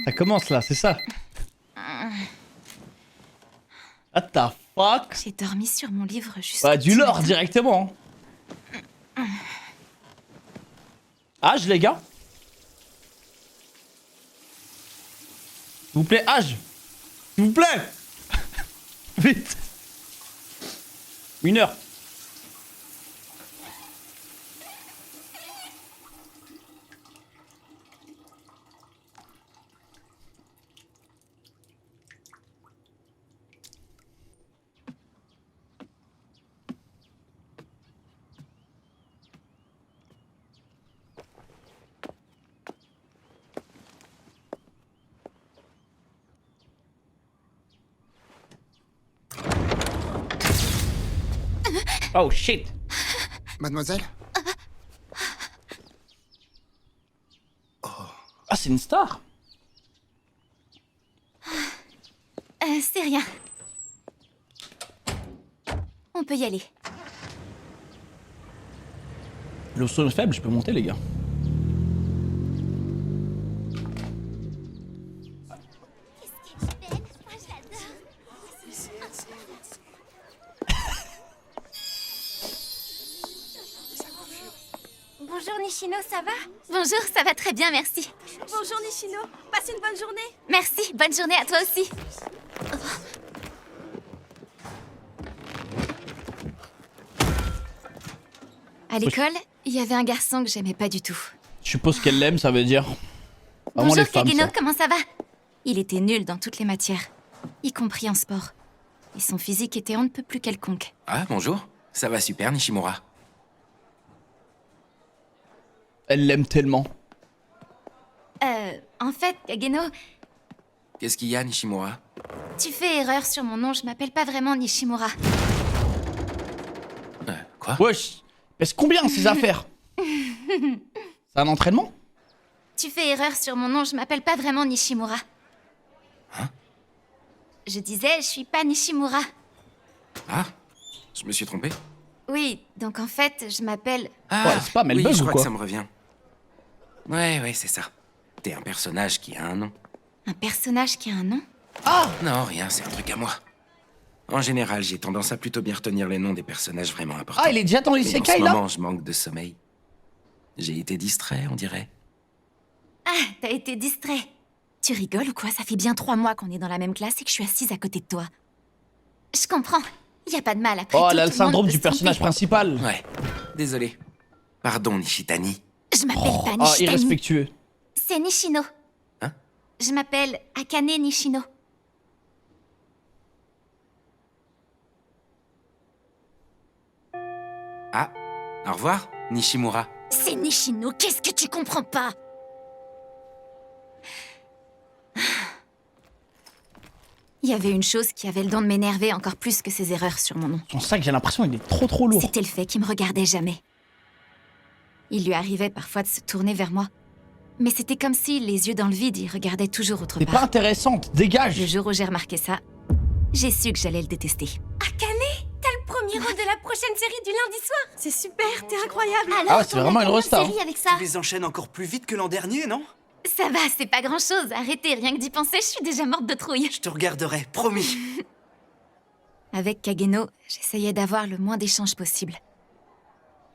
Ça commence là, c'est ça. What the fuck? J'ai dormi sur mon livre juste. Bah du lore directement. Âge les gars. S'il vous plaît, âge. S'il vous plaît. Vite. Une heure. Oh shit. Mademoiselle? Ah c'est une star. C'est rien. On peut y aller. Le son est faible, je peux monter les gars. Bonjour Nishino, ça va? Bonjour, ça va très bien, merci. Bonjour Nishino, passe une bonne journée. Merci, bonne journée à toi aussi. À l'école, il y avait un garçon que j'aimais pas du tout. Je suppose qu'elle l'aime, ça veut dire. Vraiment Bonjour les femmes, Kageno, ça. comment ça va? Il était nul dans toutes les matières, y compris en sport. Et son physique était on ne peut plus quelconque. Ah, bonjour. Ça va super, Nishimura. Elle l'aime tellement. En fait, Kageno, Qu'est-ce qu'il y a, Nishimura? tu fais erreur sur mon nom, je m'appelle pas vraiment Nishimura. Quoi? Wesh. Pèse combien ces affaires? C'est un entraînement? Tu fais erreur sur mon nom, je m'appelle pas vraiment Nishimura. Hein? Je disais, je suis pas Nishimura. Ah, je me suis trompé. Oui, donc en fait, je m'appelle... Ah, Ouais, c'est pas oui, Melbug je ou crois quoi? que ça me revient. Ouais, c'est ça. T'es un personnage qui a un nom. Un personnage qui a un nom? Non, rien, c'est un truc à moi. En général, j'ai tendance à plutôt bien retenir les noms des personnages vraiment importants. Ah, il est déjà dans les Et en Isekai ce là? moment, je manque de sommeil. J'ai été distrait, on dirait. Ah, t'as été distrait. Tu rigoles ou quoi? Ça fait bien 3 mois qu'on est dans la même classe et que je suis assise à côté de toi. Je comprends. Y a pas de mal après Oh, tout, elle a le tout monde syndrome peut du se personnage tromper. principal. Ouais, désolé. Pardon, Nishitani. Je m'appelle pas Ah, Nishitani. irrespectueux. C'est Nishino. Hein? Je m'appelle Akane Nishino. Ah, au revoir, Nishimura. C'est Nishino, qu'est-ce que tu comprends pas? Il y avait une chose qui avait le don de m'énerver encore plus que ses erreurs sur mon nom. Son sac, j'ai l'impression il est trop lourd. C'était le fait qu'il me regardait jamais. Il lui arrivait parfois de se tourner vers moi. Mais c'était comme si, les yeux dans le vide, il regardait toujours autre T'es pas part. intéressante, Le dégage. jour où j'ai remarqué ça, j'ai su que j'allais le détester. Akane, t'as le premier rôle de la prochaine série du lundi soir. C'est super, t'es incroyable. Alors, Ah ouais, c'est ton vraiment une dernière resta, série avec ça? Tu les enchaînes encore plus vite que l'an dernier, non? Ça va, c'est pas grand-chose. Arrêtez, rien que d'y penser, je suis déjà morte de trouille. Je te regarderai, promis. Avec Kageno, j'essayais d'avoir le moins d'échanges possible.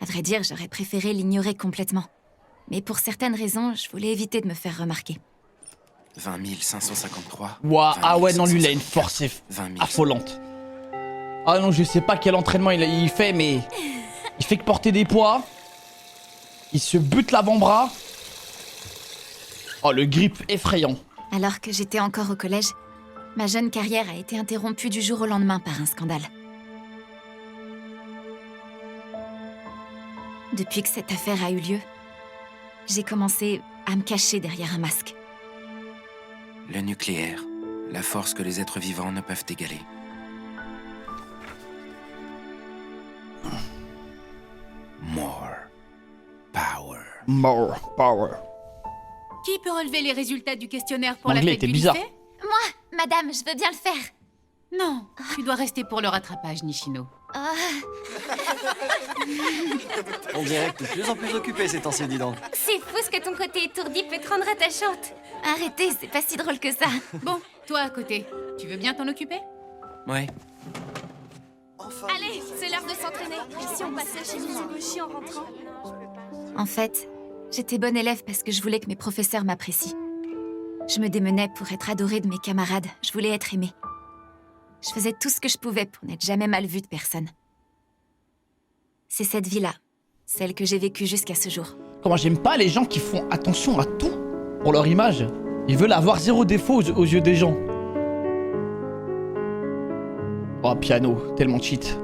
À vrai dire, j'aurais préféré l'ignorer complètement. Mais pour certaines raisons, je voulais éviter de me faire remarquer. 20 553. Ouah, 20 ah ouais, non, lui il a une 554, force 20 000. affolante. Ah non, je sais pas quel entraînement il fait, mais il fait que porter des poids. Il se bute l'avant-bras. Oh, le grip effrayant. Alors que j'étais encore au collège, ma jeune carrière a été interrompue du jour au lendemain par un scandale. Depuis que cette affaire a eu lieu, j'ai commencé à me cacher derrière un masque. Le nucléaire, la force que les êtres vivants ne peuvent égaler. More power. More power. Qui peut relever les résultats du questionnaire pour la L'anglais fête était du bizarre. lycée? Moi, madame, je veux bien le faire. Non, tu dois rester pour le rattrapage, Nishino. On dirait que t'es de plus en plus occupé ces temps-ci, dis donc. C'est fou ce que ton côté étourdi peut te rendre attachante. Arrêtez, c'est pas si drôle que ça. Bon, toi à côté, tu veux bien t'en occuper? Ouais. Enfin. Allez, c'est l'heure de s'entraîner. Et si on passait chez Mizoguchi en rentrant? En fait, j'étais bonne élève parce que je voulais que mes professeurs m'apprécient. Je me démenais pour être adorée de mes camarades. Je voulais être aimée. Je faisais tout ce que je pouvais pour n'être jamais mal vue de personne. C'est cette vie-là, celle que j'ai vécue jusqu'à ce jour. Comment j'aime pas les gens qui font attention à tout pour leur image. Ils veulent avoir zéro défaut aux yeux des gens. Oh, piano, tellement cheat.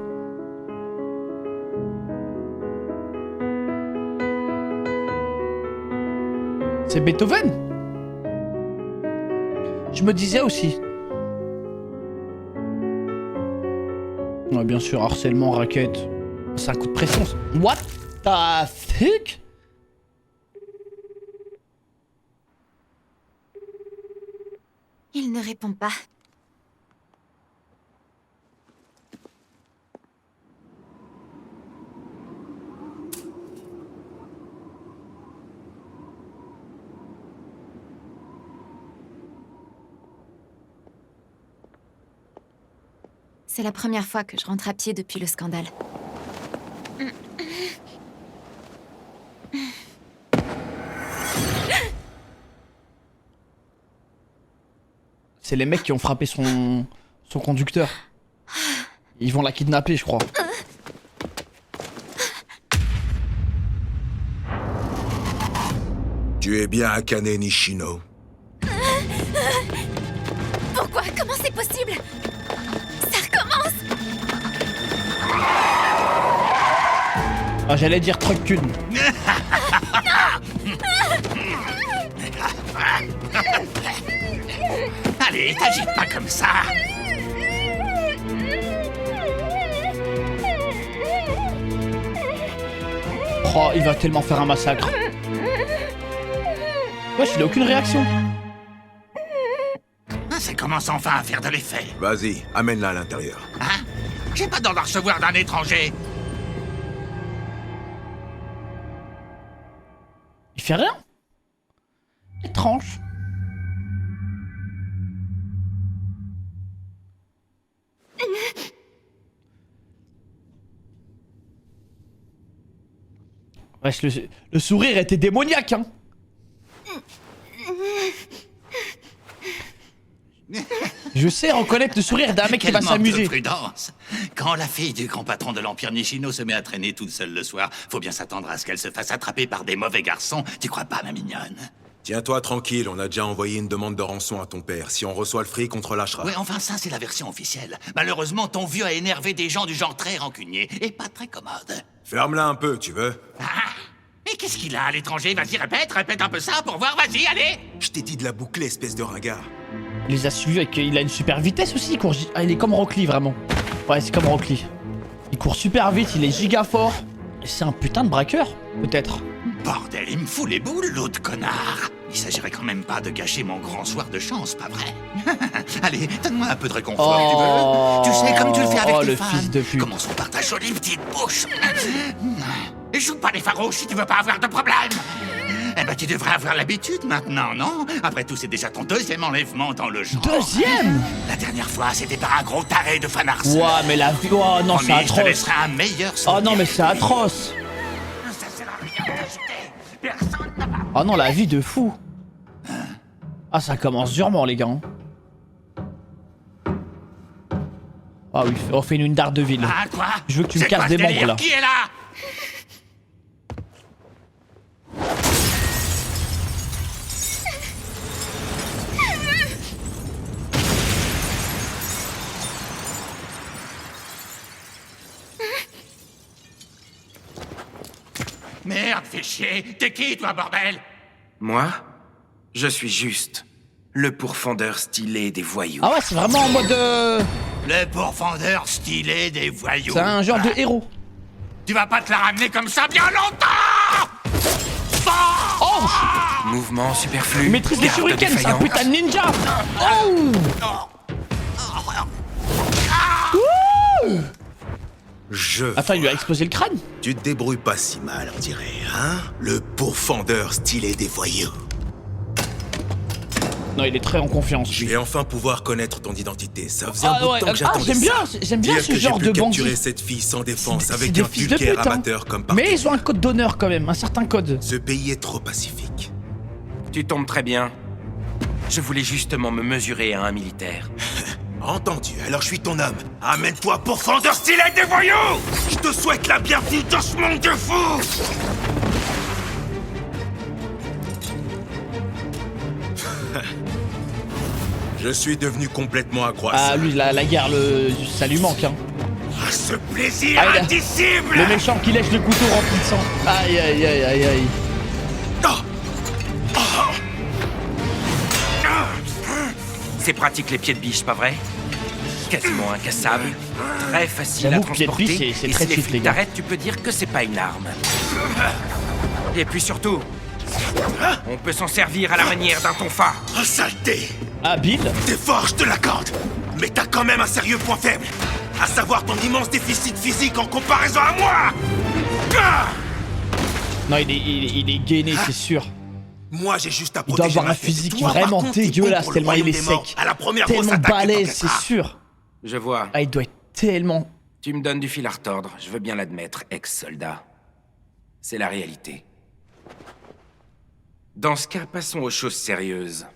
C'est Beethoven? Je me disais aussi. Ouais, bien sûr, harcèlement, raquette. C'est un coup de pression. What the fuck? Il ne répond pas. C'est la première fois que je rentre à pied depuis le scandale. C'est les mecs qui ont frappé son conducteur. Ils vont la kidnapper, je crois. Tu es bien Akane Nishino. Pourquoi? Comment c'est possible? Ça recommence! Ah, j'allais dire truc qu'une. Allez, t'agite pas comme ça. Oh, il va tellement faire un massacre. Wesh, il a aucune réaction. Ça commence enfin à faire de l'effet. Vas-y, amène-la à l'intérieur. Hein? J'ai pas d'ordre à recevoir d'un étranger. Il fait rien. Étrange. Wesh, le sourire était démoniaque, hein. Je sais reconnaître le sourire d'un mec qui Quel va manque s'amuser. de prudence. Quand la fille du grand patron de l'Empire Nishino se met à traîner toute seule le soir, faut bien s'attendre à ce qu'elle se fasse attraper par des mauvais garçons. Tu crois pas, ma mignonne? Tiens-toi tranquille, on a déjà envoyé une demande de rançon à ton père. Si on reçoit le fric, on te relâchera. Ouais, enfin ça, c'est la version officielle. Malheureusement, ton vieux a énervé des gens du genre très rancunier et pas très commode. Ferme-la un peu, tu veux? Ah! Mais qu'est-ce qu'il a à l'étranger? Vas-y, répète un peu ça pour voir, vas-y, allez! Je t'ai dit de la boucler, espèce de ringard. Il les a suivis avec... Il a une super vitesse aussi, il court... Ah, il est comme Rock Lee, vraiment. Ouais, c'est comme Rock Lee. Il court super vite, il est giga fort. Et c'est un putain de braqueur, peut-être. Bordel, il me fout les boules, l'autre connard! Il s'agirait quand même pas de gâcher mon grand soir de chance, pas vrai? Allez, donne-moi un peu de réconfort, tu veux? Tu sais, comme tu le fais avec tes le fans. fils de pute. Commençons par ta jolie petite bouche. Et joue pas les farouches si tu veux pas avoir de problème. Eh ben, tu devrais avoir l'habitude maintenant, non? Après tout, c'est déjà ton deuxième enlèvement dans le genre. Deuxième? La dernière fois, c'était par un gros taré de fan harceleur. Ouais, mais la vie... Oh non, c'est Promis, je te atroce. laisserai un meilleur Oh souvenir. non, mais c'est atroce. Ça sert à rien d'ajouter. Personne n'a pas... Oh non, la vie de fou. Ah, ça commence durement, les gars. hein. Ah oui, on fait une dard de ville. Ah, quoi? Je veux que tu me C'est quoi casses ce des membres, délire? là. Qui est là? Merde, fais chier. T'es qui, toi, bordel? Moi, je suis juste le pourfendeur stylé des voyous. Ah ouais, c'est vraiment en mode... Le pourfendeur stylé des voyous. C'est un genre de héros. Tu vas pas te la ramener comme ça bien longtemps! Oh, Mouvement superflu. il maîtrise les garde shurikens, c'est un défaillant. putain de ninja. Oh. Ouh. Attends, il lui a explosé le crâne? Tu te débrouilles pas si mal, on dirait, hein? Le pourfendeur stylé des voyous. Non, il est très en confiance. Je lui. vais enfin pouvoir connaître ton identité. Ça faisait un Ah bout ouais, de temps que j'attendais j'aime bien Dire ce que genre j'ai de pu capturer bandit. cette fille sans défense C'est avec des un fils de vulgaire pute, hein. amateur comme partenaire. Mais ils ont un code d'honneur quand même, un certain code. Ce pays est trop pacifique. Tu tombes très bien. Je voulais justement me mesurer à un militaire. Entendu, alors je suis ton homme. Amène-toi pourfendeur stylé des voyous! Je te souhaite la bienvenue dans ce monde de fous! Je suis devenu complètement accro à Ah, ça. lui, la guerre, ça lui manque, hein. À ce plaisir Ah, il a- indicible! Le méchant qui lèche le couteau rempli de sang. Aïe, aïe, aïe, aïe, aïe. C'est pratique les pieds de biche, pas vrai? Quasiment incassable, très facile à J'avoue que pied de transporter. biche, c'est et très si les cheap, les flics gars. t'arrêtent, tu peux dire que c'est pas une arme. Et puis surtout, on peut s'en servir à la manière d'un tonfa. Oh saleté! Ah, Bill? T'es fort, je te l'accorde! Mais t'as quand même un sérieux point faible! À savoir ton immense déficit physique en comparaison à moi! Ah! Non, il est gainé, c'est sûr. Moi, j'ai juste à Il doit protéger avoir ma un fête. physique Toi, par vraiment contre, t'es bon dégueulasse, pour le tellement il royaume est des morts. sec. À la première grosse Tellement attaque, balèze, c'est t'enquêteras. sûr. Je vois. Ah, il doit être tellement... Tu me donnes du fil à retordre, je veux bien l'admettre, ex-soldat. C'est la réalité. Dans ce cas, passons aux choses sérieuses.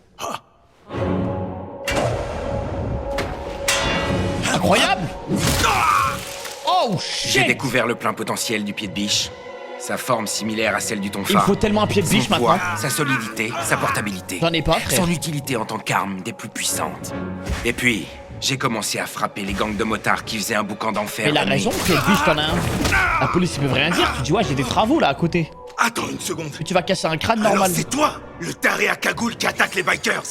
Incroyable! Oh, J'ai shit! découvert le plein potentiel du pied de biche. Sa forme similaire à celle du tonfa. Il faut tellement un pied de biche Son poids, maintenant. sa solidité, sa portabilité. J'en ai pas, frère. Son utilité en tant qu'arme des plus puissantes. Et puis, j'ai commencé à frapper les gangs de motards qui faisaient un boucan d'enfer. Mais il a la raison, nuit. pied de biche, t'en as un. La police, ils peuvent rien dire. Tu dis, ouais, j'ai des travaux là à côté. Attends une seconde. Puis tu vas casser un crâne Alors normal. c'est toi, le taré à cagoule qui attaque les bikers.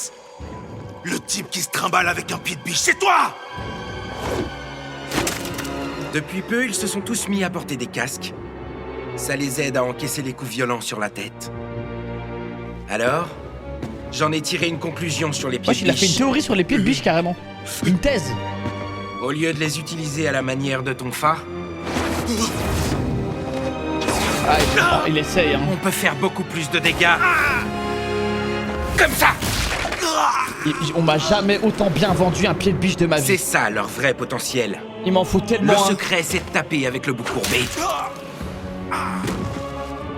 Le type qui se trimballe avec un pied de biche, c'est toi! Depuis peu, ils se sont tous mis à porter des casques. Ça les aide à encaisser les coups violents sur la tête. Alors, j'en ai tiré une conclusion sur les pieds Wesh, de il a fait une biche. théorie sur les pieds de biche carrément. Une thèse. Au lieu de les utiliser à la manière de tonfa, Ah, il essaye, hein. on peut faire beaucoup plus de dégâts. Comme ça! On m'a jamais autant bien vendu un pied de biche de ma C'est vie. ça leur vrai potentiel. Il m'en faut Le tellement un. secret, c'est de taper avec le bout courbé.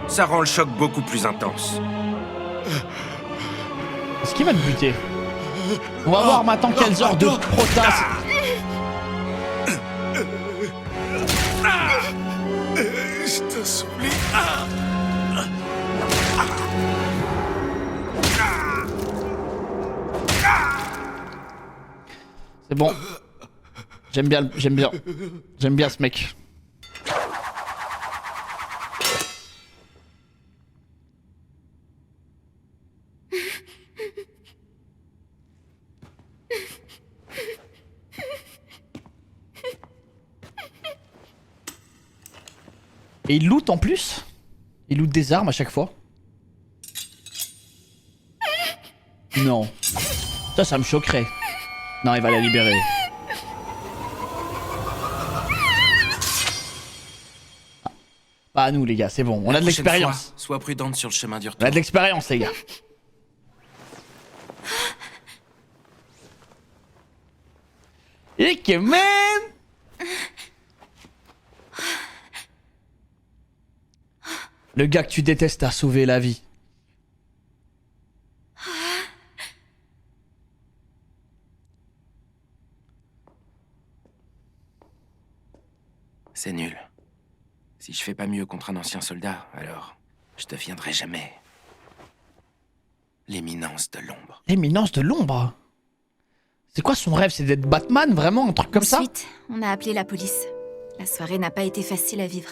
Ça rend le choc beaucoup plus intense. Est-ce qu'il va me buter? On va voir maintenant quel genre de protas. Je te supplie. C'est bon. J'aime bien ce mec. Et il loot en plus? Il loot des armes à chaque fois? Non. Ça me choquerait. Non, il va la libérer. Pas à nous les gars, c'est bon, on a de l'expérience. Sois prudente sur le chemin du On retour. a de l'expérience les gars. Et que man! Le gars que tu détestes a sauvé la vie. C'est nul. Si je fais pas mieux contre un ancien soldat, alors je deviendrai jamais l'éminence de l'ombre. L'éminence de l'ombre. C'est quoi son rêve? C'est d'être Batman, vraiment? Un truc comme ça? Ensuite, on a appelé la police. La soirée n'a pas été facile à vivre.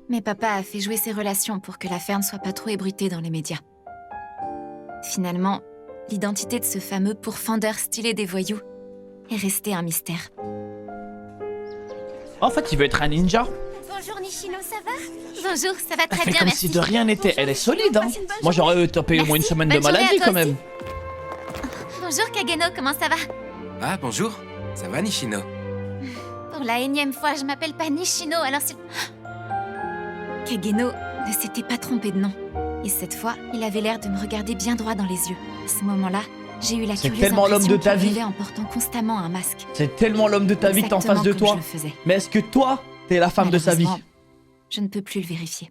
Mais papa a fait jouer ses relations pour que l'affaire ne soit pas trop ébruitée dans les médias. Finalement, l'identité de ce fameux pourfendeur stylé des voyous est restée un mystère. En fait, il veut être un ninja. Bonjour Nishino, ça va? Bonjour, ça va Elle très fait bien, comme merci. si de rien n'était. Elle est solide, hein. Moi, j'aurais topé au moins une Merci. semaine de Bonne journée maladie à toi quand même. Bonjour Kageno, comment ça va? Ah, bonjour. Ça va, Nishino? Pour la énième fois, je m'appelle pas Nishino, alors s'il... Kageno ne s'était pas trompé de nom. Et cette fois, il avait l'air de me regarder bien droit dans les yeux. À ce moment-là, j'ai eu la C'est curieuse tellement l'homme de impression ta qu'il vie. vivait en portant constamment un masque. C'est tellement l'homme de ta vie que t'es en face de Exactement toi. comme je le faisais. Mais est-ce que toi, t'es la femme de sa vie? Malheureusement, je ne peux plus le vérifier.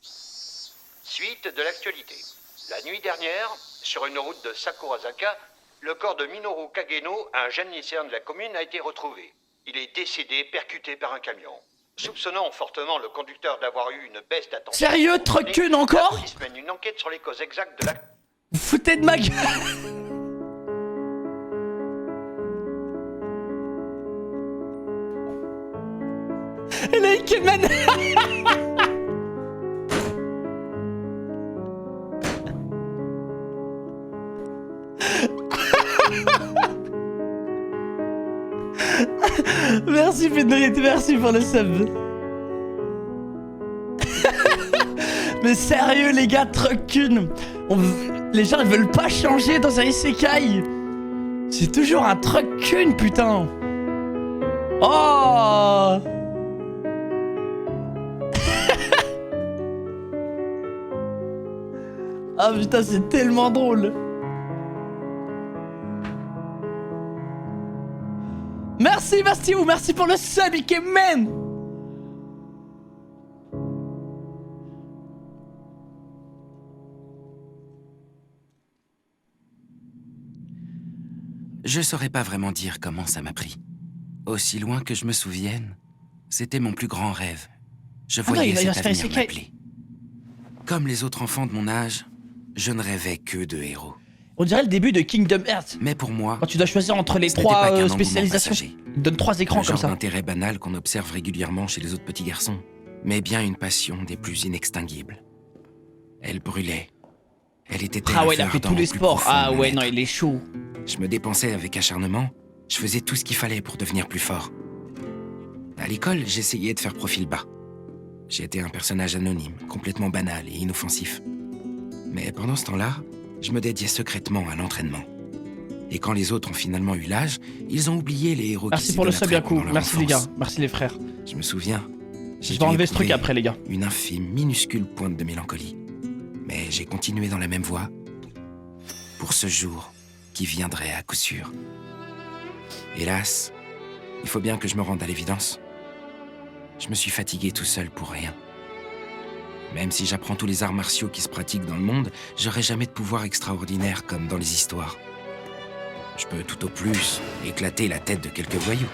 Suite de l'actualité. La nuit dernière, sur une route de Sakurazaka, le corps de Minoru Kageno, un jeune lycéen de la commune, a été retrouvé. Il est décédé, percuté par un camion. Soupçonnant fortement le conducteur d'avoir eu une baisse d'attention... Sérieux, Truckun encore? La police mène une enquête sur les causes exactes de la... Vous foutez de ma gueule. Elle a Ikemen. Merci Fenrit, merci pour le sub. Mais sérieux les gars, Truckun, les gens ils veulent pas changer dans un isekai. C'est toujours un Truckun, putain. Oh. Ah putain, c'est tellement drôle. Merci Bastiou, merci pour le sub, Ikemen. Je saurais pas vraiment dire comment ça m'a pris. Aussi loin que je me souvienne, c'était mon plus grand rêve. Je voyais il va cet se faire avenir isekai. m'appeler. Comme les autres enfants de mon âge, je ne rêvais que de héros. On dirait le début de Kingdom Hearts. Mais pour moi, Quand tu dois choisir entre les ce n'était trois pas qu'un engouement spécialisations. passager. Il te donne 3 écrans le comme genre ça. d'intérêt banal qu'on observe régulièrement chez les autres petits garçons, mais bien une passion des plus inextinguibles. Elle brûlait. Elle était Ah ouais, il a un fait feu tous les ardent au plus sports. profond Ah de mon ouais, être. non, il est chaud. Je me dépensais avec acharnement, je faisais tout ce qu'il fallait pour devenir plus fort. À l'école, j'essayais de faire profil bas. J'étais un personnage anonyme, complètement banal et inoffensif. Mais pendant ce temps-là, je me dédiais secrètement à l'entraînement. Et quand les autres ont finalement eu l'âge, ils ont oublié les héros Merci qui pour le sub, s'idolâtraient Yaku. pendant leur Merci les gars. enfance. Merci les frères. Je me souviens. Je vais enlever ce truc après, les gars. Une infime, minuscule pointe de mélancolie. Mais j'ai continué dans la même voie. Pour ce jour qui viendrait à coup sûr. Hélas, il faut bien que je me rende à l'évidence. Je me suis fatigué tout seul pour rien. Même si j'apprends tous les arts martiaux qui se pratiquent dans le monde, j'aurai jamais de pouvoir extraordinaire comme dans les histoires. Je peux tout au plus éclater la tête de quelques voyous.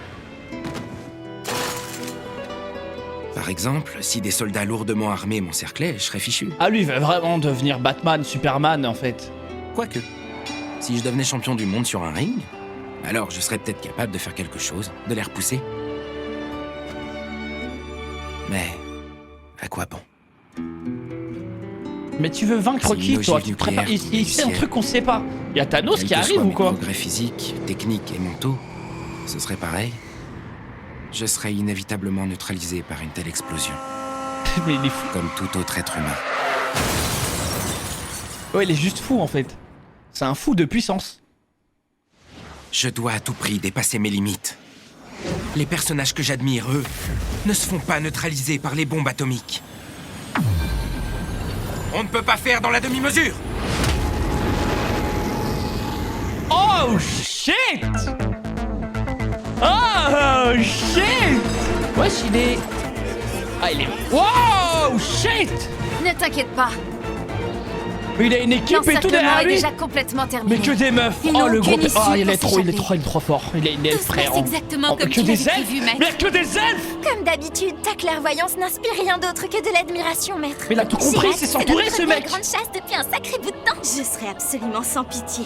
Par exemple, si des soldats lourdement armés m'encerclaient, je serais fichu. Ah, lui, il veut vraiment devenir Batman, Superman, en fait. Quoique, si je devenais champion du monde sur un ring, alors je serais peut-être capable de faire quelque chose, de les repousser. Mais à quoi bon? Mais tu veux vaincre Si qui, une toi? ogive Tu te prépares. nucléaire Il sait un qui truc qu'on sait pas. Il y a Thanos Quels qui que arrive soient ou mes quoi? progrès physiques, techniques et mentaux, ce serait pareil. Je serais inévitablement neutralisé par une telle explosion, Mais il est fou. comme tout autre être humain. Ouais, il est juste fou, en fait. C'est un fou de puissance. Je dois à tout prix dépasser mes limites. Les personnages que j'admire, eux, ne se font pas neutraliser par les bombes atomiques. On ne peut pas faire dans la demi-mesure! Oh, shit! Oh, shit! Wesh, il est... Ah, il est... Wow, shit! Ne t'inquiète pas, Il a une équipe et tout l'encerclement derrière est lui. déjà complètement terminé. Mais que des meufs. Ils Oh, n'ont le gros... aucune issue Ah, il est pour trop s'échapper. fort. Il est Tout se frère. passe exactement comme que tu des l'avais elfes. prévu, maître. Mais que des elfes! Comme d'habitude, ta clairvoyance n'inspire rien d'autre que de l'admiration, maître. Mais il a tout compris, J'ai hâte, c'est s'entourer, notre ce première mec. grande chasse depuis un sacré bout de temps. Je serai absolument sans pitié.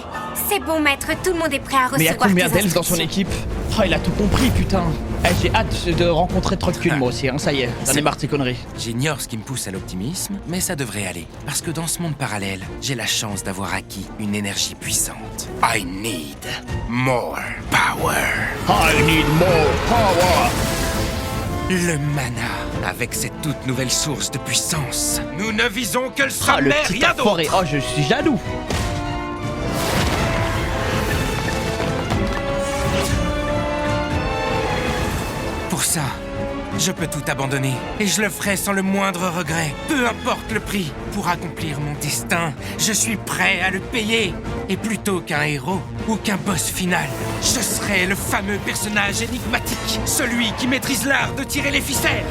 C'est bon, maître, tout le monde est prêt à recevoir Mais il y a combien tes d'elfes dans son instructions. équipe? Oh, il a tout compris, putain. Eh, j'ai hâte de rencontrer Truckun, moi aussi, hein. Ça y est, j'en ai marre de ces conneries. J'ignore ce qui me pousse à l'optimisme, mais ça devrait aller. Parce que dans ce monde parallèle, j'ai la chance d'avoir acquis une énergie puissante. I need more power. I need more power. Le mana, avec cette toute nouvelle source de puissance. Nous ne visons que le Ah, le sommet, petit rien d'autre. enfoiré. Oh, je suis jaloux. Je peux tout abandonner, et je le ferai sans le moindre regret. Peu importe le prix, pour accomplir mon destin, je suis prêt à le payer. Et plutôt qu'un héros ou qu'un boss final, je serai le fameux personnage énigmatique, celui qui maîtrise l'art de tirer les ficelles.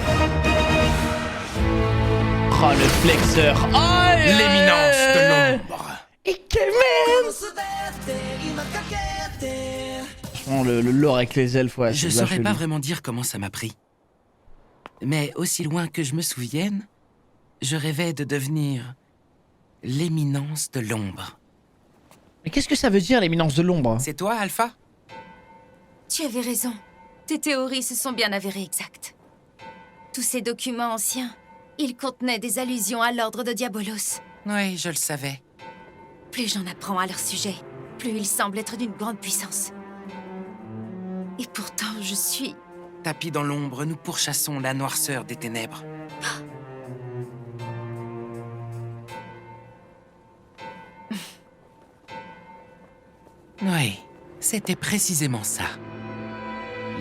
Oh, le flexeur. Oh, L'éminence de l'ombre. Et Kevin. Franchement, le lore avec les elfes, ouais. Je c'est de la saurais pas folie. vraiment dire comment ça m'a pris. Mais aussi loin que je me souvienne, je rêvais de devenir l'éminence de l'ombre. Mais qu'est-ce que ça veut dire, l'éminence de l'ombre? C'est toi, Alpha? Tu avais raison. Tes théories se sont bien avérées exactes. Tous ces documents anciens, ils contenaient des allusions à l'ordre de Diabolos. Oui, je le savais. Plus j'en apprends à leur sujet, plus ils semblent être d'une grande puissance. Et pourtant, je suis... Tapis dans l'ombre, nous pourchassons la noirceur des ténèbres. Oui, c'était précisément ça.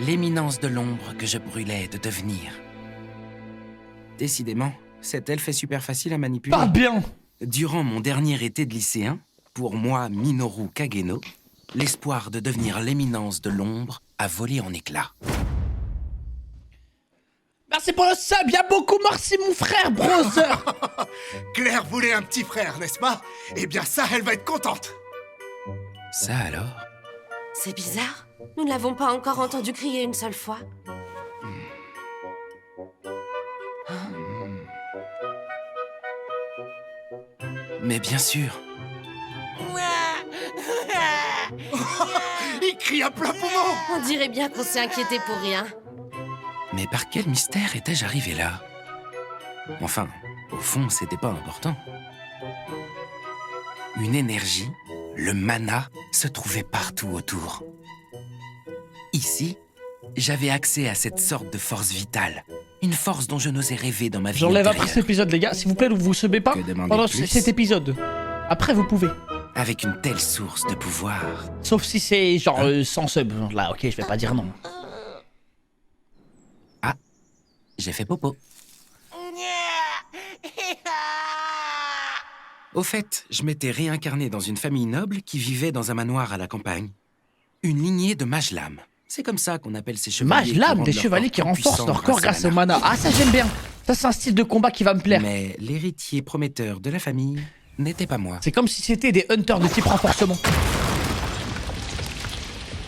L'éminence de l'ombre que je brûlais de devenir. Décidément, cet elfe est super facile à manipuler. Pas bien. Durant mon dernier été de lycéen, pour moi, Minoru Kageno, l'espoir de devenir l'éminence de l'ombre a volé en éclats. Merci pour le sub, y'a beaucoup merci mon frère, brother. Claire voulait un petit frère, n'est-ce pas? Eh bien ça, elle va être contente. Ça alors? C'est bizarre. Nous ne l'avons pas encore entendu crier une seule fois. Mais bien sûr, Il crie à plein poumon. On dirait bien qu'on s'est inquiété pour rien. mais par quel mystère étais-je arrivé là? Enfin, au fond, c'était pas important. Une énergie, le mana, se trouvait partout autour. Ici, j'avais accès à cette sorte de force vitale. Une force dont je n'osais rêver dans ma vie J'enlève après antérieure. cet épisode, les gars. S'il vous plaît, vous subez pas Que demander pendant de plus cet épisode. Après, vous pouvez. Avec une telle source de pouvoir. Sauf si c'est genre sans sub. Là, ok, je vais pas dire non. J'ai fait popo. Au fait, je m'étais réincarné dans une famille noble qui vivait dans un manoir à la campagne. Une lignée de Majlam. C'est comme ça qu'on appelle ces chevaliers. Mage qui lame, rendent des leur chevaliers corps qui plus renforcent puissant leur corps grâce au la mana. Ah, ça j'aime bien. Ça, c'est un style de combat qui va me plaire. Mais l'héritier prometteur de la famille n'était pas moi. C'est comme si c'était des hunters de type renforcement.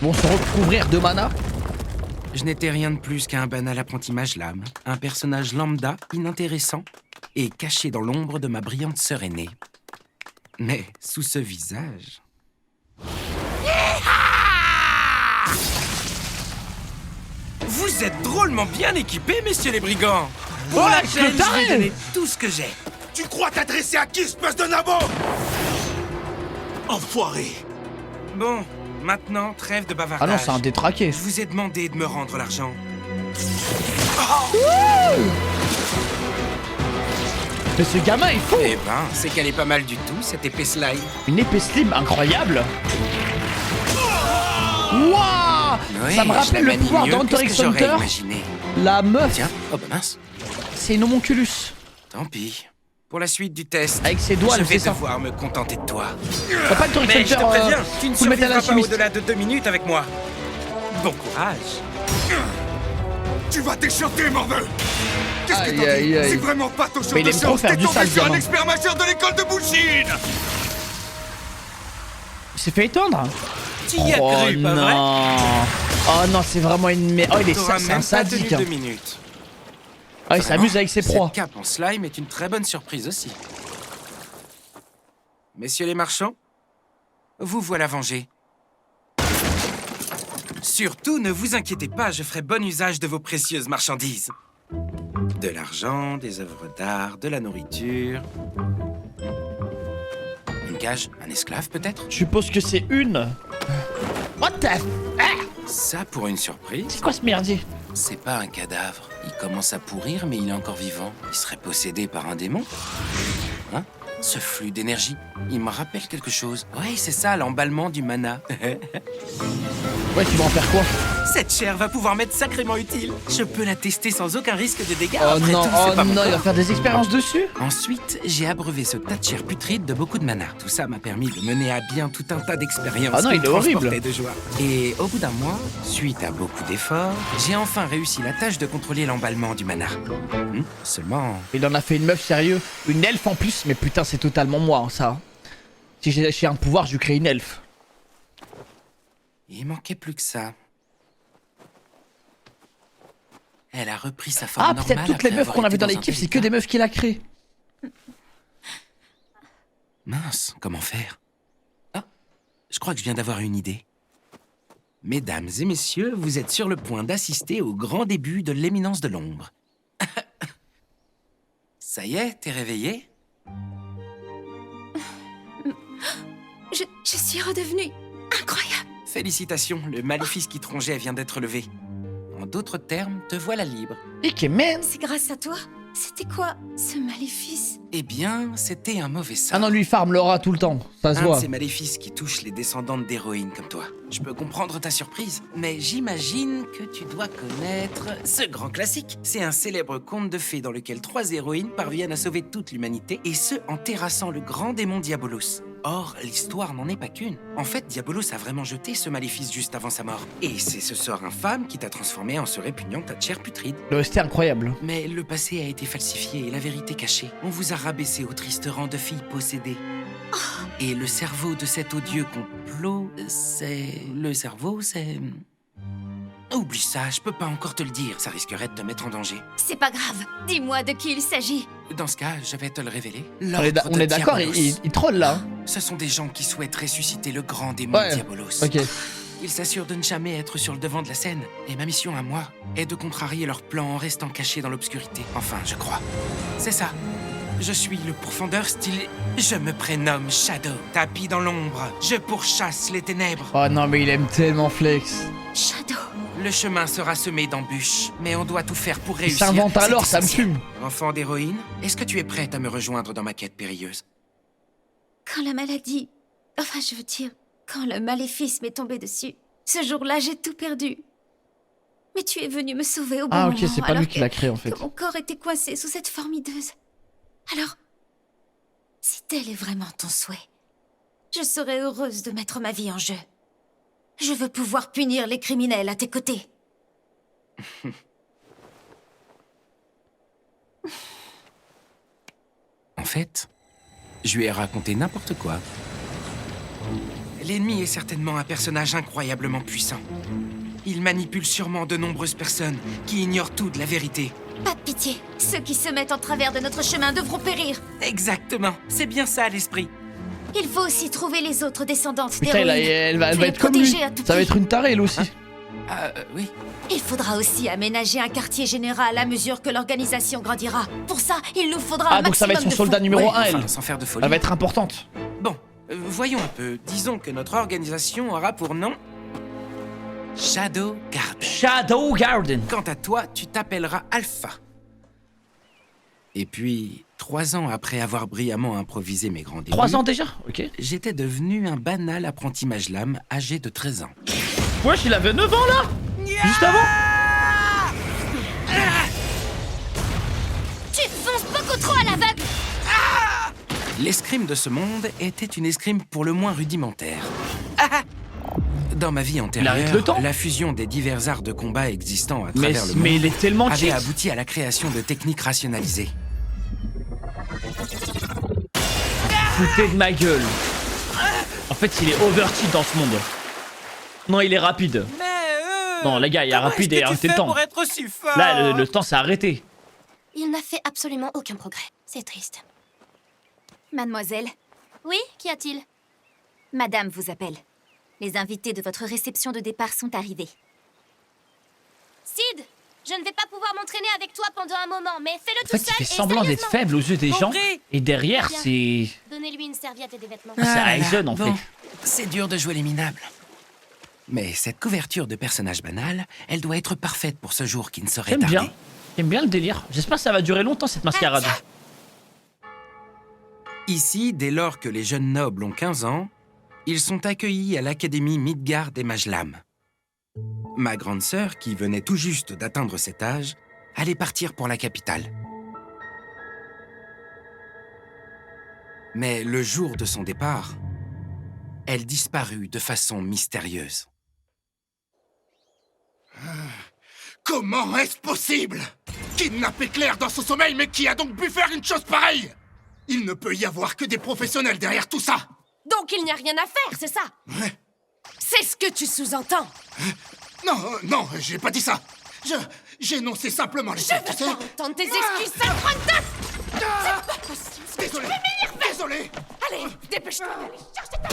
Ils vont se recouvrir de mana. Je n'étais rien de plus qu'un banal apprenti Majlam, un personnage lambda, inintéressant, et caché dans l'ombre de ma brillante sœur aînée. Mais sous ce visage... Vous êtes drôlement bien équipés, messieurs les brigands. Pour Ouais, la que chaîne, je t'arrêtes. vais donner tout ce que j'ai. Tu crois t'adresser à qui, espèce de nabo? Enfoiré. Bon, maintenant, trêve de Ah bavardage. non, c'est un détraqué. Je vous ai demandé de me rendre l'argent. Mais ce gamin est fou. Eh ben, c'est qu'elle est pas mal du tout, cette épée slime. Une épée slim incroyable. Wouah. Oui, Ça me je rappelle la le manie pouvoir mieux d'Hunter que ce x que j'aurais Hunter. imaginé. La meuf, Tiens, oh bah mince. c'est une homunculus. Tant pis. Pour la suite du test, Avec ses doigts, je elle vais fait ça. devoir me contenter de toi. T'as pas Hunter x Mais je te Hunter, préviens, tu ne Full Metal survivras pas Alchemist. au-delà de 2 minutes avec moi. Bon courage. Tu vas t'échanter, morveux. Qu'est-ce que Aïe, t'en dis? aïe, aïe. C'est vraiment pas ton genre Mais il de aime trop séance. faire T'es du tombé sale, sur un gamin. expert majeur de l'école de bullshit. Il s'est fait étendre. Tu y as Oh cru, pas vrai? non. Oh non, c'est vraiment une merde. Oh, il est T'auras c'est même un pas tenu sadique. hein. 2 minutes. Ah, il s'amuse avec ses proies. Cette cape en slime est une très bonne surprise aussi. Messieurs les marchands, vous voilà vengés. Surtout, ne vous inquiétez pas, je ferai bon usage de vos précieuses marchandises. De l'argent, des œuvres d'art, de la nourriture... Une cage, un esclave peut-être? Je suppose que c'est une. What the f... Ça pour une surprise. C'est quoi ce merdier? C'est pas un cadavre. Il commence à pourrir, mais il est encore vivant. Il serait possédé par un démon? Hein? Ce flux d'énergie, il me rappelle quelque chose. Ouais, c'est ça, l'emballement du mana. Ouais, tu vas en faire quoi? Cette chair va pouvoir m'être sacrément utile. Je peux la tester sans aucun risque de dégâts. Oh Après non, tout, c'est oh pas mon non, il va corps. faire des expériences dessus? Ensuite, j'ai abreuvé ce tas de chair putride de beaucoup de mana. Tout ça m'a permis de mener à bien tout un tas d'expériences Ah non, qui il me est horrible. transportaient de joie. Et au bout d'un mois, suite à beaucoup d'efforts, j'ai enfin réussi la tâche de contrôler l'emballement du mana. Seulement... Il en a fait une meuf sérieux, une elfe en plus, mais putain c'est totalement moi hein, ça. Si j'ai un pouvoir, je lui crée une elfe. Il manquait plus que ça. Elle a repris sa forme Ah normale. peut-être toutes les après meufs avoir qu'on a été vues dans un l'équipe, tel c'est que état. des meufs qu'il a créées. Mince, comment faire? Ah, je crois que je viens d'avoir une idée. Mesdames et messieurs, vous êtes sur le point d'assister au grand début de l'éminence de l'ombre. Ça y est, t'es réveillé? Je suis redevenue incroyable. Félicitations, le maléfice qui te rongeait vient d'être levé. En d'autres termes, te voilà libre. Et qui man. C'est grâce à toi. C'était quoi, ce maléfice? Eh bien, c'était un mauvais sort. Ah non, lui farm Laura tout le temps, ça se Un de voit. ces maléfices qui touchent les descendantes d'héroïnes comme toi. Je peux comprendre ta surprise, mais j'imagine que tu dois connaître ce grand classique. C'est un célèbre conte de fées dans lequel 3 héroïnes parviennent à sauver toute l'humanité, et ce, en terrassant le grand démon Diabolos. Or, l'histoire n'en est pas qu'une. En fait, Diabolos a vraiment jeté ce maléfice juste avant sa mort. Et c'est ce sort infâme qui t'a transformé en ce répugnant tas de chair putride. C'était incroyable. Mais le passé a été falsifié et la vérité cachée. On vous a rabaissé au triste rang de filles possédées. Et le cerveau de cet odieux complot, c'est... Le cerveau, c'est... Oublie ça, je peux pas encore te le dire. Ça risquerait de te mettre en danger. C'est pas grave. Dis-moi de qui il s'agit. Dans ce cas, je vais te le révéler. On est d'accord, il troll là. Ce sont des gens qui souhaitent ressusciter le grand démon Ouais, Diabolos. ok. Ils s'assurent de ne jamais être sur le devant de la scène. Et ma mission à moi est de contrarier leur plan en restant caché dans l'obscurité. Enfin, je crois. C'est ça. Je suis le pourfendeur stylé. Je me prénomme Shadow. Tapis dans l'ombre, je pourchasse les ténèbres. Oh non, mais il aime tellement Flex. Shadow. Le chemin sera semé d'embûches, mais on doit tout faire pour Il réussir. s'invente alors, C'est ça me essentiel. fume. Enfant d'héroïne, est-ce que tu es prête à me rejoindre dans ma quête périlleuse? Quand la maladie... Enfin, je veux dire, quand le maléfice m'est tombé dessus, ce jour-là, j'ai tout perdu. Mais tu es venu me sauver au bon Ah moment. ok, c'est pas alors lui qui l'a créé en fait. que mon corps était coincé sous cette formideuse. Alors, si tel est vraiment ton souhait, je serais heureuse de mettre ma vie en jeu. Je veux pouvoir punir les criminels à tes côtés. En fait, je lui ai raconté n'importe quoi. L'ennemi est certainement un personnage incroyablement puissant. Il manipule sûrement de nombreuses personnes qui ignorent tout de la vérité. Pas de pitié. Ceux qui se mettent en travers de notre chemin devront périr. Exactement, c'est bien ça l'esprit. Il faut aussi trouver les autres descendantes Putain, d'héroïnes. elle va Faut les être comme lui. protéger à tout Ça va prix. être une tarée elle aussi. Oui. Il faudra aussi aménager un quartier général à mesure que l'organisation grandira. Pour ça, il nous faudra un Ah donc ça va être son maximum de soldat fonds. numéro 1 enfin, elle. sans faire de folie. Elle va être importante. Bon, voyons un peu. Disons que notre organisation aura pour nom... Shadow Garden. Shadow Garden. Quant à toi, tu t'appelleras Alpha. Et puis, 3 ans après avoir brillamment improvisé mes grands débuts... 3 ans déjà? Ok. J'étais devenu un banal apprenti mage-lame âgé de 13 ans. Wesh, il avait 9 ans là. Juste avant. Tu fonces beaucoup trop à l'aveugle. L'escrime de ce monde était une escrime pour le moins rudimentaire. Dans ma vie arrête le antérieure, temps. la fusion des divers arts de combat existants à travers le monde Mais il est tellement avait cheat. abouti à la création de techniques rationalisées. Foutez de ma gueule. En fait, il est overcheat dans ce monde. Non, il est rapide. Non, les gars, il y a rapide et arrêtez le temps. Là, le temps s'est arrêté. Il n'a fait absolument aucun progrès. C'est triste. Mademoiselle, Oui, qu'y a-t-il? Madame vous appelle. Les invités de votre réception de départ sont arrivés. Sid, je ne vais pas pouvoir m'entraîner avec toi pendant un moment, mais fais-le En fait, il fait semblant d'être faible aux yeux des gens. Et derrière, Bien. c'est... Donnez-lui une serviette et des vêtements. C'est Aizen, en bon, fait. c'est dur de jouer les minables. Mais cette couverture de personnage banal, elle doit être parfaite pour ce jour qui ne saurait J'aime tarder. bien. J'aime bien le délire. J'espère que ça va durer longtemps, cette mascarade. Ici, dès lors que les jeunes nobles ont 15 ans, ils sont accueillis à l'Académie Midgard des Mages-Lames. Ma grande sœur, qui venait tout juste d'atteindre cet âge, allait partir pour la capitale. Mais le jour de son départ, elle disparut de façon mystérieuse. Comment est-ce possible? Kidnapper Claire dans son sommeil, mais qui a donc pu faire une chose pareille? Il ne peut y avoir que des professionnels derrière tout ça. Donc il n'y a rien à faire, c'est ça? C'est ce que tu sous-entends. Non, j'ai pas dit ça. J'ai énoncé simplement les faits, tu sais. Entendre tes excuses, sale Frantas! C'est pas possible. Désolé, désolé. Allez, dépêche-toi d'aller chercher ta...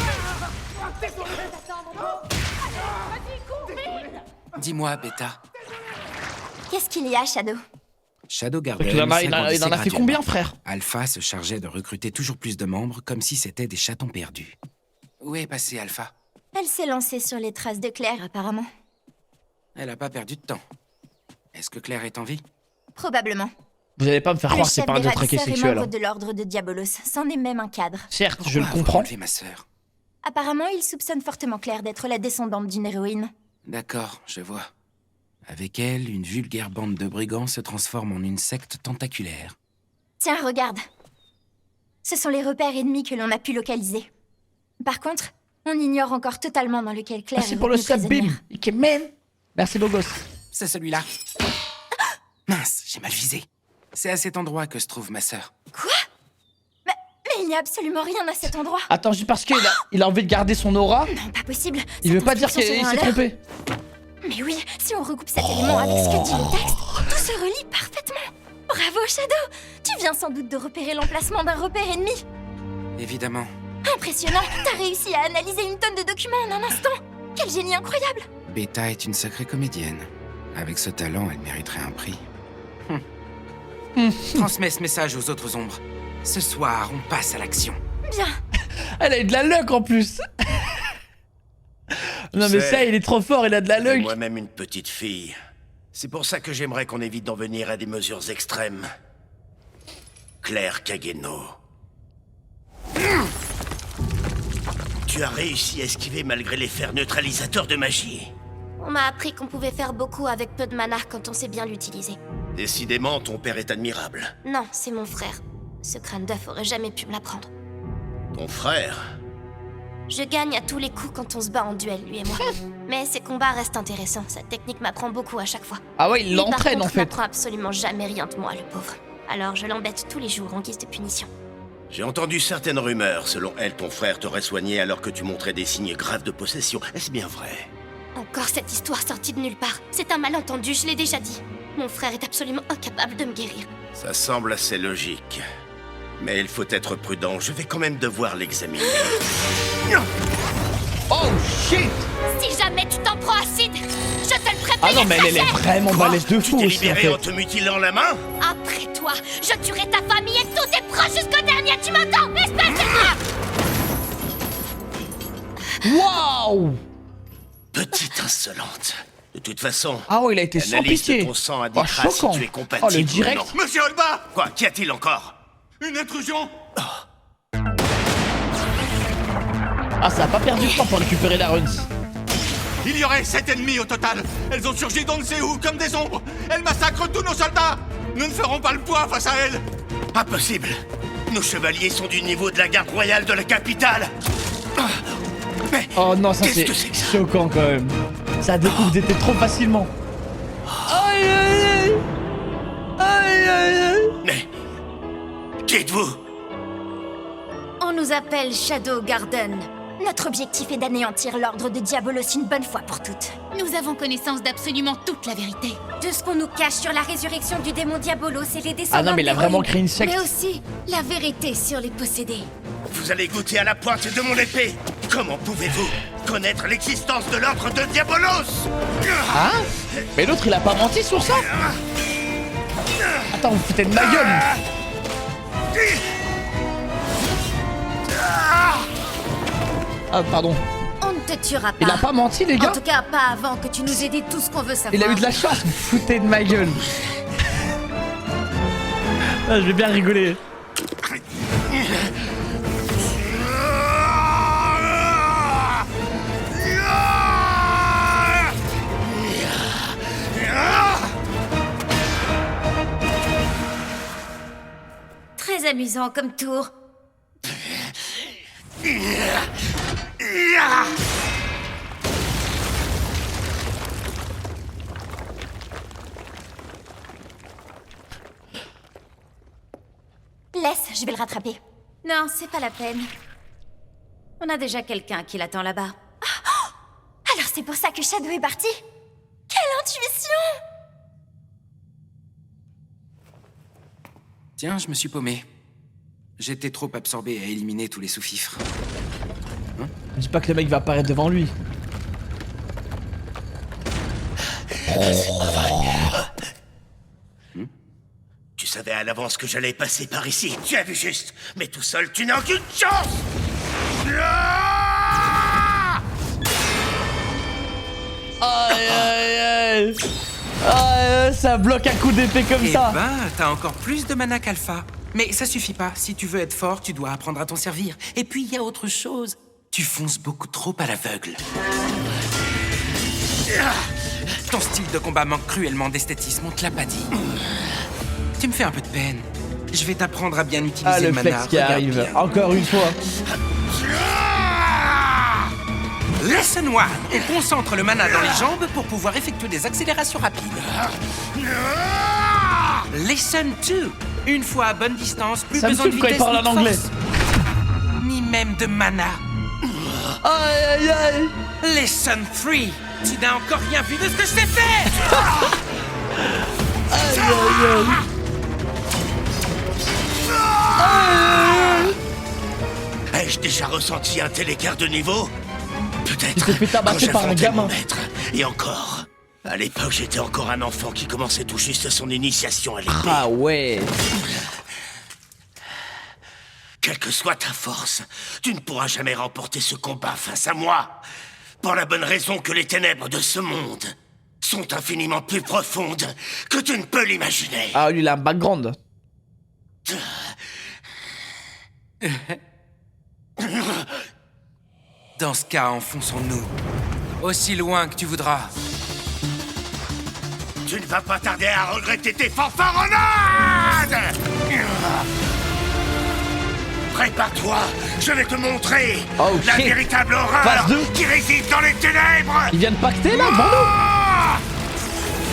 Dis-moi, Beta, Qu'est-ce qu'il y a, Shadow? Shadow Garden Il en a fait s'agrandissait combien, graduellement. frère? Alpha se chargeait de recruter toujours plus de membres comme si c'était des chatons perdus. Où est passée Alpha? Elle s'est lancée sur les traces de Claire, apparemment. Elle a pas perdu de temps. Est-ce que Claire est en vie? Probablement. Vous allez pas me faire Le croire que c'est chef pas un des détraqué ravisseurs est sexuel. membre de l'ordre de Diabolos. C'en est même un cadre. Certes, je Pourquoi le avoir comprends. enlevé ma sœur? Apparemment, il soupçonne fortement Claire d'être la descendante d'une héroïne. D'accord, je vois. Avec elle, une vulgaire bande de brigands se transforme en une secte tentaculaire. Tiens, regarde. Ce sont les repères ennemis que l'on a pu localiser. Par contre, on ignore encore totalement dans lequel Claire Merci est pour le retenue sub, bim. prisonnière. Ikemen. Merci, beau gosse. C'est celui-là. Mince, j'ai mal visé. C'est à cet endroit que se trouve ma sœur. Mais il n'y a absolument rien à cet endroit. Attends, juste parce qu'il a envie de garder son aura, Non, pas possible. il Cette veut pas dire inscription qu'il sur un s'est leurre. trompé. Mais oui, si on recoupe cet élément avec ce que dit le texte, tout se relie parfaitement. Bravo, Shadow. Tu viens sans doute de repérer l'emplacement d'un repère ennemi. Évidemment. Impressionnant. T'as réussi à analyser une tonne de documents en un instant. Quel génie incroyable. Beta est une sacrée comédienne. Avec ce talent, elle mériterait un prix. Transmets ce message aux autres ombres. Ce soir, on passe à l'action. Bien. Elle a eu de la luck en plus. Non mais sais, ça, il est trop fort, il a de la luck. Moi-même une petite fille. C'est pour ça que j'aimerais qu'on évite d'en venir à des mesures extrêmes. Claire Kageno. Tu as réussi à esquiver malgré les fers neutralisateurs de magie. On m'a appris qu'on pouvait faire beaucoup avec peu de mana quand on sait bien l'utiliser. Décidément, ton père est admirable. Non, c'est mon frère. Ce crâne d'œuf aurait jamais pu me l'apprendre. Ton frère? Je gagne à tous les coups quand on se bat en duel, lui et moi. Mais ses combats restent intéressants. Sa technique m'apprend beaucoup à chaque fois. Ah ouais, il Lui, par l'entraîne en contre, fait. n'apprend absolument jamais rien de moi, le pauvre. Alors je l'embête tous les jours en guise de punition. J'ai entendu certaines rumeurs. Selon elles, ton frère t'aurait soigné alors que tu montrais des signes graves de possession. Est-ce bien vrai? Encore cette histoire sortie de nulle part. C'est un malentendu, je l'ai déjà dit. Mon frère est absolument incapable de me guérir. Ça semble assez logique. Mais il faut être prudent. Je vais quand même devoir l'examiner. Oh shit. Si jamais tu t'en prends à Sid, je te le ferai Ah payer non mais elle est très cher. vraiment balèze de Tu fou t'es aussi en libéré fait. en te mutilant la main? Après toi, je tuerai ta famille et tous tes proches jusqu'au dernier, tu m'entends? Espèce de... Waouh. Petite insolente. De toute façon, Ah ouais, il a été sans l'analyse de pitié. ton sang Oh, indiquera si choquant. tu es Oh compatible le ou direct. non. Monsieur Olba! Quoi? Qu'y a-t-il encore? Une intrusion! Ah, ça a pas perdu de temps pour récupérer la runs. Il y aurait 7 ennemis au total! Elles ont surgi d'on ne sait où, comme des ombres! Elles massacrent tous nos soldats! Nous ne ferons pas le poids face à elles! Impossible. Nos chevaliers sont du niveau de la garde royale de la capitale. Mais Oh non, ça qu'est-ce c'est que c'est que ça? choquant quand même. Ça découvre des têtes trop facilement. Aïe aïe aïe. Aïe aïe aïe. Mais qui êtes-vous? On nous appelle Shadow Garden. Notre objectif est d'anéantir l'ordre de Diabolos une bonne fois pour toutes. Nous avons connaissance d'absolument toute la vérité. De ce qu'on nous cache sur la résurrection du démon Diabolos et les descendants Ah non mais il a vraiment créé une secte. Mais aussi la vérité sur les possédés. Vous allez goûter à la pointe de mon épée. Comment pouvez-vous connaître l'existence de l'ordre de Diabolos? Hein? Mais l'autre il a pas menti sur ça? Attends, vous foutez de ma gueule. Ah pardon. On ne te tuera pas. Il a pas menti les En gars? tout cas, pas avant que tu nous aies dit tout ce qu'on veut savoir. Il a eu de la chance, vous foutez de ma gueule. Ah, je vais bien rigoler. amusant comme tour. Laisse, je vais le rattraper. Non, c'est pas la peine. On a déjà quelqu'un qui l'attend là-bas. Alors c'est pour ça que Shadow est parti? Quelle intuition! Tiens, je me suis paumé. J'étais trop absorbé à éliminer tous les sous-fifres. Dis pas que le mec va apparaître devant lui. Tu savais à l'avance que j'allais passer par ici. Tu as vu juste. Mais tout seul, tu n'as aucune chance. Aïe aïe aïe. Aïe, ça bloque un coup d'épée comme ça. Eh ben, t'as encore plus de mana qu'Alpha. Mais ça suffit pas. Si tu veux être fort, tu dois apprendre à t'en servir. Et puis, il y a autre chose. Tu fonces beaucoup trop à l'aveugle. Ton style de combat manque cruellement d'esthétisme, on te l'a pas dit. Tu me fais un peu de peine. Je vais t'apprendre à bien utiliser Le le mana. flex qui Regarde arrive, bien. encore une fois. Lesson 1. On concentre le mana dans les jambes pour pouvoir effectuer des accélérations rapides. Lesson 2. Une fois à bonne distance, plus Ça me besoin de saoule quand il vitesse parle ni de en anglais. force. Ni même de mana. Aïe aïe aïe. Lesson 3. Tu n'as encore rien vu de ce que je t'ai fait. Aïe aïe aïe. Ai-je déjà ressenti un tel écart de niveau? Peut-être. Il s'est fait tabasser quand par un j'affrontais gamin. mon maître. Et encore. À l'époque, j'étais encore un enfant qui commençait tout juste son initiation à l'épée. Ah ouais. Quelle que soit ta force, tu ne pourras jamais remporter ce combat face à moi. Pour la bonne raison que les ténèbres de ce monde sont infiniment plus profondes que tu ne peux l'imaginer. Ah lui il a un background. Dans ce cas, enfonçons-nous. Aussi loin que tu voudras. Tu ne vas pas tarder à regretter tes fanfaronnades! Prépare-toi, je vais te montrer Oh, la shit. véritable horreur Phase 2. qui réside dans les ténèbres! Il vient de pacter là devant nous. Ah!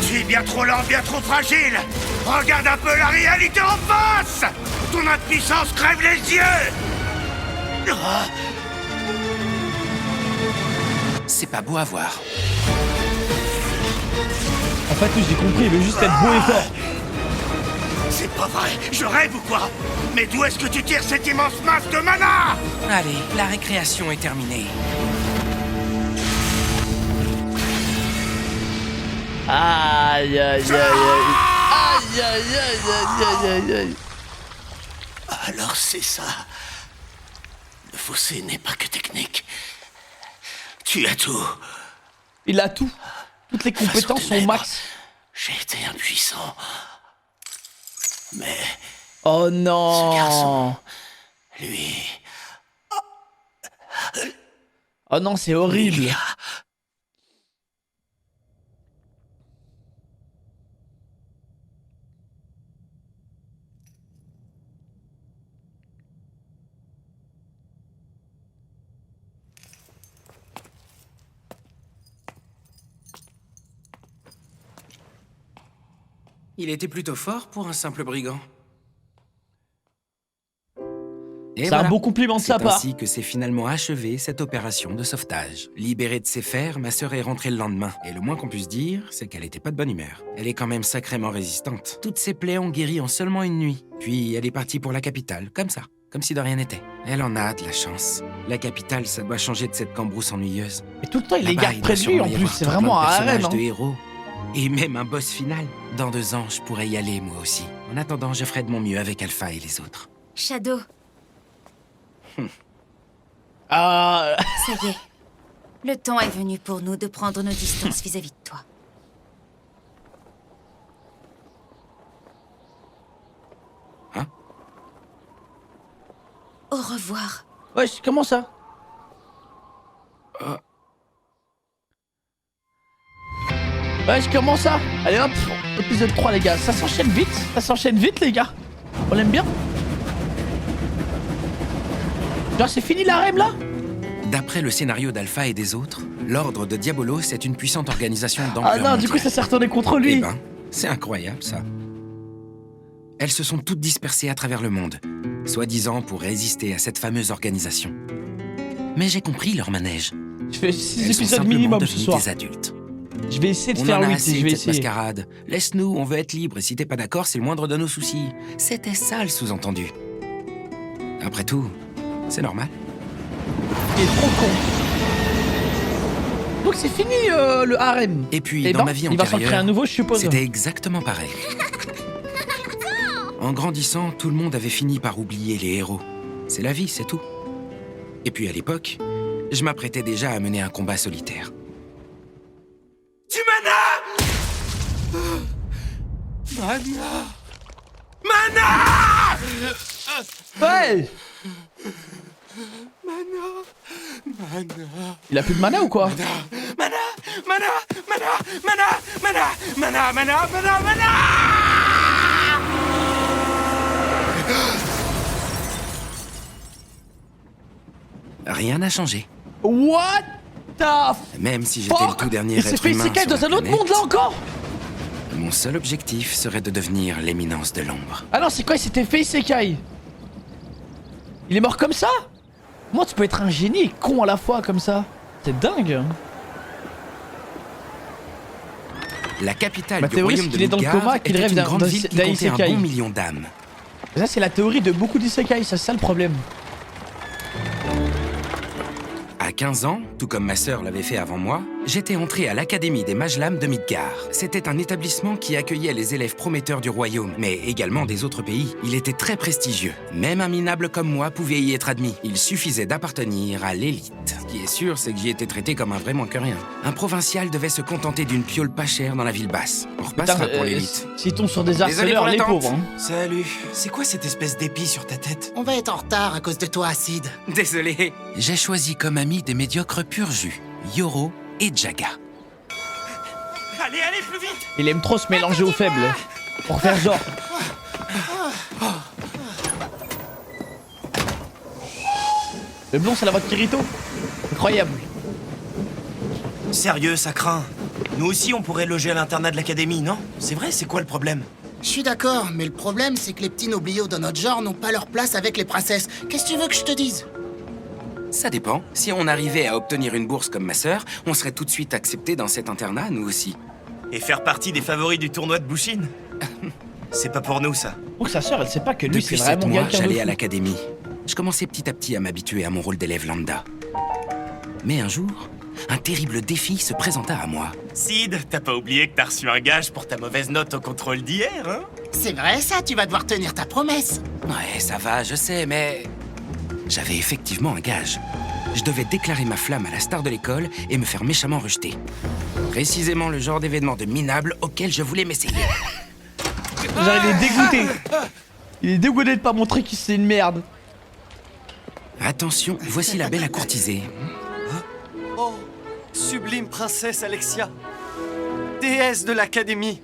Tu es bien trop lent, bien trop fragile! Regarde un peu la réalité en face! Ton impuissance crève les yeux! Ah! C'est pas beau à voir. En fait oui j'ai compris, il veut juste être beau et fort. C'est pas vrai, je rêve ou quoi? Mais d'où est-ce que tu tires cette immense masse de mana? Allez, la récréation est terminée. Aïe aïe aïe aïe. Aïe aïe aïe aïe aïe aïe. Alors c'est ça. Le fossé n'est pas que technique. Tu as tout. Il a tout. Toutes les compétences sont au max. J'ai été impuissant. Mais Oh ce non. garçon, lui, Oh non c'est horrible. il a... Il était plutôt fort pour un simple brigand. Et C'est un beau compliment de sa C'est part. ainsi que s'est finalement achevée cette opération de sauvetage. Libérée de ses fers, ma sœur est rentrée le lendemain. Et le moins qu'on puisse dire, c'est qu'elle était pas de bonne humeur. Elle est quand même sacrément résistante. Toutes ses plaies ont guéri en seulement une nuit. Puis elle est partie pour la capitale, comme ça. Comme si de rien n'était. Elle en a de la chance. La capitale, ça doit changer de cette cambrousse ennuyeuse. Mais tout le temps il les Là-bas, garde il près doit de lui en sûrement y plus, avoir c'est tout vraiment plein un de arène. personnages de Hein. héros. Et même un boss final. Dans 2 ans, je pourrais y aller, moi aussi. En attendant, je ferai de mon mieux avec Alpha et les autres. Shadow, Ah. ça y est. Le temps est venu pour nous de prendre nos distances vis-à-vis de toi. Hein? Au revoir. Wesh, comment ça? Wesh, comment ça? Allez hop, épisode 3 les gars, ça s'enchaîne vite les gars. On l'aime bien. Genre c'est fini l'harem là? D'après le scénario d'Alpha et des autres, l'ordre de Diabolos est une puissante organisation d'ampleur Ah non, du coup mondiale. ça s'est retourné contre Eh lui. ben, c'est incroyable ça. Elles se sont toutes dispersées à travers le monde, soi-disant pour résister à cette fameuse organisation. Mais j'ai compris leur manège. Je fais 6 Elles sont épisodes simplement minimum ce devenues soir. des adultes. Je vais essayer de On faire en a 8 assez et je vais de cette essayer. mascarade. Laisse-nous, on veut être libre et si t'es pas d'accord, c'est le moindre de nos soucis. C'était ça le sous-entendu. Après tout, c'est normal. Il est trop con. Donc c'est fini le harem. Et puis, Eh dans ben, ma vie il va s'en créer un antérieure, nouveau, je suppose. c'était exactement pareil. En grandissant, tout le monde avait fini par oublier les héros. C'est la vie, c'est tout. Et puis à l'époque, je m'apprêtais déjà à mener un combat solitaire. Du mana! Mana! Ouais. Il a plus de mana ou quoi? Mana! Rien n'a changé. What the Même si j'étais le fuck? tout dernier Il s'est être fait humain isekai sur dans la un autre planète, monde là encore? mon seul objectif serait de devenir l'éminence de l'ombre. Ah non, c'est quoi? Il s'était fait isekai. Il est mort comme ça? Moi, tu peux être un génie et con à la fois comme ça. C'est dingue. La capitale Ma du théorie, royaume c'est de qu'il est dans le Midgard coma, qu'il était rêve une d'un- grande d'un- ville qui d'un comptait un isekai. bon million d'âmes. Ça, c'est la théorie de beaucoup d'isekai, ça, c'est ça le problème. À 15 ans, tout comme ma sœur l'avait fait avant moi, j'étais entré à l'Académie des Mages-Lames de Midgard. C'était un établissement qui accueillait les élèves prometteurs du royaume, mais également des autres pays. Il était très prestigieux. Même un minable comme moi pouvait y être admis. Il suffisait d'appartenir à l'élite. Ce qui est sûr, c'est que j'y étais traité comme un vrai moins que rien. Un provincial devait se contenter d'une piole pas chère dans la ville basse. On repassera Putain, pour l'élite. S'ils tombent sur des Désolé harceleurs, pour les l'attente. pauvres. Hein. Salut. C'est quoi cette espèce d'épi sur ta tête? On va être en retard à cause de toi, Acide. Désolé. J'ai choisi comme amis des médiocres pur jus, Yoro et Jaga. Allez, plus vite! Il aime trop se mélanger aux faibles. Pour faire genre. Le blond, c'est la voix de Kirito. Incroyable. Sérieux, ça craint. Nous aussi, on pourrait loger à l'internat de l'académie, non? C'est vrai, c'est quoi le problème? Je suis d'accord, mais le problème, c'est que les petits nobliaux de notre genre n'ont pas leur place avec les princesses. Qu'est-ce que tu veux que je te dise? Ça dépend. Si on arrivait à obtenir une bourse comme ma sœur, on serait tout de suite accepté dans cet internat, nous aussi. Et faire partie des favoris du tournoi de Bushin? C'est pas pour nous, ça. Donc sa sœur, elle sait pas que lui, c'est Depuis 7 vraiment mois, quelqu'un de j'allais à fou. l'académie. Je commençais petit à petit à m'habituer à mon rôle d'élève lambda. Mais un jour, un terrible défi se présenta à moi. Sid, t'as pas oublié que t'as reçu un gage pour ta mauvaise note au contrôle d'hier, hein? C'est vrai ça, tu vas devoir tenir ta promesse. Ouais, ça va, je sais, mais... J'avais effectivement un gage. Je devais déclarer ma flamme à la star de l'école et me faire méchamment rejeter. Précisément le genre d'événement de minable auquel je voulais m'essayer. Genre, il est dégoûté. Il est dégoûté de pas montrer qu'il c'est une merde. Attention, voici la belle à courtiser. Oh, sublime princesse Alexia, déesse de l'académie,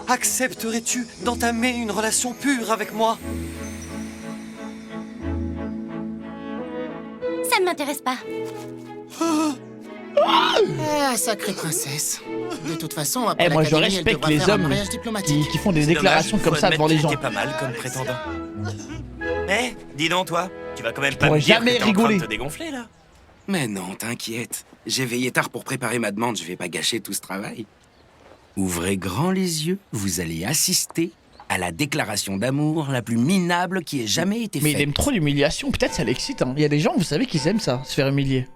accepterais-tu d'entamer une relation pure avec moi? Ça ne m'intéresse pas. Ah, sacrée princesse. De toute façon, après Eh, moi, je l'académie, elle respecte devra les faire un hommes mariage diplomatique. qui font des C'est déclarations dommage, comme faut ça admettre devant les qu'il gens. était pas mal comme prétendant. Eh, dis donc toi, tu vas quand même pas Pourrais me dire jamais que t'es en train rigoler. de te dégonfler, là? Mais non, t'inquiète. J'ai veillé tard pour préparer ma demande, je vais pas gâcher tout ce travail. Ouvrez grand les yeux, vous allez assister à la déclaration d'amour la plus minable qui ait jamais été Mais faite. il aime trop l'humiliation, peut-être ça l'excite. Hein. Il y a des gens, vous savez, qu'ils aiment ça, se faire humilier.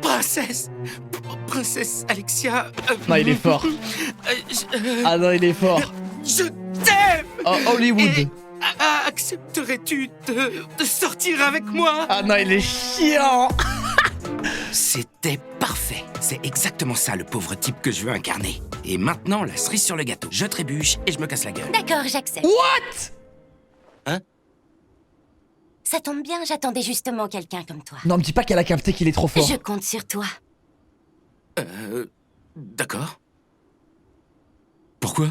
Princesse Princesse Alexia Non, il est fort. Ah non, il est fort. Je t'aime. Oh, Hollywood. Accepterais-tu de sortir avec moi? Ah non, il est chiant. C'était parfait. C'est exactement ça le pauvre type que je veux incarner. Et maintenant, la cerise sur le gâteau. Je trébuche et je me casse la gueule. D'accord, j'accepte. What? Hein? Ça tombe bien, j'attendais justement quelqu'un comme toi. Non, me dis pas qu'elle a capté qu'il est trop fort. Je compte sur toi. D'accord. Pourquoi?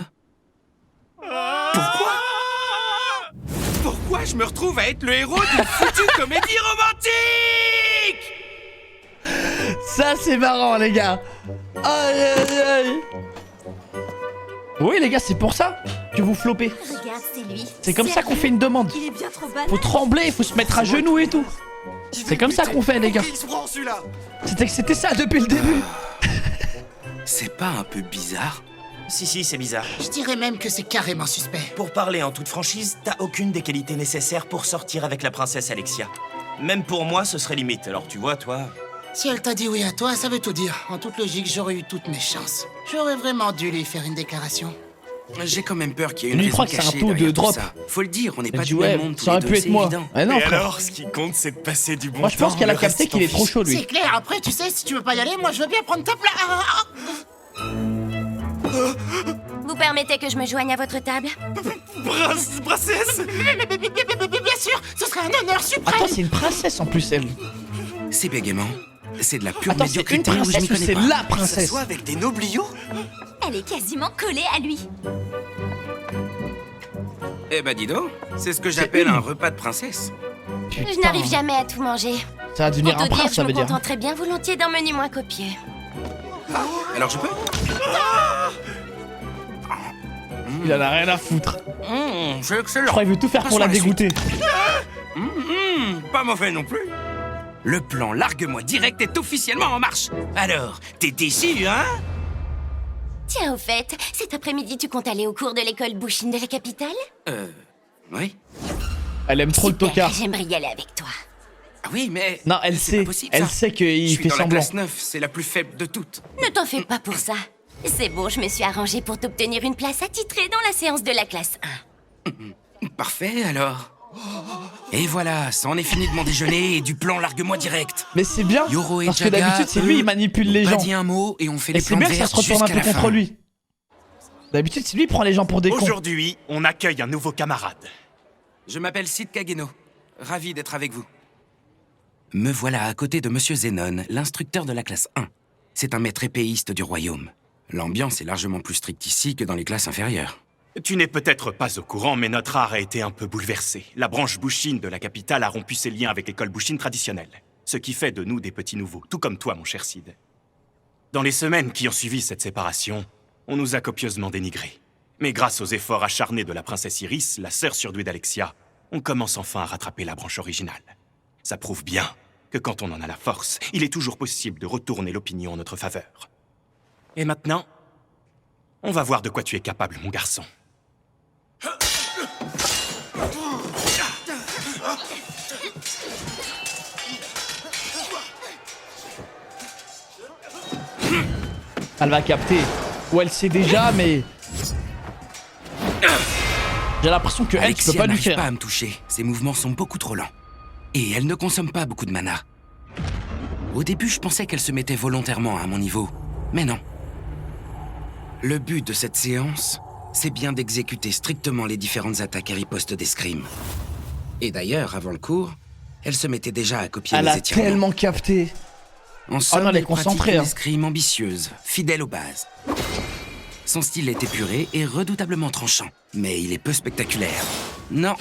Pourquoi je me retrouve à être le héros d'une foutue comédie romantique? Ça, c'est marrant, les gars. Aïe, aïe, aïe. Oui, les gars, c'est pour ça que vous flopez. Regarde, c'est lui. C'est comme ça qu'on fait une demande. Il est bien trop banal. Faut trembler, faut se mettre à genoux et tout. C'est comme ça qu'on fait, les gars. C'était ça depuis le début. C'est pas un peu bizarre? Si, c'est bizarre. Je dirais même que c'est carrément suspect. Pour parler en toute franchise, t'as aucune des qualités nécessaires pour sortir avec la princesse Alexia. Même pour moi, ce serait limite. Alors tu vois, toi... Si elle t'a dit oui à toi, ça veut tout dire. En toute logique, j'aurais eu toutes mes chances. J'aurais vraiment dû lui faire une déclaration. J'ai quand même peur qu'il y ait une Lui, il raison croit que c'est un cachée taux de derrière tout drop. ça. Faut le dire, on n'est Elle pas dit du ouais, même monde tous ça les aurait deux, pu être c'est moi. évident. Ouais, non, Et frère. alors, ce qui compte, c'est de passer du bon Moi, je pense temps, qu'elle a le capté reste, qu'il est t'en trop fiches. chaud, lui. C'est clair, après, tu sais, si tu veux pas y aller, moi je veux bien prendre ta place. Vous permettez que je me joigne à votre table? Princesse Bien sûr, ce serait un honneur suprême. Attends, c'est une princesse en plus, elle. C'est bégaiement. C'est de la pure Attends, c'est une médiocrité où je princesse m'y ou connais c'est pas. la princesse? Soit avec des nobliaux. Elle est quasiment collée à lui. Eh ben dis donc, c'est ce que j'appelle un repas de princesse. Je n'arrive jamais à tout manger. Ça va devenir Pour un te dire, prince, je ça me veut dire. contenterais bien volontiers d'un menu moins copieux. Alors je peux? Il en a rien à foutre. C'est Je excellent. crois qu'il veut tout faire pour la dégoûter. Pas mauvais non plus. Le plan Largue-moi direct est officiellement en marche. Alors, t'es déçu, hein? Tiens, au fait, cet après-midi, tu comptes aller au cours de l'école Bouchine de la capitale? Oui. Elle aime trop le Super, tocard. j'aimerais y aller avec toi. Ah oui, mais... Non, elle c'est sait. pas possible, Elle ça. sait Je qu'il suis fait dans la semblant. classe 9, c'est la plus faible de toutes. Ne t'en fais pas pour ça. C'est bon, je me suis arrangée pour t'obtenir une place attitrée dans la séance de la classe 1. Parfait, alors. Et voilà, c'en est fini de mon déjeuner et du plan Largue-moi direct. Mais c'est bien, Yoro et parce que Jaga, d'habitude, c'est lui, il manipule les pas gens. dit un mot et on fait Et les c'est plans bien que ça se retourne un peu contre lui. D'habitude, c'est lui qui prend les gens pour des cons. Aujourd'hui, on accueille un nouveau camarade. Je m'appelle Sid Kageno. Ravi d'être avec vous. Me voilà à côté de Monsieur Zenon, l'instructeur de la classe 1. C'est un maître épéiste du royaume. L'ambiance est largement plus stricte ici que dans les classes inférieures. Tu n'es peut-être pas au courant, mais notre art a été un peu bouleversé. La branche Bouchine de la capitale a rompu ses liens avec l'école Bouchine traditionnelle. Ce qui fait de nous des petits nouveaux, tout comme toi, mon cher Sid. Dans les semaines qui ont suivi cette séparation, on nous a copieusement dénigrés. Mais grâce aux efforts acharnés de la princesse Iris, la sœur surdouée d'Alexia, on commence enfin à rattraper la branche originale. Ça prouve bien que quand on en a la force, il est toujours possible de retourner l'opinion en notre faveur. Et maintenant, on va voir de quoi tu es capable, mon garçon. Elle va capter. Ou elle sait déjà, mais... J'ai l'impression que elle, tu peux Alexia pas lui n'arrive faire. pas à me toucher. Ses mouvements sont beaucoup trop lents. Et elle ne consomme pas beaucoup de mana. Au début, je pensais qu'elle se mettait volontairement à mon niveau. Mais non. Le but de cette séance, c'est bien d'exécuter strictement les différentes attaques et ripostes d'escrime. Et d'ailleurs, avant le cours, elle se mettait déjà à copier Elle mes a étirements. tellement capté. En somme, non, elle est pratique concentrée, une hein. escrime ambitieuse, fidèle aux bases. Son style est épuré et redoutablement tranchant, mais il est peu spectaculaire. Non,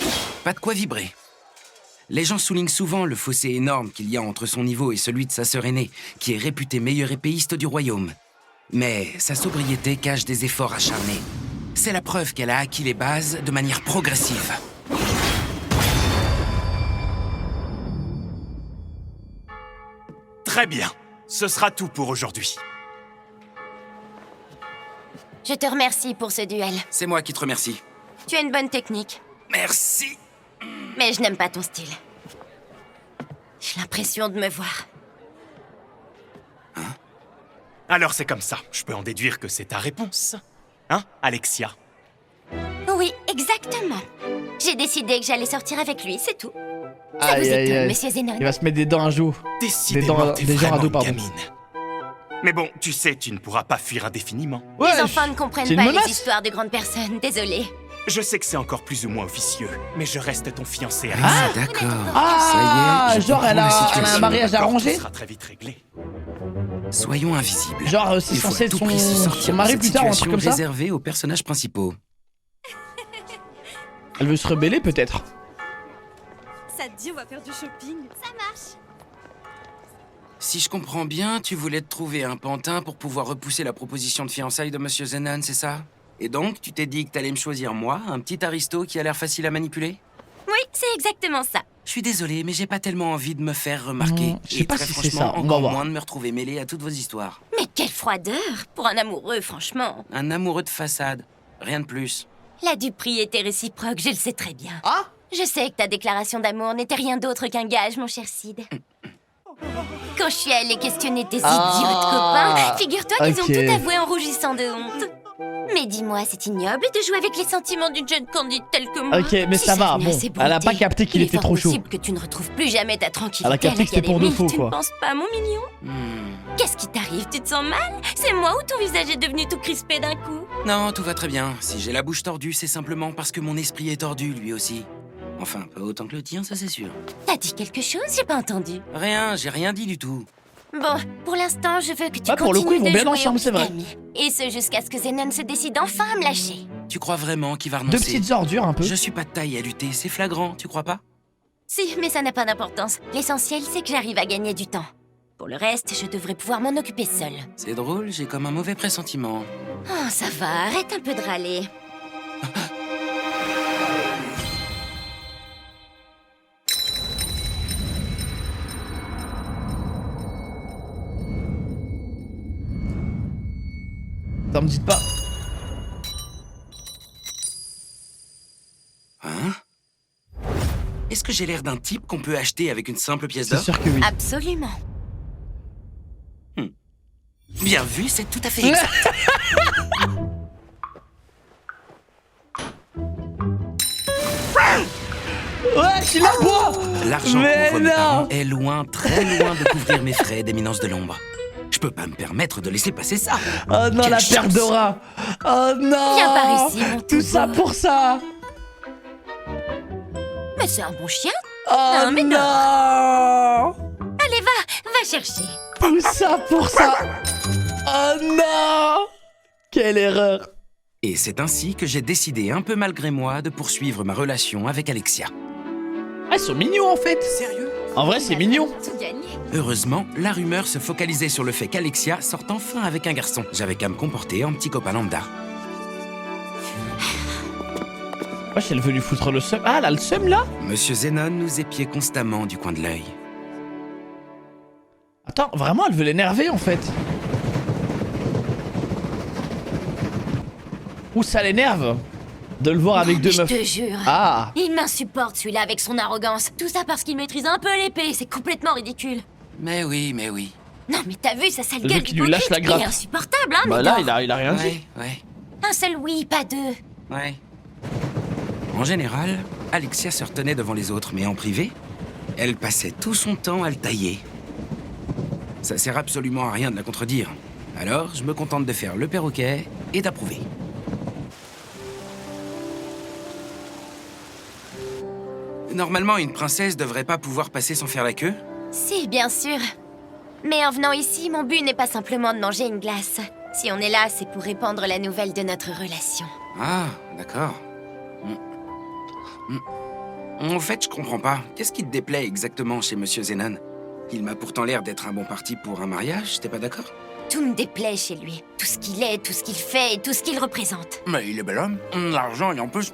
pas de quoi vibrer. Les gens soulignent souvent le fossé énorme qu'il y a entre son niveau et celui de sa sœur aînée, qui est réputée meilleure épéiste du royaume. Mais sa sobriété cache des efforts acharnés. C'est la preuve qu'elle a acquis les bases de manière progressive. Très bien. Ce sera tout pour aujourd'hui. Je te remercie pour ce duel. C'est moi qui te remercie. Tu as une bonne technique, Merci. mais je n'aime pas ton style. J'ai l'impression de me voir. Alors c'est comme ça. Je peux en déduire que c'est ta réponse. Hein, Alexia? Oui, exactement. J'ai décidé que j'allais sortir avec lui, c'est tout. Ça vous Aïe, aïe, étonne, aïe. monsieur Zenon? Il va se mettre des dents un jour. Décidément, t'es des gens vraiment ados, une pardon. gamine. Mais bon, tu sais, tu ne pourras pas fuir indéfiniment. Ouais, Les enfants ne comprennent c'est une pas menace. les histoires de grandes personnes, désolé. Je sais que c'est encore plus ou moins officieux, mais je reste ton fiancé, Ah, Alexia. d'accord. Ah, Ça y est, je genre comprends elle la a situation. un mariage D'accord, arrangé. tout sera très vite réglé. Soyons invisibles. Genre, c'est Il faut censé à être tout prix se sortir son de mari cette plus tard, un truc situation comme ça. réservée aux personnages principaux. Elle veut se rebeller peut-être. Ça te dit, on va faire du shopping? Ça marche. Si je comprends bien, tu voulais te trouver un pantin pour pouvoir repousser la proposition de fiançailles de Monsieur Zenon, c'est ça? Et donc, tu t'es dit que t'allais me choisir moi, un petit aristo qui a l'air facile à manipuler? Oui, c'est exactement ça. Je suis désolé, mais j'ai pas tellement envie de me faire remarquer. Je sais Et pas très si c'est franchement, ça, on va encore voir. moins de me retrouver mêlé à toutes vos histoires. Mais quelle froideur pour un amoureux, franchement. Un amoureux de façade, rien de plus. La duperie était réciproque, je le sais très bien. Ah? Je sais que ta déclaration d'amour n'était rien d'autre qu'un gage, mon cher Sid. Quand je suis allée questionner tes idiots copains, figure-toi qu'ils ok. ont tout avoué en rougissant de honte. Mais dis-moi, c'est ignoble de jouer avec les sentiments d'une jeune candide telle que moi. Ok, mais Si ça va, venait bon. à ses Elle a beautés, pas capté qu'il il est était fort trop chaud. possible que tu ne retrouves plus jamais ta tranquillité Elle a capté à que c'était pour de l'académie, faux, tu quoi. ne penses pas, mon mignon? Qu'est-ce qui t'arrive? Tu te sens mal? C'est moi ou ton visage est devenu tout crispé d'un coup? Non, tout va très bien. Si j'ai la bouche tordue, c'est simplement parce que mon esprit est tordu, lui aussi. Enfin, pas autant que le tien, ça c'est sûr. T'as dit quelque chose? J'ai pas entendu. Rien, j'ai rien dit du tout. Bon, pour l'instant, je veux que tu Ah, pour le coup, ils continues vont de bien jouer ensemble, au c'est vrai. petit ami. Et ce, jusqu'à ce que Zenon se décide enfin à me lâcher. Tu crois vraiment qu'il va Deux renoncer? petites ordures un peu. Je suis pas de taille à lutter, c'est flagrant, tu crois pas? Si, mais ça n'a pas d'importance. L'essentiel, c'est que j'arrive à gagner du temps. Pour le reste, je devrais pouvoir m'en occuper seule. C'est drôle, j'ai comme un mauvais pressentiment. Oh, ça va, arrête un peu de râler. Ça me dites pas. Hein? Est-ce que j'ai l'air d'un type qu'on peut acheter avec une simple pièce C'est d'or? sûr que oui. Absolument. Bien vu, c'est tout à fait exact. Ouais, il la boit. L'argent Mais qu'on m'envoie mes non. parents est loin, très loin de couvrir mes frais d'éminence de l'ombre. Je peux pas me permettre de laisser passer ça. Oh non, Quelle la chance. perte d'aura. Oh non. Viens par ici, mon Tout tout ça beau. pour ça. Mais c'est un bon chien. Oh Non, mais non. Allez, va chercher. Tout ça pour ça. Oh non. Quelle erreur. Et c'est ainsi que j'ai décidé, un peu malgré moi, de poursuivre ma relation avec Alexia. Ah, ils sont mignons en fait. Sérieux? En vrai, c'est mignon. Tout gagné. Heureusement, la rumeur se focalisait sur le fait qu'Alexia sorte enfin avec un garçon. J'avais qu'à me comporter en petit copain lambda. Wesh, elle veut lui foutre le seum. Ah, elle a le seum là. Monsieur Zenon nous épiait constamment du coin de l'œil. Attends, vraiment, elle veut l'énerver en fait. Ou ça l'énerve de le voir avec deux Je meufs. te jure. Ah. Il m'insupporte celui-là avec son arrogance. Tout ça parce qu'il maîtrise un peu l'épée. C'est complètement ridicule. Mais oui, mais oui. Non, mais t'as vu sa sale Le gueule mec qui lui lâche la d'hypocrite? grappe. Il est insupportable, hein, Bah mais là, non. il a rien dit. Ouais, ouais, Un seul oui, pas deux. ouais. En général, Alexia se retenait devant les autres, mais en privé, elle passait tout son temps à le tailler. Ça sert absolument à rien de la contredire. Alors, je me contente de faire le perroquet et d'approuver. Normalement, une princesse devrait pas pouvoir passer sans faire la queue. Si, bien sûr. Mais en venant ici, mon but n'est pas simplement de manger une glace. Si on est là, c'est pour répandre la nouvelle de notre relation. Ah, d'accord. En fait, je comprends pas. Qu'est-ce qui te déplaît exactement chez Monsieur Zenon? Il m'a pourtant l'air d'être un bon parti pour un mariage, t'es pas d'accord? Tout me déplaît chez lui. Tout ce qu'il est, tout ce qu'il fait et tout ce qu'il représente. Mais il est bel homme. L'argent, et en plus,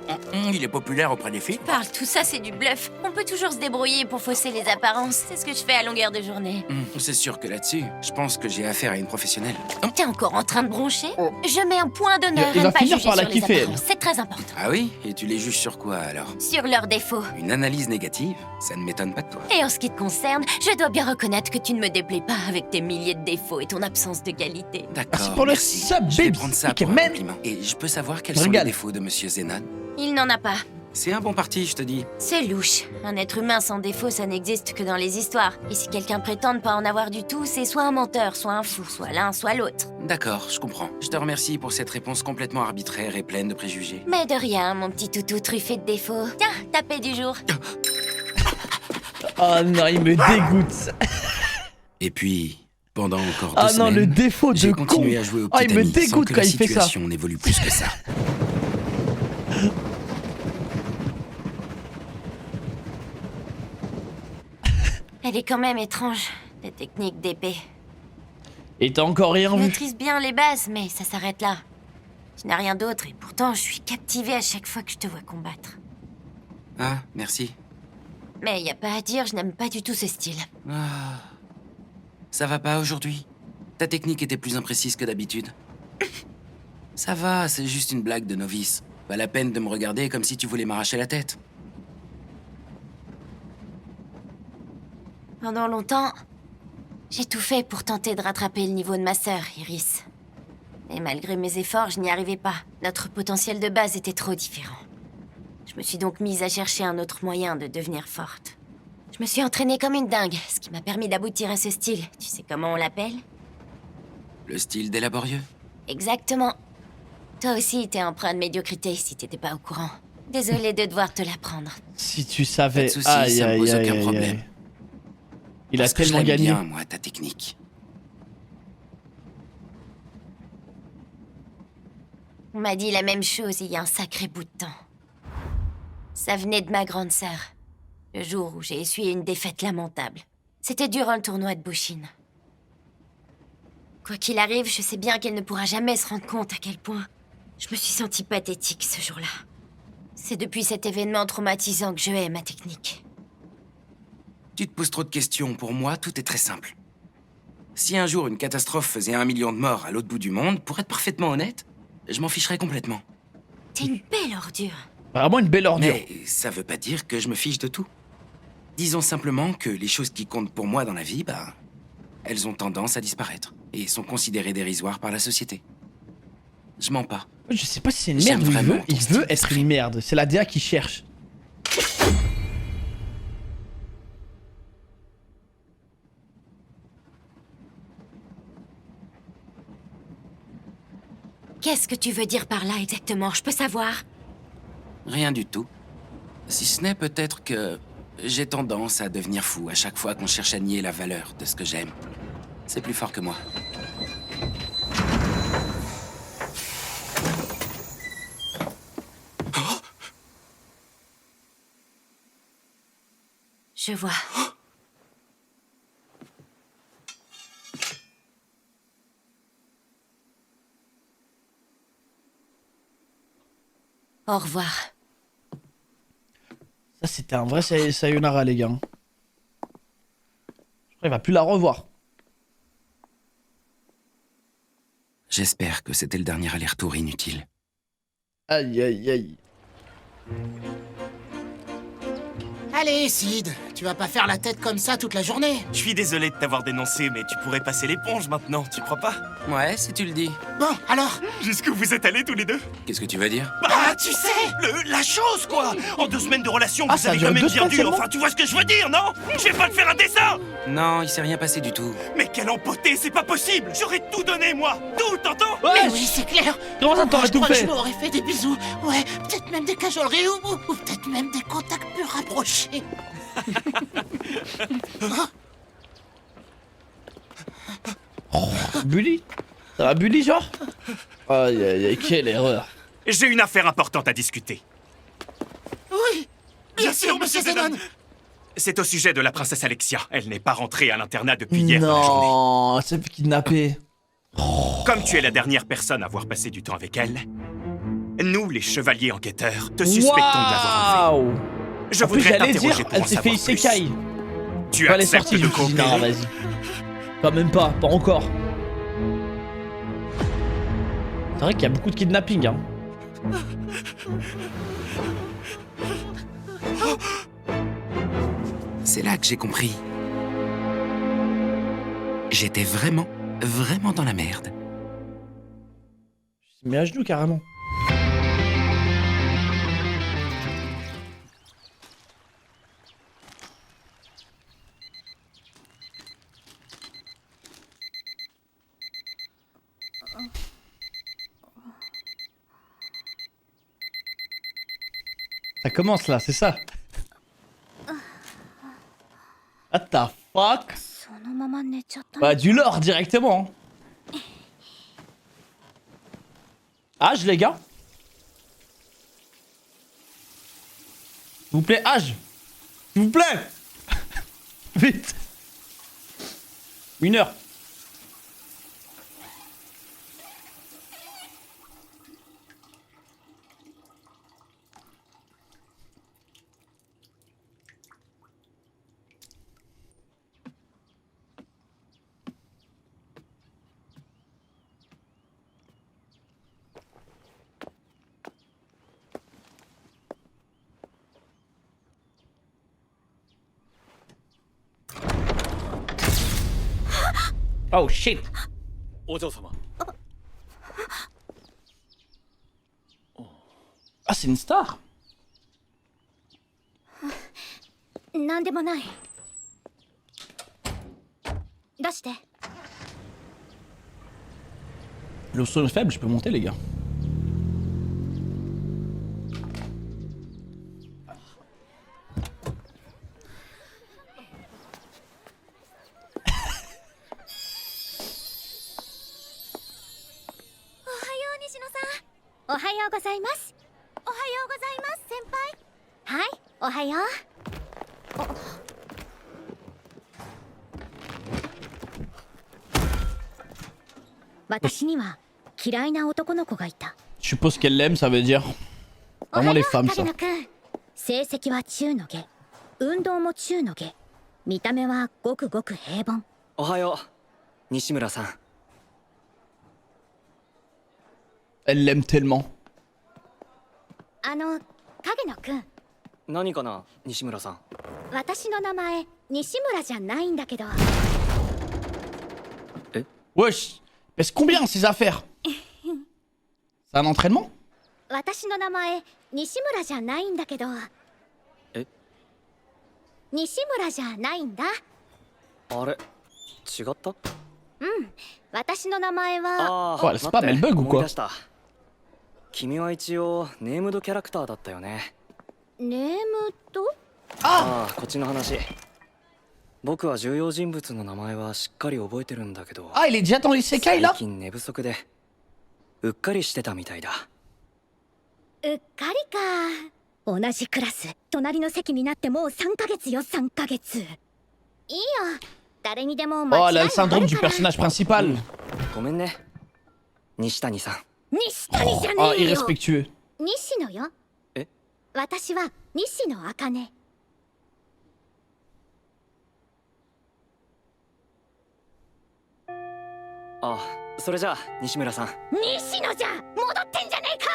il est populaire auprès des filles. Parle, tout ça c'est du bluff. On peut toujours se débrouiller pour fausser les apparences. C'est ce que je fais à longueur de journée. C'est sûr que là-dessus, je pense que j'ai affaire à une professionnelle. T'es encore en train de broncher? Je mets un point d'honneur Il à va ne pas finir juger par la sur les kiffer, elle. apparences. C'est très important. Ah oui? Et tu les juges sur quoi, alors? Sur leurs défauts. Une analyse négative? Ça ne m'étonne pas de toi. Et en ce qui te concerne, je dois bien reconnaître que tu ne me déplais pas avec tes milliers de défauts et ton absence de qualité. D'accord, Merci pour le merci. sub, Je vais babes. prendre ça Ok, pour un man. compliment. Et je peux savoir quels Je sont les régale. défauts de Monsieur Zenon? Il n'en a pas. C'est un bon parti, je te dis. C'est louche. Un être humain sans défaut, ça n'existe que dans les histoires. Et si quelqu'un prétend ne pas en avoir du tout, c'est soit un menteur, soit un fou, soit l'un, soit l'autre. D'accord, je comprends. Je te remercie pour cette réponse complètement arbitraire et pleine de préjugés. Mais de rien, mon petit toutou truffé de défauts. Tiens, tapé du jour. Oh non, il me dégoûte. Et puis, Pendant encore 2 Ah semaines, non, le défaut de j'ai con. continué à jouer au Ah, petit il me ami sans dégoûte que quand la il fait ça. situation n'évolue plus que ça. Elle est quand même étrange, ta technique d'épée. Et t'as encore rien Je vu. maîtrise bien les bases, mais ça s'arrête là. Tu n'as rien d'autre et pourtant je suis captivée à chaque fois que je te vois combattre. Ah, merci. Mais y a pas à dire, je n'aime pas du tout ce style. Ah, ça va pas aujourd'hui? Ta technique était plus imprécise que d'habitude. Ça va, c'est juste une blague de novice. Pas la peine de me regarder comme si tu voulais m'arracher la tête. Pendant longtemps, j'ai tout fait pour tenter de rattraper le niveau de ma sœur, Iris. Mais malgré mes efforts, je n'y arrivais pas. Notre potentiel de base était trop différent. Je me suis donc mise à chercher un autre moyen de devenir forte. Je me suis entraînée comme une dingue, ce qui m'a permis d'aboutir à ce style. Tu sais comment on l'appelle? Le style des laborieux? Exactement. Toi aussi, t'es empreint de médiocrité si t'étais pas au courant. Désolée de devoir te l'apprendre. Si tu savais. Pas de soucis, Aïe, ça me aïe, pose aïe, aucun aïe, problème. aïe. Il a Parce que je tellement l'aime gagné. bien, moi, ta technique. On m'a dit la même chose il y a un sacré bout de temps. Ça venait de ma grande sœur. Le jour où j'ai essuyé une défaite lamentable. C'était durant le tournoi de Bushin. Quoi qu'il arrive, je sais bien qu'elle ne pourra jamais se rendre compte à quel point je me suis sentie pathétique ce jour-là. C'est depuis cet événement traumatisant que je hais ma technique. Tu te poses trop de questions. Pour moi, tout est très simple. Si un jour une catastrophe faisait 1 million de morts à l'autre bout du monde, pour être parfaitement honnête, je m'en ficherais complètement. T'es une belle ordure. Vraiment une belle ordure. Mais ça veut pas dire que je me fiche de tout. Disons simplement que les choses qui comptent pour moi dans la vie, bah, elles ont tendance à disparaître et sont considérées dérisoires par la société. Je mens pas. Je sais pas si c'est une J'aime merde ou vraiment il ton style veut être d'esprit. une merde. C'est la DA qui cherche. Qu'est-ce que tu veux dire par là exactement? Je peux savoir? Rien du tout. Si ce n'est peut-être que j'ai tendance à devenir fou à chaque fois qu'on cherche à nier la valeur de ce que j'aime. C'est plus fort que moi. Je vois. Au revoir. Ça, c'était un vrai sayonara, les gars. Je crois qu'il va plus la revoir. J'espère que c'était le dernier aller-retour inutile. Aïe, aïe, aïe. Allez, Sid, tu vas pas faire la tête comme ça toute la journée. Je suis désolé de t'avoir dénoncé, mais tu pourrais passer l'éponge maintenant, tu crois pas? Ouais, si tu le dis. Bon, alors, Jusqu'où vous êtes allés tous les deux? Qu'est-ce que tu veux dire? bah, tu sais, La chose, quoi! En 2 semaines de relation, Ah, vous ça avez dure quand même 2 bien semaines dû. seulement Enfin, tu vois ce que je veux dire, non? Je vais pas te faire un dessin! Non, il s'est rien passé du tout. Mais quelle empoté, c'est pas possible! J'aurais tout donné, moi! Tout, t'entends? Ouais, mais oui, c'est clair. comment ça Moi, t'aurais je tout crois que fait? je lui aurais fait des bisous. Ouais, peut-être même des cajoleries ou peut-être même des contacts plus rapprochés. Bully? Ça va Bully, genre? Aïe, aïe, aïe, quelle erreur. J'ai une affaire importante à discuter. Oui, bien sûr, monsieur Zenon. C'est au sujet de la princesse Alexia. Elle n'est pas rentrée à l'internat depuis hier dans la journée. Non, c'est fait kidnapper. Comme tu es la dernière personne à avoir passé du temps avec elle, nous, les chevaliers enquêteurs, te suspectons de l'avoir enlevée. Waouh! Je En plus, voudrais j'allais t'interroger dire, pour elle en s'est fait savoir plus. isekai. Tu Quand elle est acceptes sortie, je de me suis dit, non, coopérer? vas-y. Quand même pas encore. C'est vrai qu'il y a beaucoup de kidnapping, hein. C'est là que j'ai compris. J'étais vraiment, vraiment dans la merde. Je me mets à genoux carrément. Ça commence là, c'est ça. What the fuck? そのまま寝ちゃった。 Bah du lore directement. Âge les gars. S'il vous plaît, âge. S'il vous plaît. Vite. Une heure. Oh shit. お嬢様。 Ah c'est une star. なんでもない。出して。 Le son est faible, je peux monter les gars. Je suppose qu'elle l'aime, ça veut dire. Vraiment les femmes ça. 成績は中の下、運動も中の下、見た目はごくごく平凡。おはよう、西村さん。 Elle l'aime tellement. 影野くん。何かな、西村さん。私の名前、西村じゃないんだけど。Eh? Wesh, pèse combien ces affaires? C'est un entraînement? 私の名前、西村じゃないんだけど。え？西村じゃないんだ。あれ、違った？うん、私の名前は。Ouais, c'est pas elle bug ou 思い quoi? 出した。君は一応ネームドキャラクターだったよね。ネームド？ああ、こっちの話。僕は重要人物の名前はしっかり覚えてるんだけど。Ah, il est déjà dans les sécailles là? 最近寝不足でうっかりしてたみたいだ。うっかりか。同じクラス、隣の席になってもう3ヶ月よ、3ヶ月。いいよ。誰にでも間違い Oh, はあ elle a る le から。 syndrome du personnage principal. ごめんね、西谷さん。西谷じゃね Ah, えよ。 irrespectueux. 西野よ。え？私は西野茜。あ、それじゃあ西村さん。西野じゃ、戻ってんじゃねえか。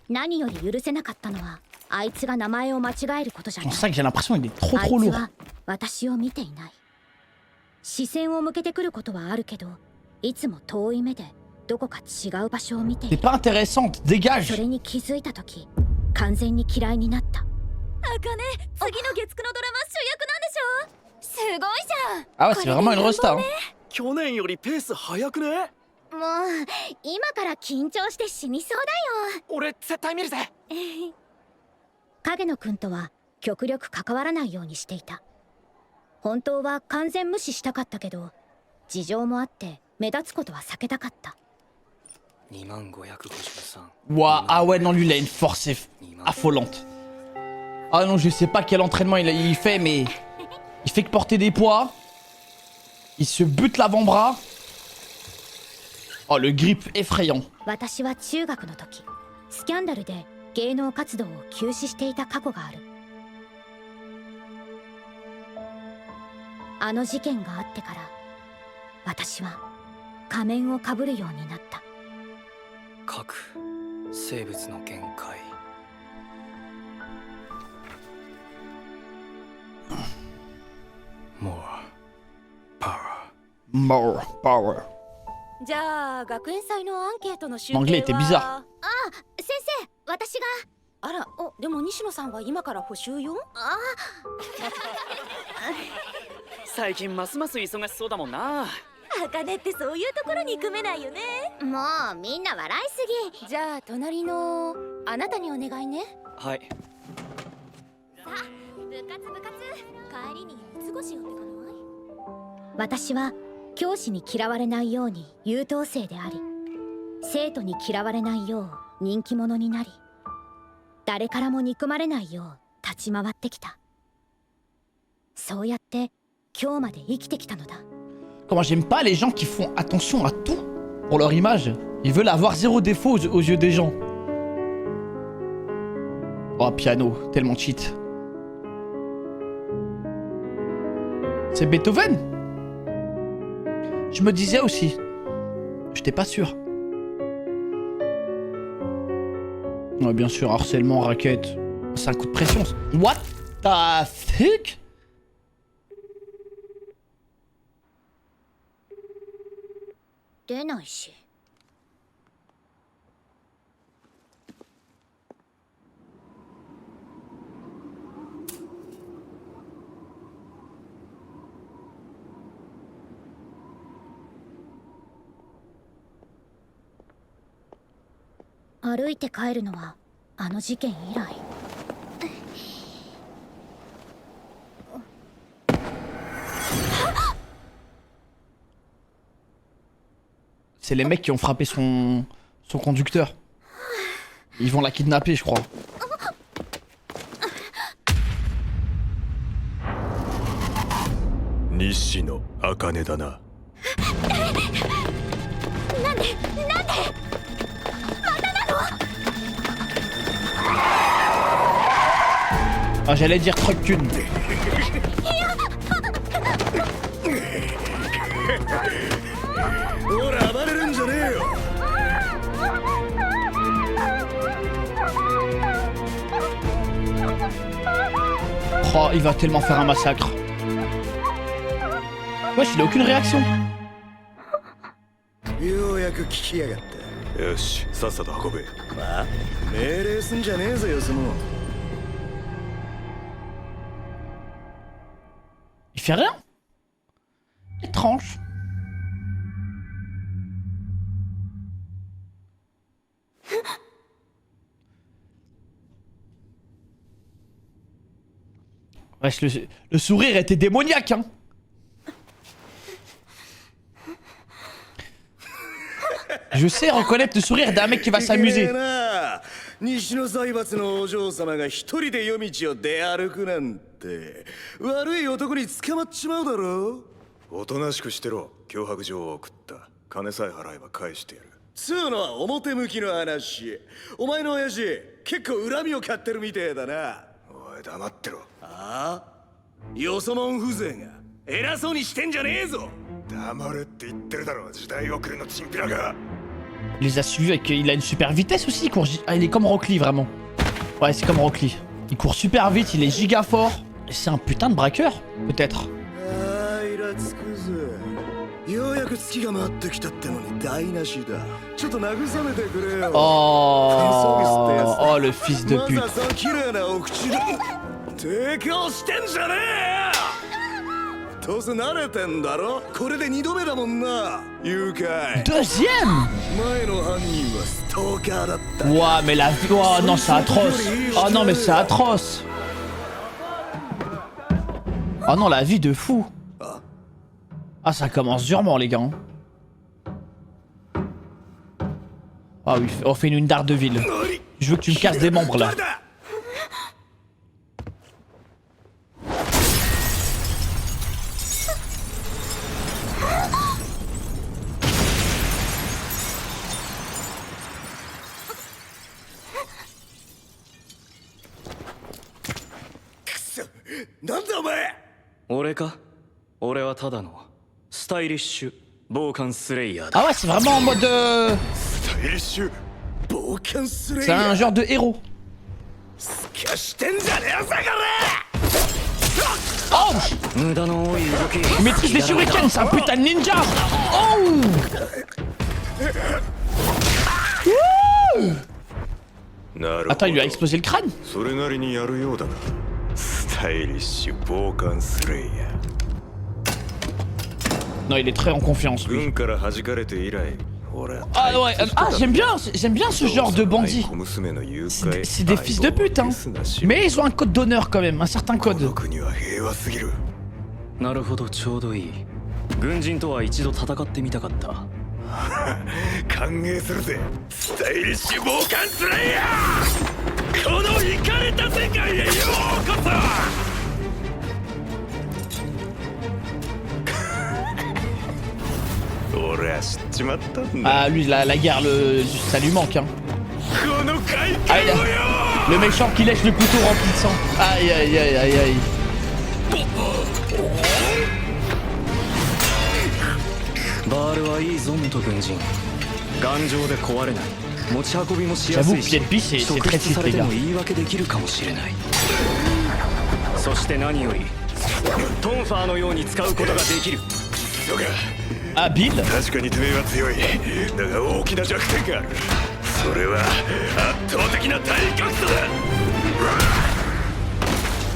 何より許せなかったのは、あいつが名前を間違えることじゃない。 C'est ça que j'ai l'impression qu'il est trop あい trop つ lourd. は私を見ていない。視線を向けてくることはあるけど、いつも遠い目でどこか違う場所を見てい T'es る。 pas intéressante, そ dégage. れに気づいたとき、完全に嫌いになった。あかね、次の月9のドラマ主役なんでしょ。すごいじゃん。 Ah ouais, c'est vraiment une resta. Hein. 去年よりペース速くね？もう今から緊張して死にそうだよ。俺絶対見るぜ。影野くんとは極力関わらないようにしていた。本当は完全無視したかったけど、事情もあって目立つことは避けたかった。2553。 Ouah, ah ouais, non, lui il a une force affolante. Ah non, je sais pas quel entraînement il fait, mais il fait que porter des poids. Il se bute l'avant-bras. Oh, le grip effrayant. 私は中学の時、スキャンダルで芸能活動を休止していた過去がある。あの事件があってから、私は仮面をかぶるようになった。核生物の限界。More power. じゃあ学園祭のアンケートの集計は。 L'anglais était bizarre. あ、先生、私が。あら、でも西野さんは今から補習よ。あ、最近ますます忙しそうだもんな。あかねってそういうところに組めないよね。もうみんな笑いすぎ。じゃあ隣のあなたにお願いね。はい。さあ、部私は教師に嫌われないように優等生であり、生徒に嫌われないよう人気者になり、誰からも憎まれないよう立ち回ってきた。そうやって今日まで生きてきたのだ。 Comment j'aime pas les gens qui font attention à tout pour leur image. Ils veulent avoir zéro défaut aux yeux des gens. Oh, piano, tellement cheat. C'est Beethoven? Je me disais aussi. J'étais pas sûr. Ouais, bien sûr, harcèlement, raquette. C'est un coup de pression. What the fuck?歩いて帰るのはあの事件以来。C'est les mecs qui ont frappé son conducteur. Ils vont la kidnapper, je crois. Nishino Akane da na. Ah, j'allais dire truc qu'une. Oh, il va tellement faire un massacre. Wesh, il a aucune réaction. Il fait rien. Étrange. Wesh, le sourire était démoniaque, hein. Je sais reconnaître le sourire d'un mec qui va s'amuser. 西の財閥のお嬢様が一人で夜道を出歩くなんて悪い男に捕まっちまうだろ。おとなしくしてろ。脅迫状を送った。金さえ払えば返してやる。つうのは表向きの話。お前の親父結構恨みを買ってるみてえだな。おい黙ってろ。ああ、よそもん風情が偉そうにしてんじゃねえぞ。黙れって言ってるだろ。時代遅れのチンピラが。 Il les a suivis avec... Il a une super vitesse aussi, il court... Ah, il est comme Rock Lee, vraiment. Ouais, c'est comme Rock Lee. Il court super vite, il est giga fort. C'est un putain de braqueur, peut-être. Oh... Oh, le fils de pute. Deuxième. Ouah, mais la vie... Oh non, c'est atroce. Oh non, mais c'est atroce. Oh non, la vie de fou. Ah, ça commence durement, les gars. Ah oui, on fait une dard de ville. Je veux que tu me casses des membres, là. Ah ouais, c'est vraiment en mode... C'est un genre de héros. Oh! Il maîtrise les shurikens, c'est un putain de ninja. Oh! Attends, il lui a explosé le crâne. Non, il est très en confiance, lui. Ah ouais, j'aime bien ce genre de bandits. C'est des fils de pute, hein. Mais ils ont un code d'honneur quand même, un certain code. なるほど、ちょうどいい。軍人とは一度戦ってみたかった。歓迎するぜ、スタイリッシュ暴漢スレイヤー。このイカれた世界へようこそ。Ah lui la guerre ça lui manque hein. Aïe, le méchant qui lèche le couteau rempli de sang. Aïe aïe aïe aïe aïe. J'avoue que pied de biche c'est très triste les gars. Ah Bill.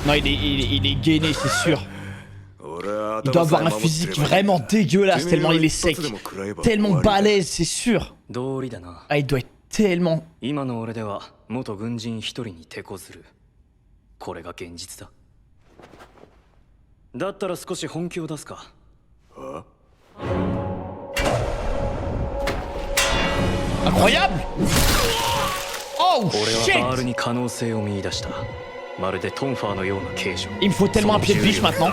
Non il est gainé c'est sûr. Il doit avoir un physique vraiment dégueulasse tellement il est sec. Tellement balèze c'est sûr. Ah il doit être tellement... だったら少し本気を出すか。Incroyable! Oh shit! Il me faut tellement un pied de biche maintenant.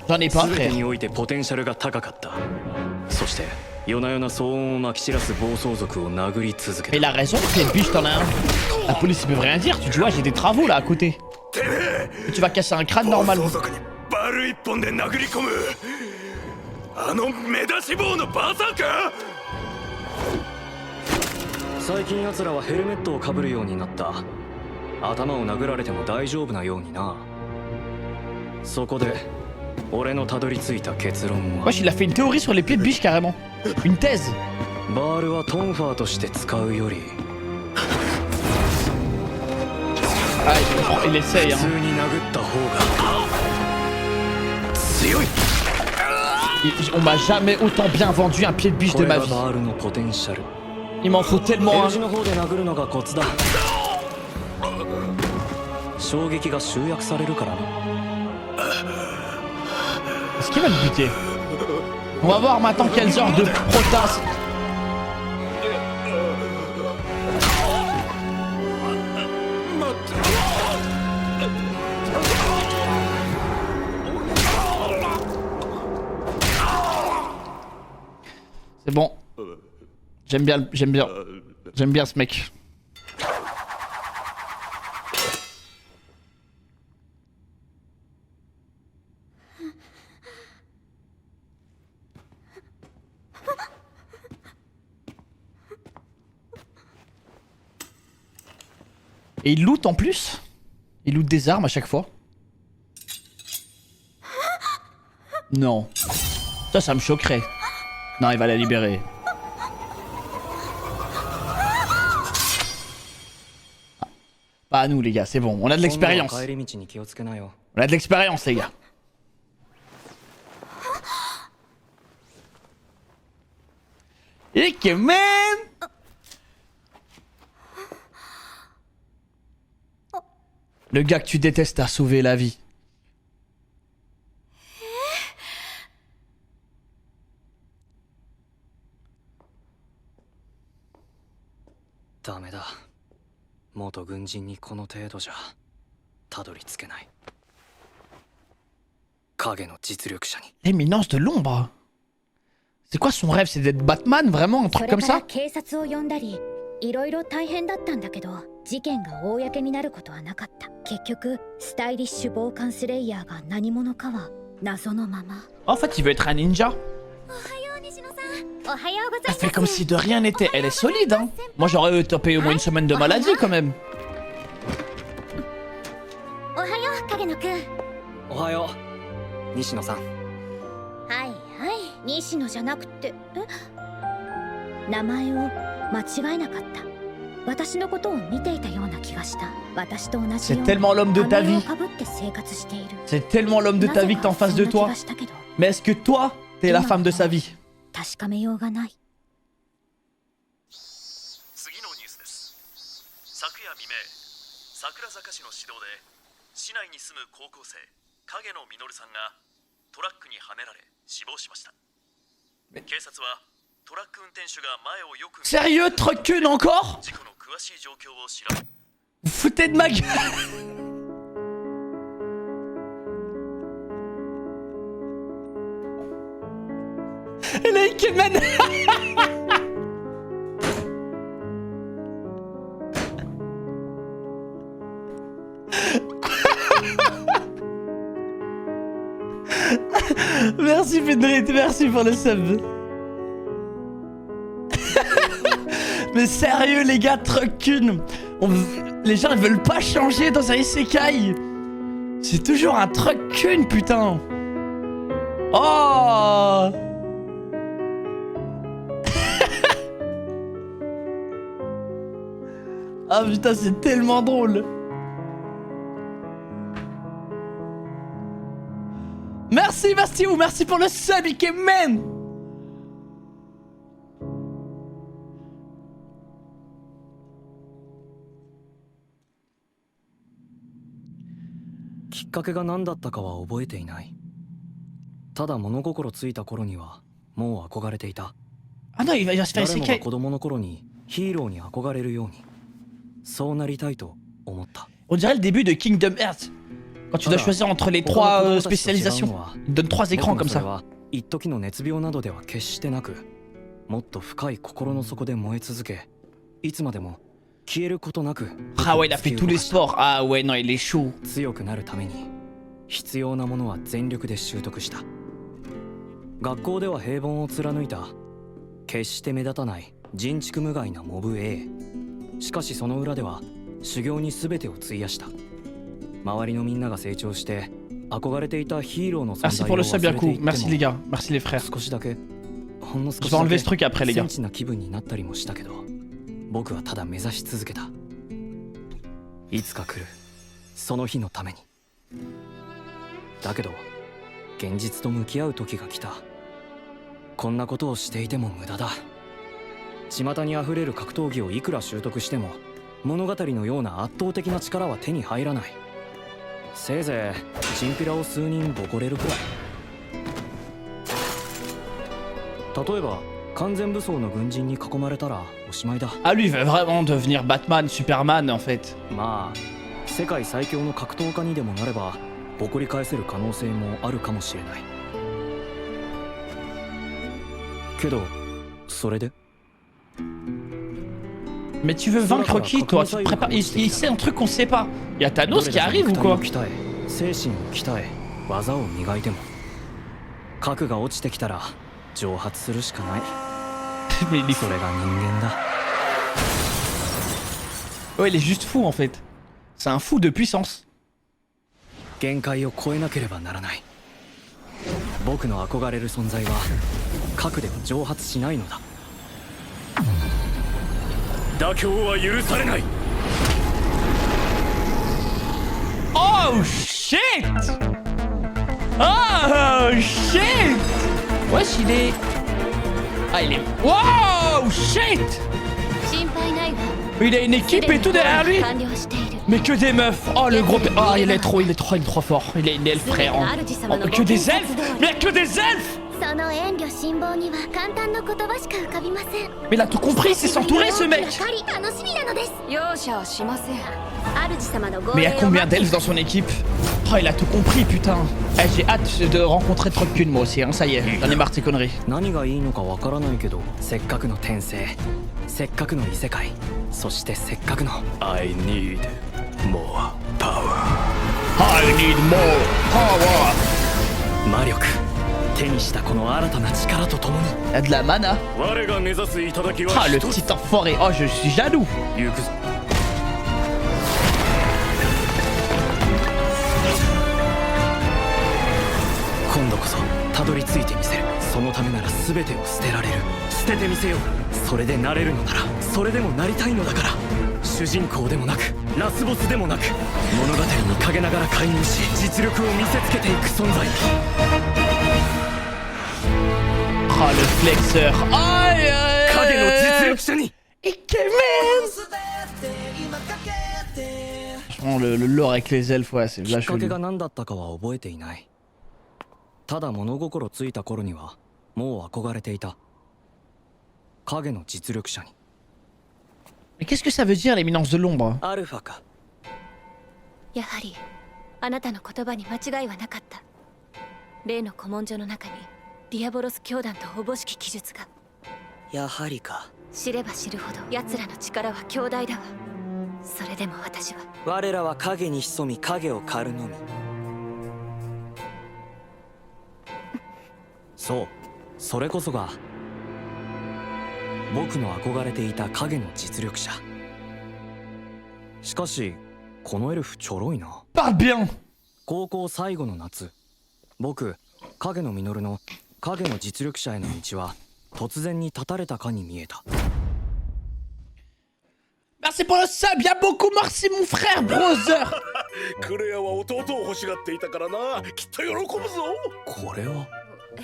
J'en ai pas frère. Mais il a raison, pied de biche t'en as un. La police peut rien dire, tu vois j'ai des travaux là à côté. Et tu vas casser un crâne normalement. Wesh, il a fait une théorie sur les pieds de biche carrément. Une thèse. Ah, il essaye hein. On m'a jamais autant bien vendu un pied de biche de ma vie. Il m'en faut tellement un. Est-ce qu'il va le buter? On va voir maintenant quel genre de protas. C'est bon. J'aime bien ce mec. Et il loot en plus. Il loot des armes à chaque fois. Non. Ça me choquerait. Non, il va la libérer. Pas à nous les gars, c'est bon, on a de l'expérience. On a de l'expérience les gars. Ikemen! Le gars que tu détestes a sauvé la vie. L'éminence de l'ombre. C'est quoi son rêve? C'est d'être Batman vraiment? Un truc comme ça? いろいろ大変だったんだけど、事件が公になることはなかった。結局、スタイリッシュ暴漢スレイヤーが何者かは謎のまま。En fait, il veut être un ninja. Elle fait comme si de rien n'était. Elle est solide, hein. Moi, j'aurais topé au moins une semaine de maladie quand même. Ohayo, Kageno-kun. Ohayo, Nishino-san. はいはい、西野じゃなくて、名前を間違えなかった。私のことを見ていたような気がした。私と同じように。C'est tellement l'homme de ta vie. C'est tellement l'homme de ta vie que t'es en face de toi. Mais est-ce que toi, t'es la femme de sa vie? 確かめようがない。ニュースです。昨夜未明、桜坂市の市道で市内に住む高校生影野実さんがトラックにはねられ死亡しました。警察はトラック運転手が前をよく Sérieux, Truckun encore? 事故の詳しい状況を調べ Vous foutez de ma gueule. Elle a Ikemen. Merci Fedrit, merci pour le sub. Mais sérieux les gars, Truckun, les gens ils veulent pas changer dans un isekai. C'est toujours un Truckun, putain. Oh. Ah putain, c'est tellement drôle. Merci Bastiou, merci pour le sub, Ikemen. Ah non, il va se faire isekai. On dirait le début de Kingdom Hearts. Quand tu dois choisir entre les trois spécialisations. Il donne 3 écrans comme ça. Ah ouais, il a fait tous les sports. Ah ouais, non, il est chaud. Merci pour le sub, Yaku. Merci les gars. Merci les frères. Je vais enlever ce truc après, les gars. Ah lui il veut vraiment devenir Batman, Superman en fait. Mais tu veux vaincre qui toi? Tu te prépares. Il sait un truc qu'on sait pas. Il y a Thanos qui arrive ou quoi? Mais il est fou. Ouais, il est juste fou en fait. C'est un fou de puissance. Oh shit! Oh shit! Wesh, il est... Ah, il est... Wow shit! Il a une équipe et tout derrière lui. Mais que des meufs. Oh le gros... Oh il est trop fort. Il est une elfe frère. Oh, que des elfes. Mais il y a que des elfes. Mais il a tout compris, c'est s'entourer ce mec. Mais il y a combien d'elfes dans son équipe? Oh il a tout compris putain. Eh, j'ai hâte de rencontrer Truckun moi aussi hein, ça y est, j'en ai marre de ces conneries. I need more power. I need more power. Il y a de la mana. Ah le petit enfoiré. Oh je suis jaloux. Oh le flexeur. Aïe aïe aïe. Ikemen. non, le lore avec les elfes, ouais, c'est きっ là かけ chelou. が何だったかは覚えていない。ただ物心ついた頃にはもう憧れていた。影の実力者に。 Mais qu'est-ce que ça veut dire l'éminence de l'ombre? アルファか。やはりあなたの言葉に間違いはなかった。例の古文書の中にディアボロス教団とおぼしき記述が。やはりか。知れば知るほど奴らの力は強大だわ。それでも私は我らは影に潜み影を狩るのみ。そう、それこそが僕の憧れていた影の実力者。しかしこのエルフちょろいな。高校最後の夏、僕影の実の影の実力者への道は突然に断たれたかに見えた。 Merci pour le sub, y'a beaucoup merci mon frère, brother. クレアは弟を欲しがっていたからな。きっと喜ぶぞ。これは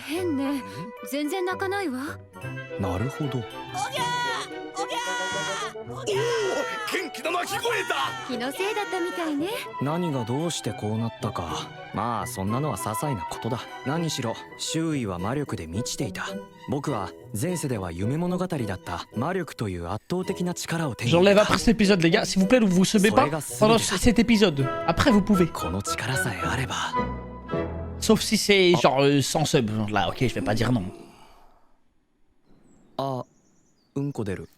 変ね。全然泣かないわ。なるほど。おお、元気な鳴き声だ。気のせいだったみたいね。何がどうしてこうなったか、まあそんなのは些細なことだ。何しろ周囲は魔力で満ちていた。僕は前世では夢物語だった魔力という圧倒的な力を手に入れ J'enlève た。 après cet épisode, les gars. S'il vous plaît, ne vous subez pas pendant cet épisode. Après, vous pouvez. この力さえあれば。 Sauf si c'est genre sans sub. Là, ok, je vais pas dire non. あ、うんこ出る。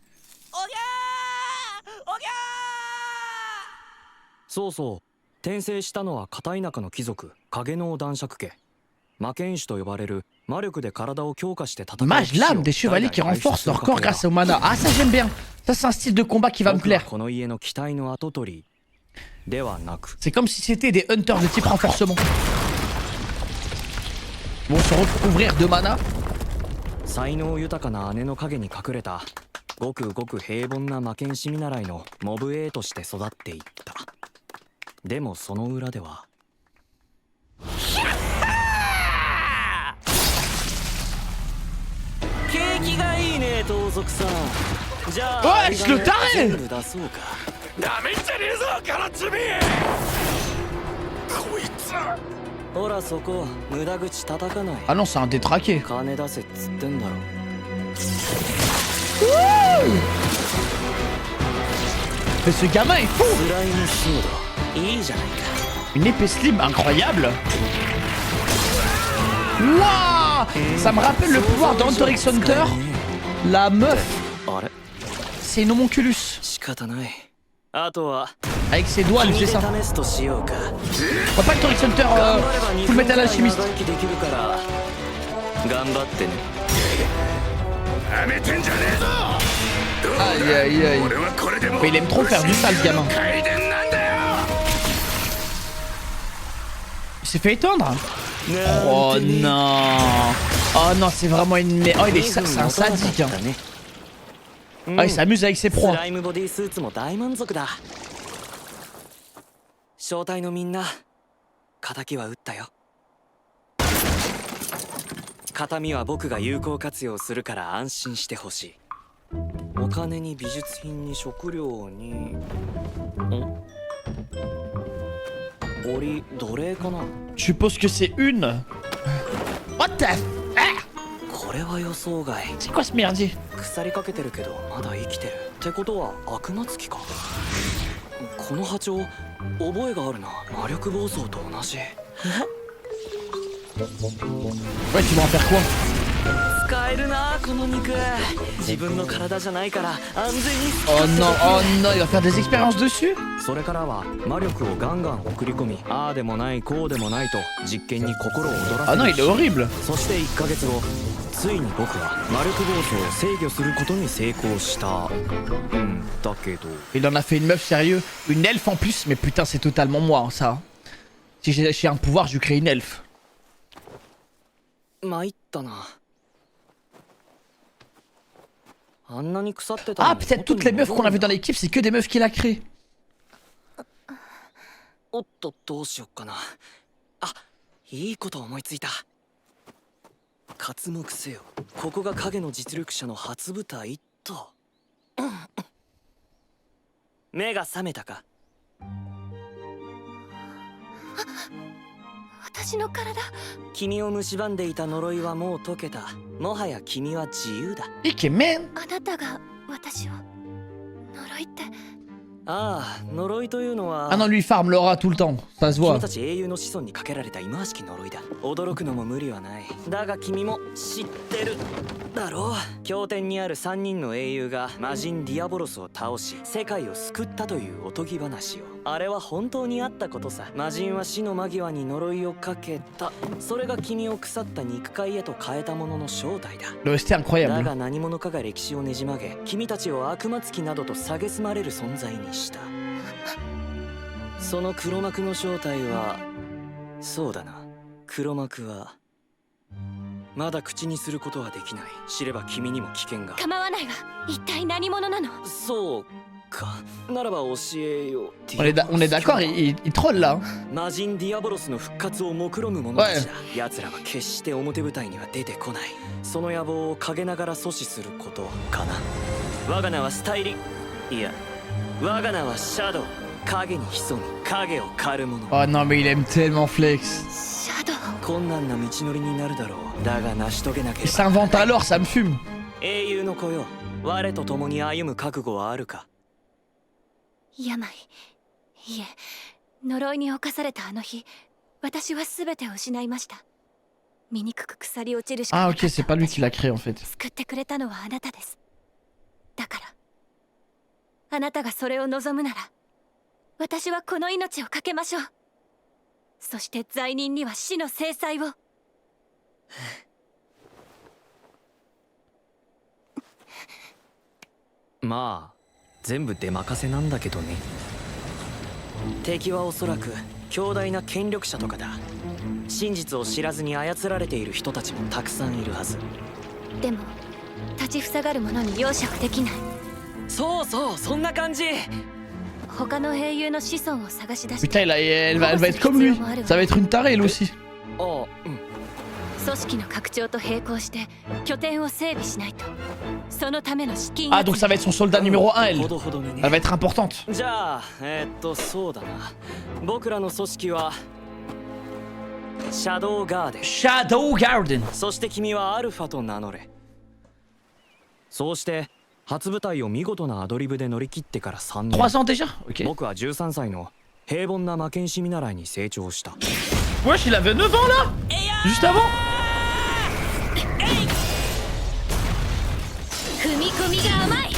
そうそう、転生したのは片田舎の貴族影の男爵家。魔剣士と呼ばれる魔力で体を強化して戦う。 Mage, l'âme des chevaliers qui renforcent leur corps grâce au mana. Ah, ça j'aime bien. Ça, c'est un style de combat qui va me plaire. この家の期待の跡取りではなく。 C'est comme si c'était des hunters de type renforcement. Vont se recouvrir de mana. 才能豊かな姉の影に隠れたごくごく平凡な魔剣士見習いのモブ A として育っていった。でもその裏では景気がいいね盗賊さん。じゃあ全部出そうか。ダメじゃねえぞガラツビ。こいつ。ほらそこ無駄口叩かない。 Ah non, c'est un détraqué. 金出せっつってんだろ。Mais ce gamin est fou. スライムソードいいじゃないか。 Une épée slim incroyable. Wouah, ça me rappelle le pouvoir d'Hunter x Hunter. La meuf. C'est une homunculus. 仕方ない。あとは Avec ses doigts, elle faisait ça.試すとしようか。 On voit pas Hunter x Hunter Full Metal Alchemist. 頑張ってね。やめてんじゃねえぞ。 Aïe aïe aïe. Mais il aime trop faire du sale, ce gamin. Il s'est fait éteindre. Oh non. Oh non, c'est vraiment une... Oh, c'est un sadique. Hein. Ah, il s'amuse avec ses proies. スライムボディスーツも大満足だ。正体のみんな、仇は撃ったよ。形見は僕が有効活用するから安心してほしい。お金に美術品に食料に。檻奴隷かな。 Je suppose que c'est une. What the f... これは予想外。 C'est quoi ce merdier? 腐りかけてるけどまだ生きてるってことは悪魔つきか。この波長覚えがあるな。魔力暴走と同じ。 Ouais, tu vas en faire quoi? 使えるなこの肉。自分の体じゃないから安全に。 Oh non, oh non, il va faire des expériences dessus? それからは魔力をガンガン送り込み、ああでもないこうでもないと実験に心を躍らせる。 Ah non, il est horrible. そして1ヶ月後、ついに僕は魔力暴走を制御することに成功した。だけど Il en a fait une meuf, sérieux. Une elfe en plus, mais putain, c'est totalement moi, hein, ça. Si j'ai un pouvoir, je lui crée une elfe. 参ったな。 Ah, peut-être toutes les meufs qu'on a vues dans l'équipe, c'est que des meufs qu'il a créées. おっとどうしよっかな。あ、いいこと思いついた。刮目せよ。ここが影の実力者の初舞台と。目が覚めたか。私の体。君を蝕んでいた呪いはもう解けた。もはや君は自由だ。イケメン。あなたが私を呪いって。ああ、呪いというのは。Ah non, lui il farme l'aura tout le temps, ça se voit. 君たち英雄の子孫にかけられた忌まわしき呪いだ。驚くのも無理はない。だが君も知ってるだろう。経典にある3人の英雄が魔人ディアボロスを倒し世界を救ったというおとぎ話を。あれは本当にあったことさ。魔人は死の間際に呪いをかけた。それが君を腐った肉塊へと変えたものの正体だ。C'était incroyable. だが何者かが歴史をねじ曲げ、君たちを悪魔つきなどと蔑まれる存在にした。その黒幕の正体は、そうだな、黒幕はまだ口にすることはできない。知れば君にも危険が。構わないわ。一体何者なの？そうか、ならば教えよう。On est d'accord, il troll là. 魔人ディアボロスの復活を目論む者たちだ。奴らは決して表舞台には出てこない。その野望を陰ながら阻止することかな。我が名はスタイリ、いや、我が名はシャドウ。影に潜み影を狩る者。 Oh non mais il aime tellement Flex. シャドウ。困難な道のりになるだろう。だが成し遂げなければ。 Il s'invente alors, ça me fume. 英雄の子よ、我と共に歩む覚悟はあるか？病、いえ、呪いに侵されたあの日、私は全てを失いました。醜く腐り落ちるしかな Ah かった。 ok, c'est pas lui qui l'a créé en fait. 救ってくれたのはあなたです。だからあなたがそれを望むなら、私はこの命を懸けましょう。そして罪人には死の制裁を。まあ全部出任せなんだけどね。敵はおそらく強大な権力者とかだ。真実を知らずに操られている人たちもたくさんいるはず。でも立ちふさがる者に容赦はできない。そうそう、そんな感じ。他の英雄の子孫を探し出し Putain, elle va être comme lui. Ça va être une tarée elle aussi. 組織の拡張と並行して拠点を整備しないと。そのための資金。 Ah donc ça va être son soldat numéro 1 elle. Elle va être importante. じゃあそうだな。僕らの組織はシャドウガーデン。シャドウガーデン。そして君はアルファと名乗れ。そうして初舞台を見事なアドリブで乗り切ってから3年。3ans déjà? Ok. 僕は13歳の平凡な魔剣士見習いに成長した。Wesh, il avait 9 ans là? Juste avant? 踏み込みが甘い。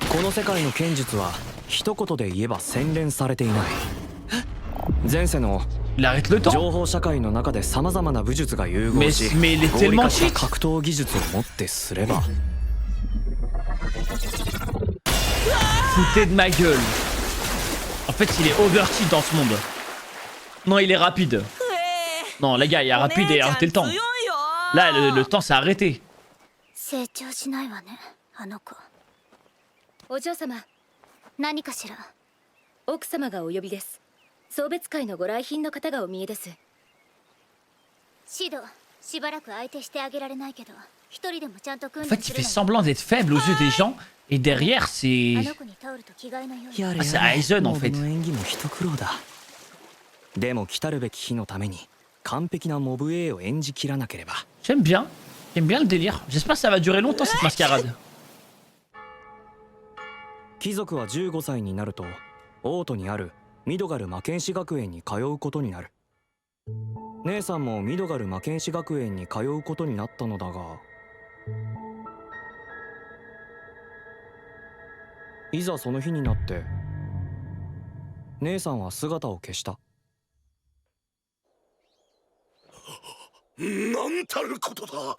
この世界の剣術は一言で言えば洗練されていない。前世の情報社会の中で様々な武術が融合し、合理化した格闘技術をもってすれば。Foutez de ma gueule. En fait, il est overcheat dans ce monde. Non, il est rapide. Non, les gars, il y a rapide et arrêtez le temps. Là, le temps s'est arrêté. 成長しないわね、あの子。お嬢様、何かしら。奥様がお呼びです。送別会のご来賓の方がお見えです。シド、しばらく相手してあげられないけど、一人でもちゃんと訓 En 練 fait, す il る fait の。 semblant d'être faible aux yeux des gens. Et derrière, c'est... あの子にタオルと着替えのように。 Ah, c'est Aizen en fait. でも来たるべき日のために完璧なモブ A を演じきらなければ。 J'aime bien. J'aime bien le délire. J'espère que ça va durer longtemps cette mascarade. 貴族は15歳になるとオートにあるミドガル魔剣士学園に通うことになる。姉さんもミドガル魔剣士学園に通うことになったのだが、いざその日になって姉さんは姿を消した。なんたることだ。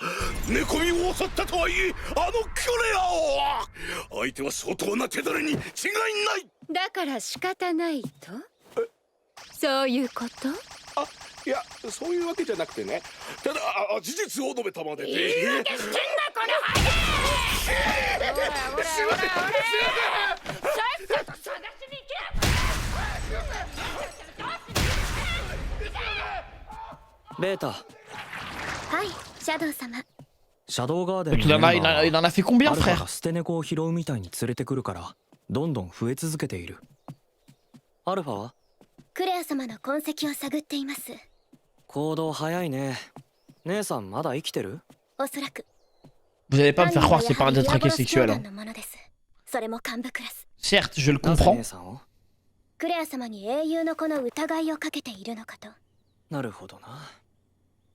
寝込みを襲ったとはいえ、あのクレアを。相手は相当な手だれに違いない。だから仕方ないと？そういうこと？あ、いや、そういうわけじゃなくてね。ただ事実を述べたまでで。言い訳してんなこのハゲ！すいません。さっさと探しに行け。ベータ。はい、シャドウ様。シャドウガーデン Il en a fait combien, frère? 捨て猫を拾うみたいに連れてくるからどんどん増え続けている。アルファはクレア様の痕跡を探っています。行動早いね。姉さんまだ生きてる？おそらく。 Vous allez pas me faire croire que c'est pas un détraqué sexuel. Hein. それも幹部クラス。 Certes, je le comprends. クレア様に英雄の子の疑いをかけているのかと。なるほどな。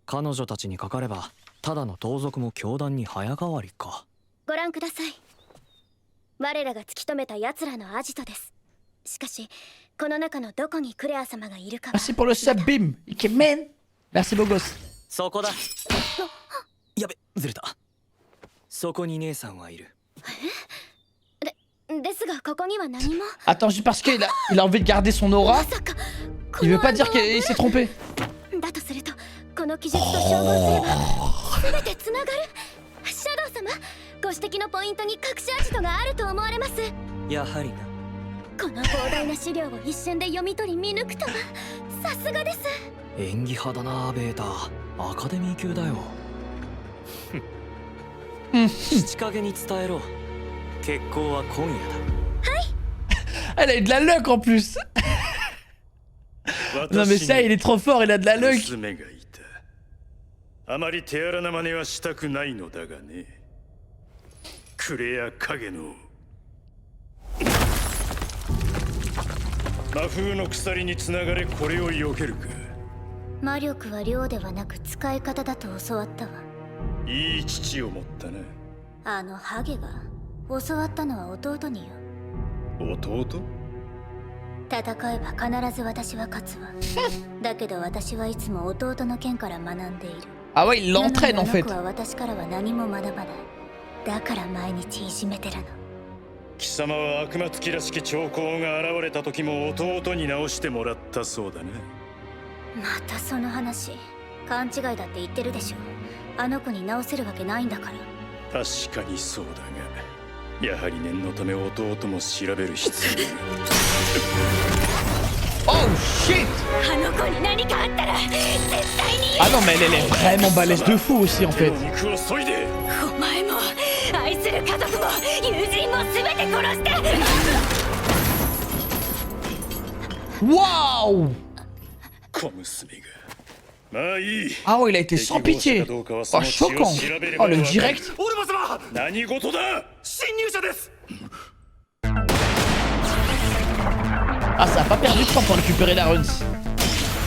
彼女たちにかかればただの盗賊も教団に早変わりか。ご覧ください。我らが突き止めた奴らのアジトです。しかしこの中のどこにクレア様がいるかは。 Merci pour le sub, Bim. Ikemen. Merci beau gosse. そこだ。やべ、ずれた。そこに姉さんはいる。ですがここには何も。 Attends, juste parce qu'il a envie de garder son aura. Il veut pas dire qu'il s'est trompé. だとするとこの記述と照合すれば全てつながる。シャドウ様、ご指摘のポイントに隠しアジトがあると思われます。やはりな。この膨大な資料を一瞬で読み取り見抜くとはさすがです。演技派だな、ベータ。アカデミー級だよ。七影に伝えろ。決行は今夜だ。Elle a eu de la luck en plus. Non mais ça, il est trop fort, il a de la luck. あまり手荒な真似はしたくないのだがね。クレア影の魔風の鎖につながれ、これを避けるか。魔力は量ではなく使い方だと教わったわ。いい父を持ったな。あのハゲが教わったのは弟によ。弟？戦えば必ず私は勝つわ。だけど私はいつも弟の剣から学んでいる。Ah ouais, il l'entraîne en fait. あの子は私からは何も学ばない。だから毎日いじめてるの。貴様は悪魔つきらしき兆候が現れた時も弟に直してもらったそうだね。またその話。勘違いだって言ってるでしょ。あの子に直せるわけないんだから。確かにそうだが、やはり念のため弟も調べる必要が。Oh shit! あの子に何かあったら絶対に。 Ah non mais elle est vraiment balèze de fou aussi en fait. お前も愛する家族も友人も全て殺して。Waouh! 小娘が。まあいい。 Ah ouais, il a été sans pitié. Oh choquant. Oh le direct. オルバ様、何事だ？侵入者です。 Ah ça a pas perdu de temps pour récupérer la runes.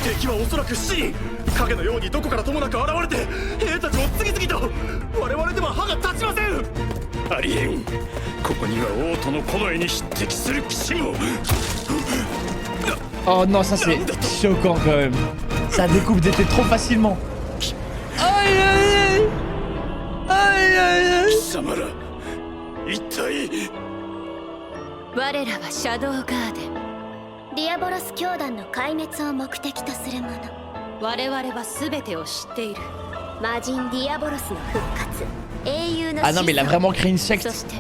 敵はおそらく7人。影のようにどこからともなく現れて兵たちを次々と。我々では歯が立ちません。ありえん。ここには王都の近衛に匹敵する騎士も。 Oh non, ça c'est choquant quand même. Ça découpe des têtes trop facilement. Aïe aïe aïe. Aïe aïe aïe. 貴様ら、一体。我らはシャドウガーデン。ディアボロス教団の壊滅を目的とするもの。我々は全てを知っている。魔人ディアボロスの復活。英雄の Ah non mais il a vraiment créé une secte. そして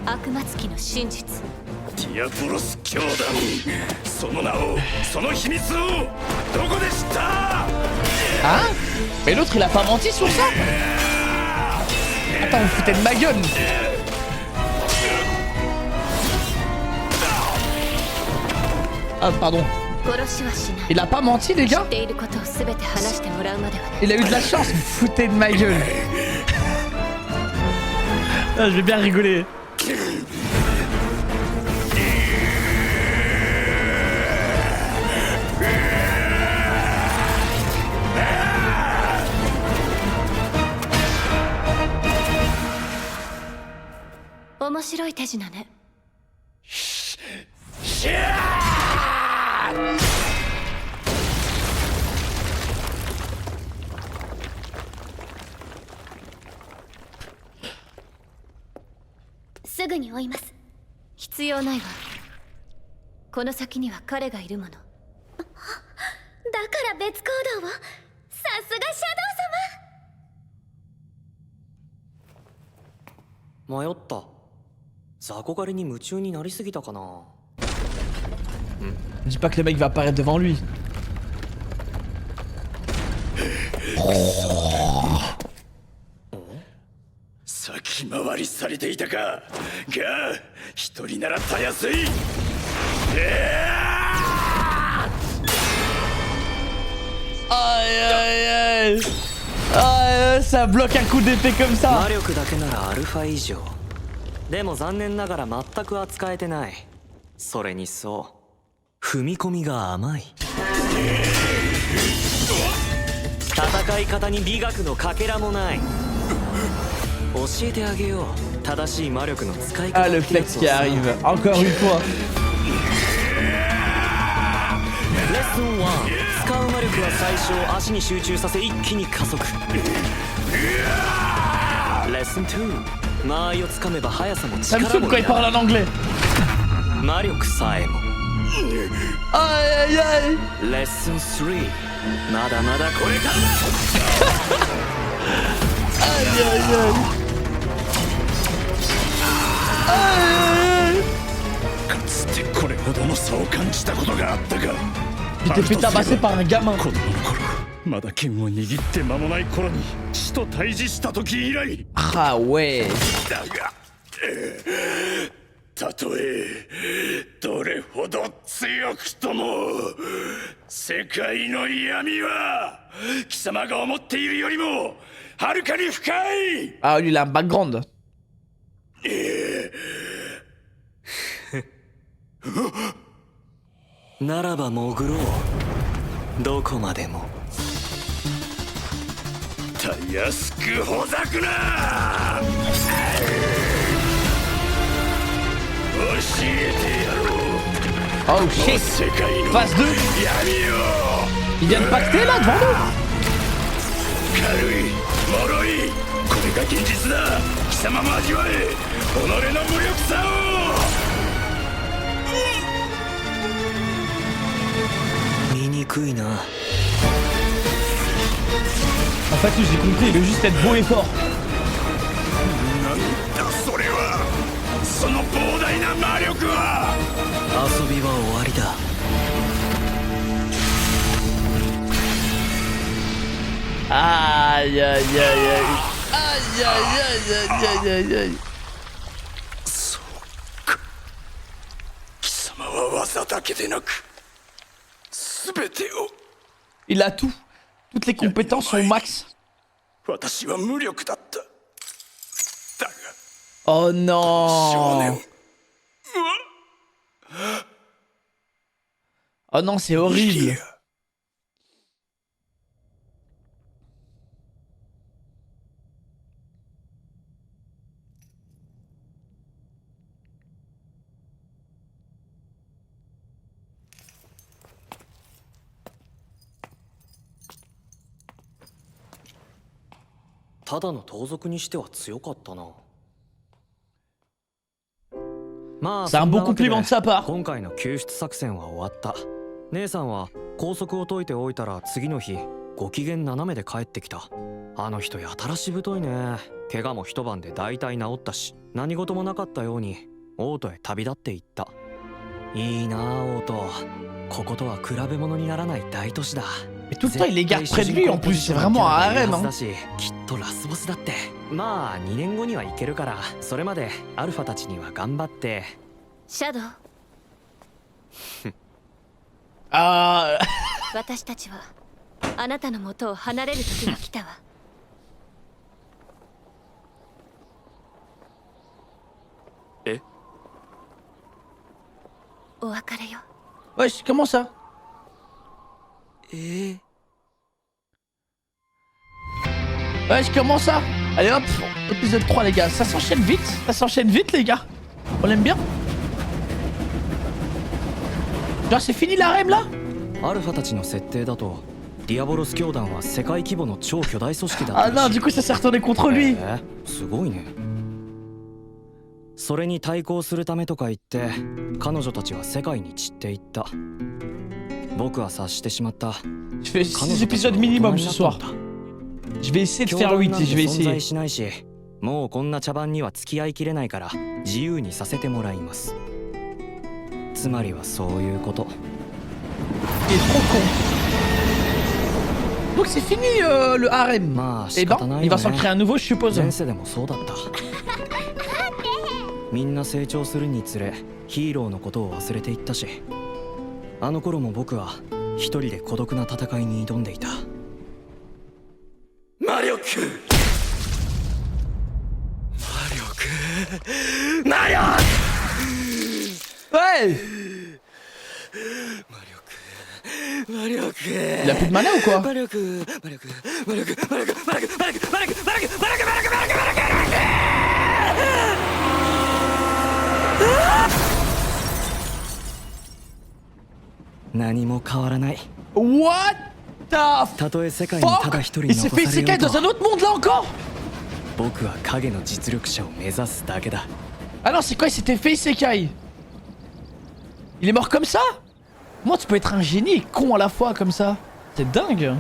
悪魔つきの真実。ディアボロス教団、その名を、その秘密をどこで知った？ Hein? Mais l'autre il a pas menti sur ça? Attends, vous foutez de ma gueule. Ah pardon. Il a pas menti les gars? Il a eu de la chance, vous foutez de ma gueule. Ah, je vais bien rigoler.すぐに追います。必要ないわ。この先には彼がいるもの。だから別行動を。さすがシャドウ様。迷った。雑魚狩りに夢中になりすぎたかな。Dis pas que le mec va apparaître devant lui. 先回りされていたか。が一人ならたやすい。Aïe aïe aïe. Ah, ça bloque un coup d'épée comme ça. 魔力だけならアルファ以上。でも残念ながら全く扱えてない。それにそう踏み込みが甘い。戦い方に美学のかけらもない。教えてあげよう。正しい魔力の使い方。Ah, le flex qui arrive encore une fois. レッスン1、使う魔力は最初足に集中させ一気に加速。レッスン2、間合いをつかめば速さも力も。Ça me saoule quand il parle en anglais. 魔力さえも。Aïe aïe aïe. レッスン3、まだまだこれからだ。Aïe aïe aïe. Il t'es fait tabasser par un gamin. まだ剣を握って間もない頃に死と対峙した時以来。 Ah ouais. だがたとえどれほど強くとも世界の闇は貴様が思っているよりもはるかに深い。 Ah lui il a un background. ならば潜ろう。どこまでも。たやすくほざくな。教えてやろう。 Oh shit. Phase 2. Il vient de pacter là devant nous. 軽い脆いこれが現実だ。貴様も味わえ己の無力さを。 En fait, j'ai compris, il veut juste être beau et fort. なんだそれは。その膨大な魔力は。遊びは終わりだ。Aïe aïe aïe aïe. Aïe aïe aïe aïe aïe aïe. そうか。貴様は技だけでなく全てを。 Il a tout. Toutes les compétences sont au max. 私は無力だった。だが。 Oh non. Oh non, c'est horrible. C'est un beau compliment de sa part. 今回の救出作戦は終わった。姉さんは拘束を解いておいたら次の日ご機嫌斜めで帰ってきた。あの人やたらしぶといね。怪我も一晩で大体治ったし、何事もなかったようにオートへ旅立っていった。いいなあオート。こことは比べ物にならない大都市だ。Mais tout le temps il les garde près de lui en plus, c'est vraiment un harem hein. きっとラスボスだって。まあ2年後には行けるから、それまでアルファたちには頑張って。シャドウ。ああ。私たちはあなたの元を離れる時が来たわ。え？お別れよ。Wesh, comment ça? Wesh, comment ça? Allez hop, épisode 3 les gars, ça s'enchaîne vite les gars. On l'aime bien. Genre c'est fini l'arène là? アルファたちの設定だとディアボロス教団は世界規模の超巨大組織だった。 Ah non, du coup ça s'est retourné contre lui. すごいね。それに対抗するためとか言って彼女たちは世界に散っていった。僕は察してしまった。 Je fais 6 épisodes minimum ce soir. Je vais essayer de faire 8 et je vais essayer. しないし、もうこんな茶番には付き合いきれないから自由にさせてもらいます。つまりはそういうこと。 Il est trop con. Donc c'est fini le harem. Et ben, il va s'en créer un nouveau, je suppose. 前世でもそうだった。みんな成長するにつれヒーローのことを忘れていったし、あの頃も僕は一人で孤独な戦いに挑んでいた。魔力魔力 Ouais. Il a plus de mana ou quoi? What the fuck? Il s'est fait isekai dans un autre monde là encore? Ah non, c'est quoi? Il s'était fait isekai. Il est mort comme ça? Comment tu peux être un génie et con à la fois comme ça? C'est dingue.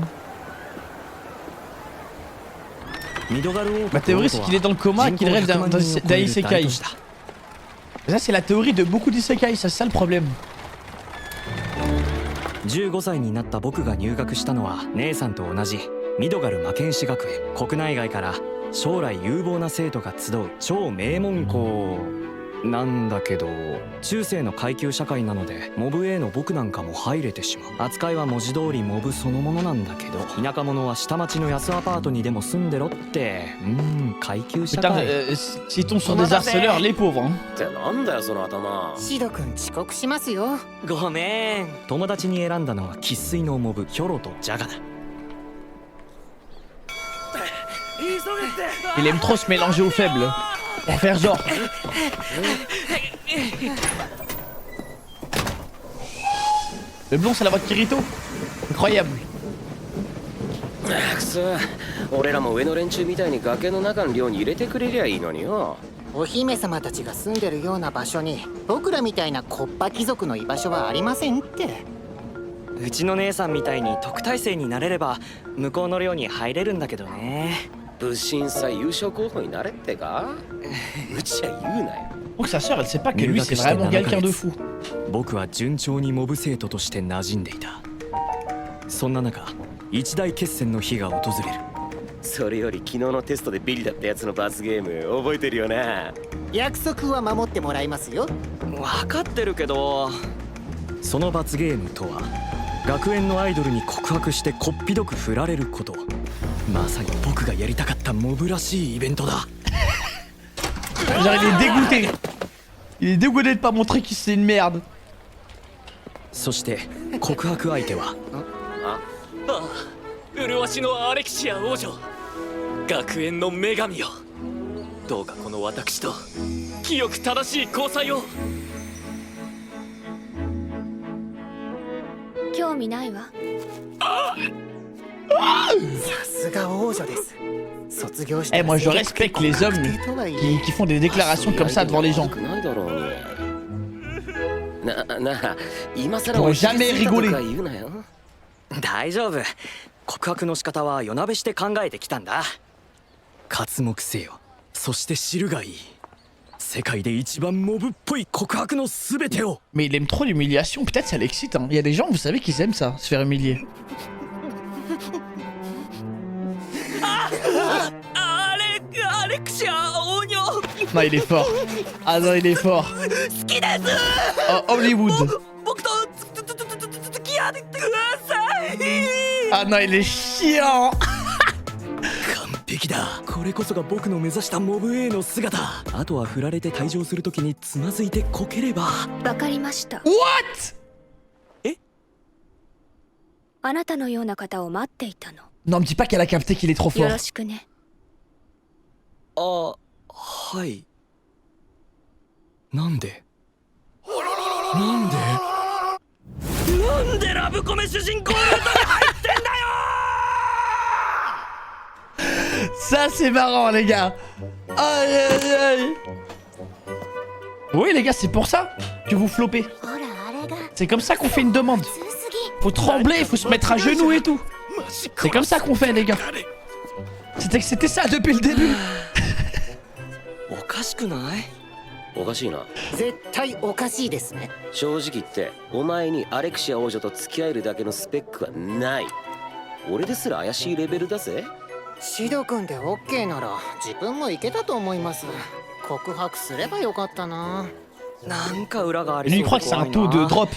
Ma théorie c'est qu'il est dans le coma et qu'il rêve d'un isekai. Ça c'est la théorie de beaucoup d'isekai, c'est ça le problème. 15歳になった僕が入学したのは姉さんと同じミドガル魔剣士学園。国内外から将来有望な生徒が集う超名門校なんだけど、中世の階級社会なのでモブ A の僕なんかも入れてしまう。扱いは文字通りモブそのものなんだけど、田舎者は下町の安アパートにでも住んでろって。階級社会。S'ils tombent sur des harceleurs, les pauvres. ってなんだよその頭。シド君遅刻しますよ。ごめん。友達に選んだのは生粋のモブヒョロとジャガだ。Il aime trop se mélanger aux faibles. Pour faire genre. Le blond c'est la voix de Kirito. Incroyable. くそ、俺らも上の連中みたいに崖の中の寮に入れてくれりゃいいのによ。お姫様たちが住んでるような場所に僕らみたいなコッパ貴族の居場所はありませんって。うちの姉さんみたいに特待生になれれば向こうの寮に入れるんだけどね。物審査優勝候補になれってか？うちは言うなよ。Donc sa sœur elle sait pas que lui c'est vraiment quelqu'un de fou. 僕は順調にモブ生徒として馴染んでいた。そんな中一大決戦の日が訪れる。それより昨日のテストでビリだったやつの罰ゲーム覚えてるよな。約束は守ってもらいますよ。分かってるけど。その罰ゲームとは学園のアイドルに告白してこっぴどく振られること。まさに僕がやりたかったモブらしいイベントだ。Genre il est dégoûté. Il est dégoûté de pas montrer qu'il c'est une merde. そして告白相手は麗しのアレキシア王女、学園の女神よ。どうかこの私と清く正しい交際を。興味ないわ。さすが王女です。卒業して。Eh moi je respecte les hommes qui font des déclarations comme ça devant les gens. Pour jamais rigoler. 大丈夫。告白の仕方は夜なべして考えてきたんだ。刮目せよ。そして知るがいい。世界で一番モブっぽい告白のすべてを。Mais il aime trop l'humiliation, peut-être ça l'excite. Hein. Il y a des gens, vous savez, qui aiment ça, se faire humilier. Non, il est fort. Ah non, il est fort. Oh, Hollywood. Ah non, il est chiant. 完璧だ。これこそが僕の目指したモブ A の姿。あとは振られて退場するときにつまずいてこければ。わかりました。What？ え？あなたのような方を待っていたの。Non, me dis pas qu'elle a capté qu'il est trop fort. よろしくね。あ、はい。なんで？なんで？なんでラブコメ主人公ルートに入ってんだよ。 Ça c'est marrant les gars. Aïe aïe aïe. Oui les gars, c'est pour ça que vous flopez. C'est comme ça qu'on fait une demande. Faut trembler, faut se mettre à genoux et tout. C'est comme ça qu'on fait les gars. C'était ça depuis le début. おかしくない？おかしいな。絶対おかしいですね。正直言ってお前にアレクシア王女と付き合えるだけのスペックはない。俺ですら怪しいレベルだぜ。シド君で OK なら自分もいけたと思います。告白すればよかったな。Lui il croit que c'est un taux de drop.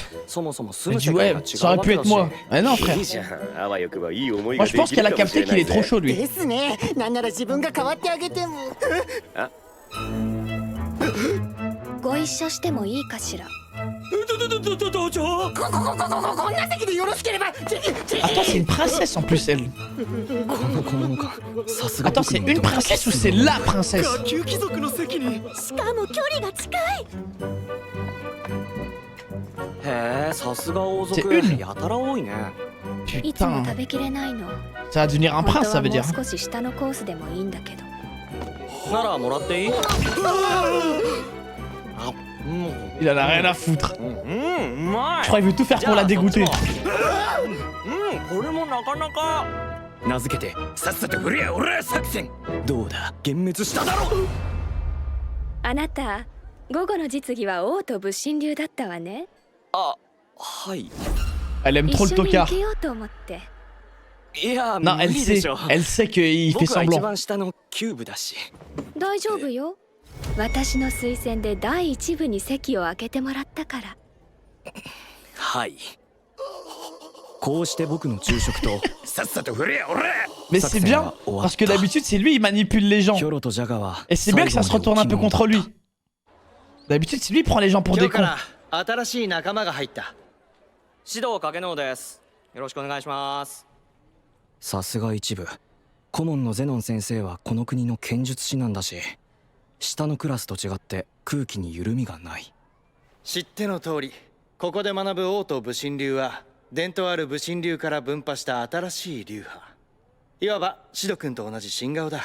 Il dit ouais, ça aurait pu être moi. Eh non frère. Moi je pense qu'elle a capté qu'il est trop chaud lui. ですね。なんなら自分が代わってあげても。ご一緒してもいいかしら。道場。こんな席でよろしければ。 Attends, c'est une princesse en plus elle. Attends, c'est une princesse ou c'est la princesse? しかも距離が近い。へえ、さすが王族。やたら多いね。いつも Putain, 食べきれないの。 ça va devenir un prince ça veut dire. もう少し下のコースでもいいんだけど。ならもらっていい？ Il en a rien à foutre. Je crois qu'il veut tout faire pour la dégoûter. これもなかなか。名付けてさっさと振れや俺作戦。どうだ、幻滅しただろ。あなた午後の実技は王と武神流だったわね。あ、はい。 Elle aime trop le 一緒に tocard. 受けようと思って。 Non, elle sait qu'il fait semblant. 大丈夫よ。私の推薦で第一部に席を空けてもらったから。はい。こうして僕の昼食とさっさと振れや俺。 Mais c'est bien, parce que d'habitude c'est lui, il manipule les gens. Et c'est bien que ça se retourne un peu contre lui. D'habitude c'est lui qui prend les gens pour des cons. 新しい仲間が入った。指導影能です。よろしくお願いします。さすが一部。顧問のゼノン先生はこの国の剣術師なんだし、下のクラスと違って空気に緩みがない。知っての通り、ここで学ぶ王と武神流は伝統ある武神流から分派した新しい流派。いわばシド君と同じ新顔だ。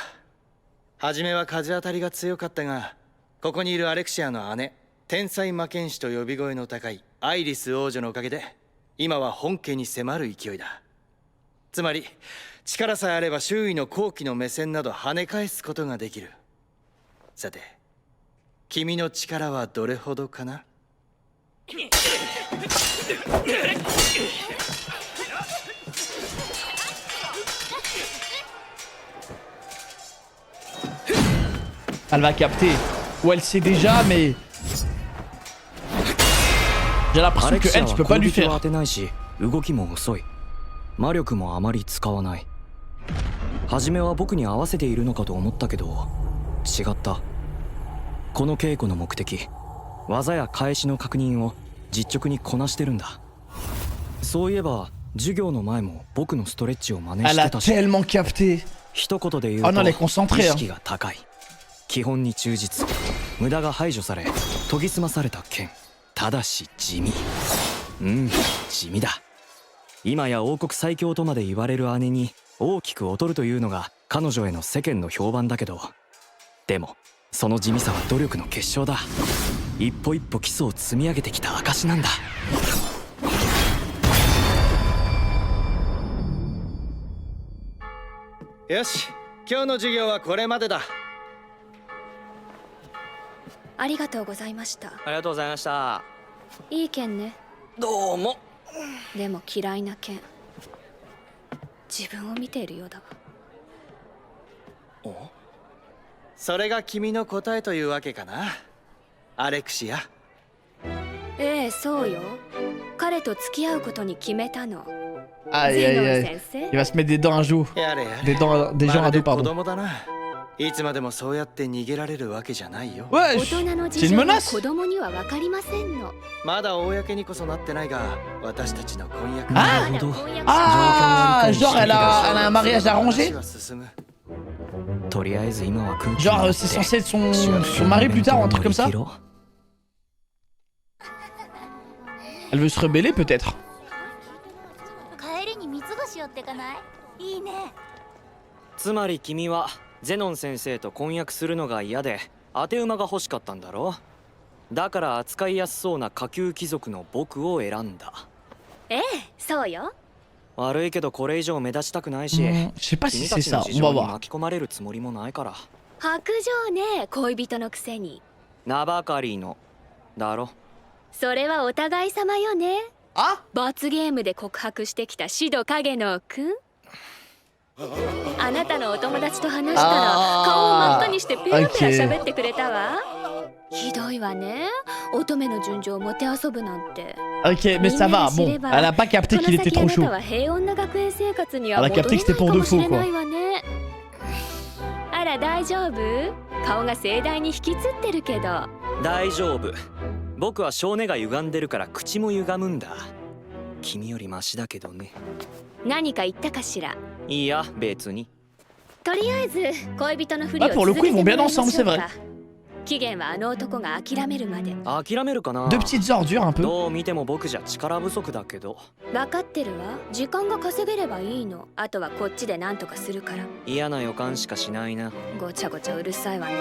初めは風当たりが強かったが、ここにいるアレクシアの姉、天才魔剣士と呼び声の高いアイリス王女のおかげで、今は本家に迫る勢いだ。つまり力さえあれば周囲の好奇の目線など跳ね返すことができる。さて、君の力はどれほどかな？ Elle va capter. Ou elle sait déjà, mais... J'ai l'impression que elle, tu peux pas lui faire. 動きも遅い。魔力もあまり使わない。初めは僕に合わせているのかと思ったけど、違った。この稽古の目的、技や返しの確認を実直にこなしてるんだ。そういえば、授業の前も僕のストレッチを真似してたし。Elle a tellement capté. 一言で言うと、意識が高い。基本に忠実。無駄が排除され、研ぎ澄まされた剣。ただし地味。地味だ。今や王国最強とまで言われる姉に大きく劣るというのが彼女への世間の評判だけど、でもその地味さは努力の結晶だ。一歩一歩基礎を積み上げてきた証なんだ。よし、今日の授業はこれまでだ。ありがとうございました。ありがとうございました。いい剣ね。どうも。でも嫌いな剣。自分を見ているようだわ。それが君の答えというわけかな、アレクシア。ええ、そうよ。彼と付き合うことに決めたの。 Aïe aïe aïe. Il va se mettre des dents à jour. Des gens à dos, pardon. Ouais, c'est une menace. Ah, genre elle a un mariage arrangé. Genre c'est censé être son mari plus tard ou un truc comme ça. Elle veut se rebeller peut-être. つまり君はゼノン先生と婚約するのが嫌で当て馬が欲しかったんだろ。だから扱いやすそうな下級貴族の僕を選んだ。ええ、そうよ。悪いけどこれ以上目立ちたくないし、君たちの事情に巻き込まれるつもりもないから。白状ね、恋人のくせに。名ばかりのだろ。それはお互い様よね。あ、罰ゲームで告白してきたシド影野くん。あなたのお友達と話したら顔を真っ赤にしてペラペラ喋ってくれたわ。ひどいわね。乙女の純情をもてあそぶなんて。 Ok, mais ça va, bon, elle a pas capté qu'il était trop chaud. 平穏な学園生活には Elle a 戻れ capté ない que c'était か pour de もし faux, れな quoi. いわね。あら大丈夫？顔が盛大に引きつってるけど。大丈夫。僕は少年が歪んでるから口も歪むんだ。君よりマシだけどね。何か言ったかしら？いいや、別に。とりあえず恋人のふりを Ah, pour le 続 coup, け ils て vont も bien らいましょ ensemble, c'est う vrai. か。期限はあの男が諦めるまで。諦めるかな。 Deux petites ordures un peu. どう見ても僕じゃ力不足だけど。分かってるわ。時間が稼げればいいの。あとはこっちで何とかするから。嫌な予感しかしないな。ごちゃごちゃうるさいわね。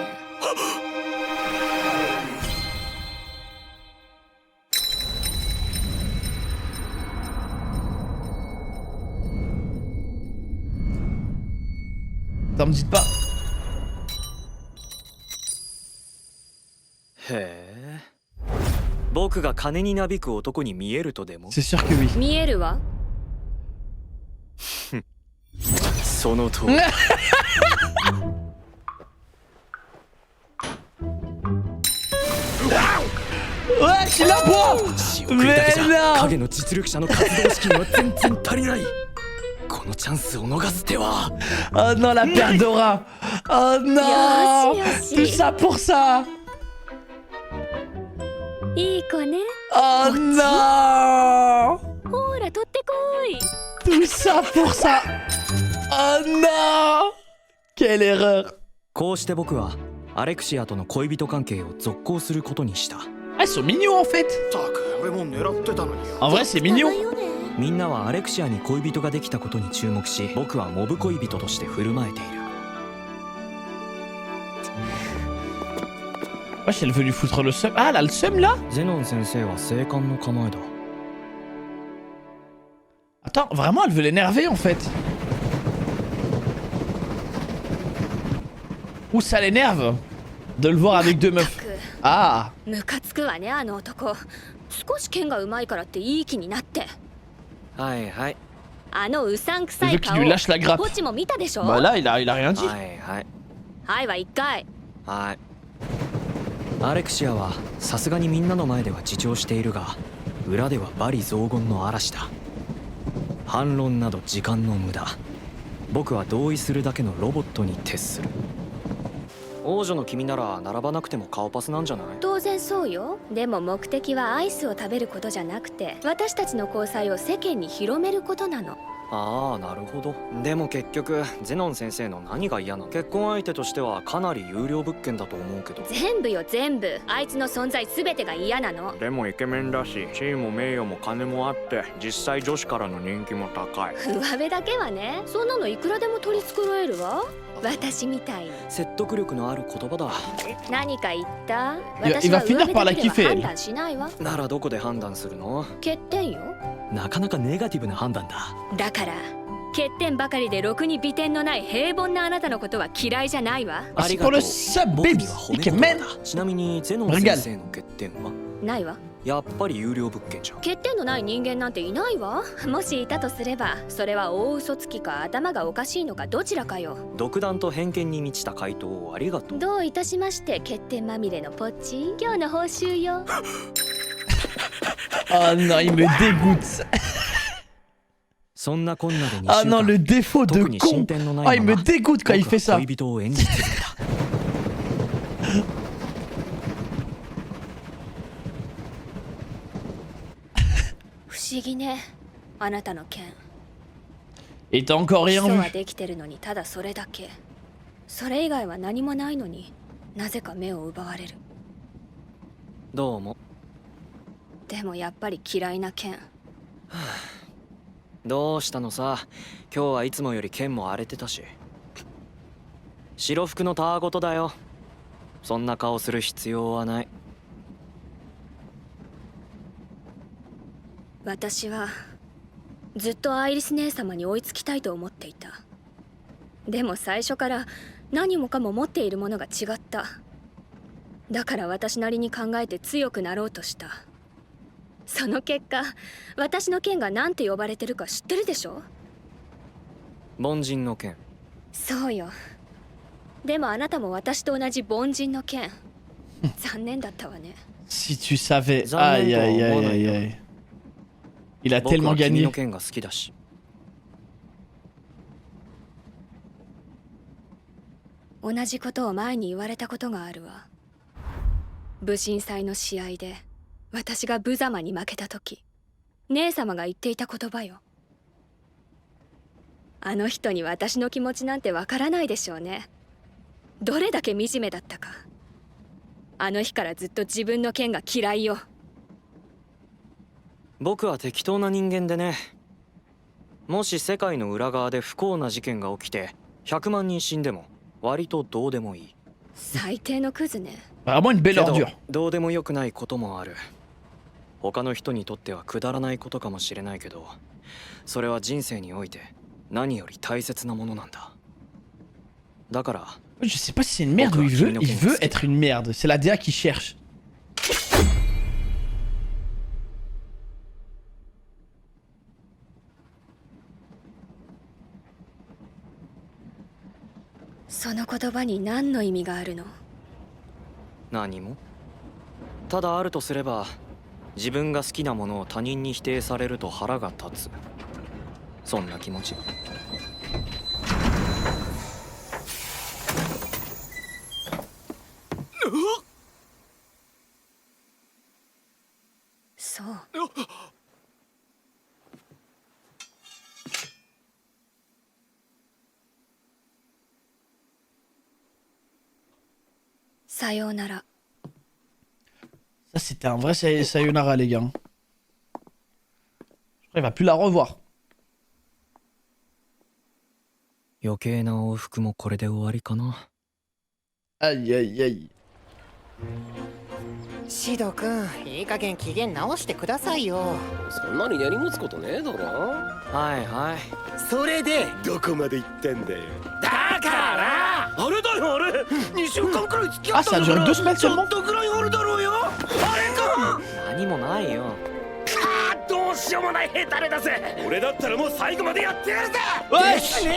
Attends, me dites pas. へえ。僕が金になびく男に見えるとでも。 C'est sûr que oui. 見えるわ。その通り。Ouais, tu la bois! Mais là! 影の実力者の活動資金は全然足りない。このチャンスを逃す手は。 Oh non, la paire d'aura! Oh non! Tout ça pour ça! いい子ね。 Oh non! ほら取ってこい。 Tout ça pour ça! Oh non! Quelle erreur! こうして僕はアレクシアとの恋人関係を続行することにした。 Ah, ils sont mignons en fait! En vrai, c'est mignon! みんなはアレクシアに恋人ができたことに注目し、僕はモブ恋人として振る舞えている。 Wesh, elle veut lui foutre le seum. Ah, elle a le seum là? ゼノン先生は静観の構えだ。 Attends, vraiment, elle veut l'énerver en fait. Ou ça l'énerve de le voir avec deux meufs. Ah! ムカつくわねあの男。少し剣がうまいからっていい気になって。はいはい。あのうさんくさ Il い veut qu'il 顔。 lui lâche la grappe. こっちも見たでしょ。 Bah là, il a rien dit. はいはい。はいは一回。はい。アレクシアはさすがにみんなの前では自重しているが、裏では罵詈雑言の嵐だ。反論など時間の無駄。僕は同意するだけのロボットに徹する。王女の君なら並ばなくても顔パスなんじゃない？当然そうよ。でも目的はアイスを食べることじゃなくて、私たちの交際を世間に広めることなの。ああ、なるほど。でも結局ゼノン先生の何が嫌なの？結婚相手としてはかなり有料物件だと思うけど。全部よ全部。あいつの存在全てが嫌なの。でもイケメンだし、地位も名誉も金もあって、実際女子からの人気も高い。上辺だけはね。そんなのいくらでも取り繕えるわ。私みたいに。説得力のある言葉だ。何か言った？ Il va finir par la kiffer, elle. 判断しないわ。ならどこで判断するの？欠点よ。なかなかネガティブな判断だ。だから欠点ばかりでろくに美点のない平凡なあなたのことは嫌いじゃないわ。ありがとう。僕には褒め言葉だ。ちなみにゼノン先生の欠点は？ないわ。やっぱり有料物件じゃん。欠点のない人間なんていないわ。もしいたとすれば、それは大嘘つきか頭がおかしいのかどちらかよ。独断と偏見に満ちた回答をありがとう。どういたしまして、欠点まみれのポッチ。今日の報酬よ。Oh non, il me dégoûte. そんなこんなで2週間。 Ah non, le défaut de con. Ah, il me dégoûte quand il fait ça. 恋人を演じ続けた。不思議ね。あなたの剣。Et t'as encore 基 rien 礎は vu. できてるのにただそれだけ。それ以外は何もないのになぜか目を奪われる。どうも。でもやっぱり嫌いな剣。どうしたのさ。今日はいつもより剣も荒れてたし。白服のたわごとだよ。そんな顔する必要はない。私はずっとアイリス姉様に追いつきたいと思っていた。でも最初から何もかも持っているものが違った。だから私なりに考えて強くなろうとした。その結果、私の剣が何て呼ばれてるか知ってるでしょ？凡人の剣。そうよ。でもあなたも私と同じ凡人の剣。残念だったわね。 Si tu savais. Aïe aïe aïe aïe aïe. Il a tellement gagné. 僕は君の剣が好きだし。同じことを前に言われたことがあるわ。武神祭の試合で私が無様に負けた時、姉様が言っていた言葉よ。あの人に私の気持ちなんてわからないでしょうね。どれだけ惨めだったか。あの日からずっと自分の剣が嫌いよ。僕は適当な人間でね。もし世界の裏側で不幸な事件が起きて100万人死んでも割とどうでもいい。最低のクズね。Vraiment une belle けど ordure. どうでもよくないこともある。他の人にとってはくだらないことかもしれないけど、それは人生において何より大切なものなんだ。だから Je sais pas si c'est une merde ou il veut être une merde. C'est la DA qui cherche. その言葉に何の意味があるの？何も。ただあるとすれば、自分が好きなものを他人に否定されると腹が立つ。そんな気持ち。そう。さようなら。 Ça, c'était un vrai sayonara, les gars. Je crois qu'il va plus la revoir. 余計な往復もこれで終わりかな。Aïe aïe aïe. シド君、いい加減機嫌直してくださいよ。そんなに根に持つことねえだろ。はいはい。それでどこまで行ってんだよ。だからあれだよあれ。2週間くらい付き合 Ah, った ça ん dure だから。 2 semaines ちょ seulement. っとくらいあるだろうよ。あれか。何もないよ。どうしようもないヘタレだぜ。俺だったらもう最後までやってやるぜ。 Wesh!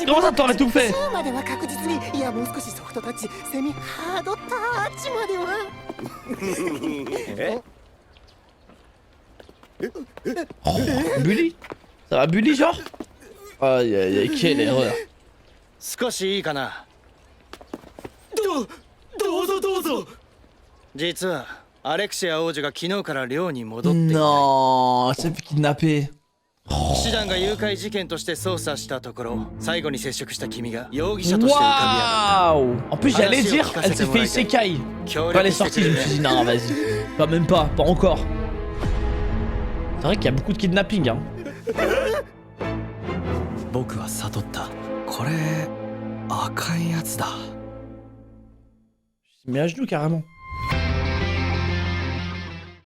Comment ça t'aurais tout fait? までは確実に、いやもう少しソフトタッチ、セミハードタッチまでは。Oh, Bully? Ça va Bully genre? Aïe aïe aïe, quelle erreur. 少しいいかな。どうぞどうぞ。実はアレクシア王女が昨日から寮に戻っていない。 Non, elle s'est fait kidnapper. 騎士団が誘拐事件として捜査したところ、最後に接触した君が容疑者として浮かび上がった。 Waouh! En plus, j'allais dire, elle s'est fait isekai. Quand elle est sortie, je me suis dit, non, vas-y. Pas même pas encore. C'est vrai qu'il y a beaucoup de kidnapping, hein. 僕は悟った。これ赤いやつだ。Je me mets à genoux carrément.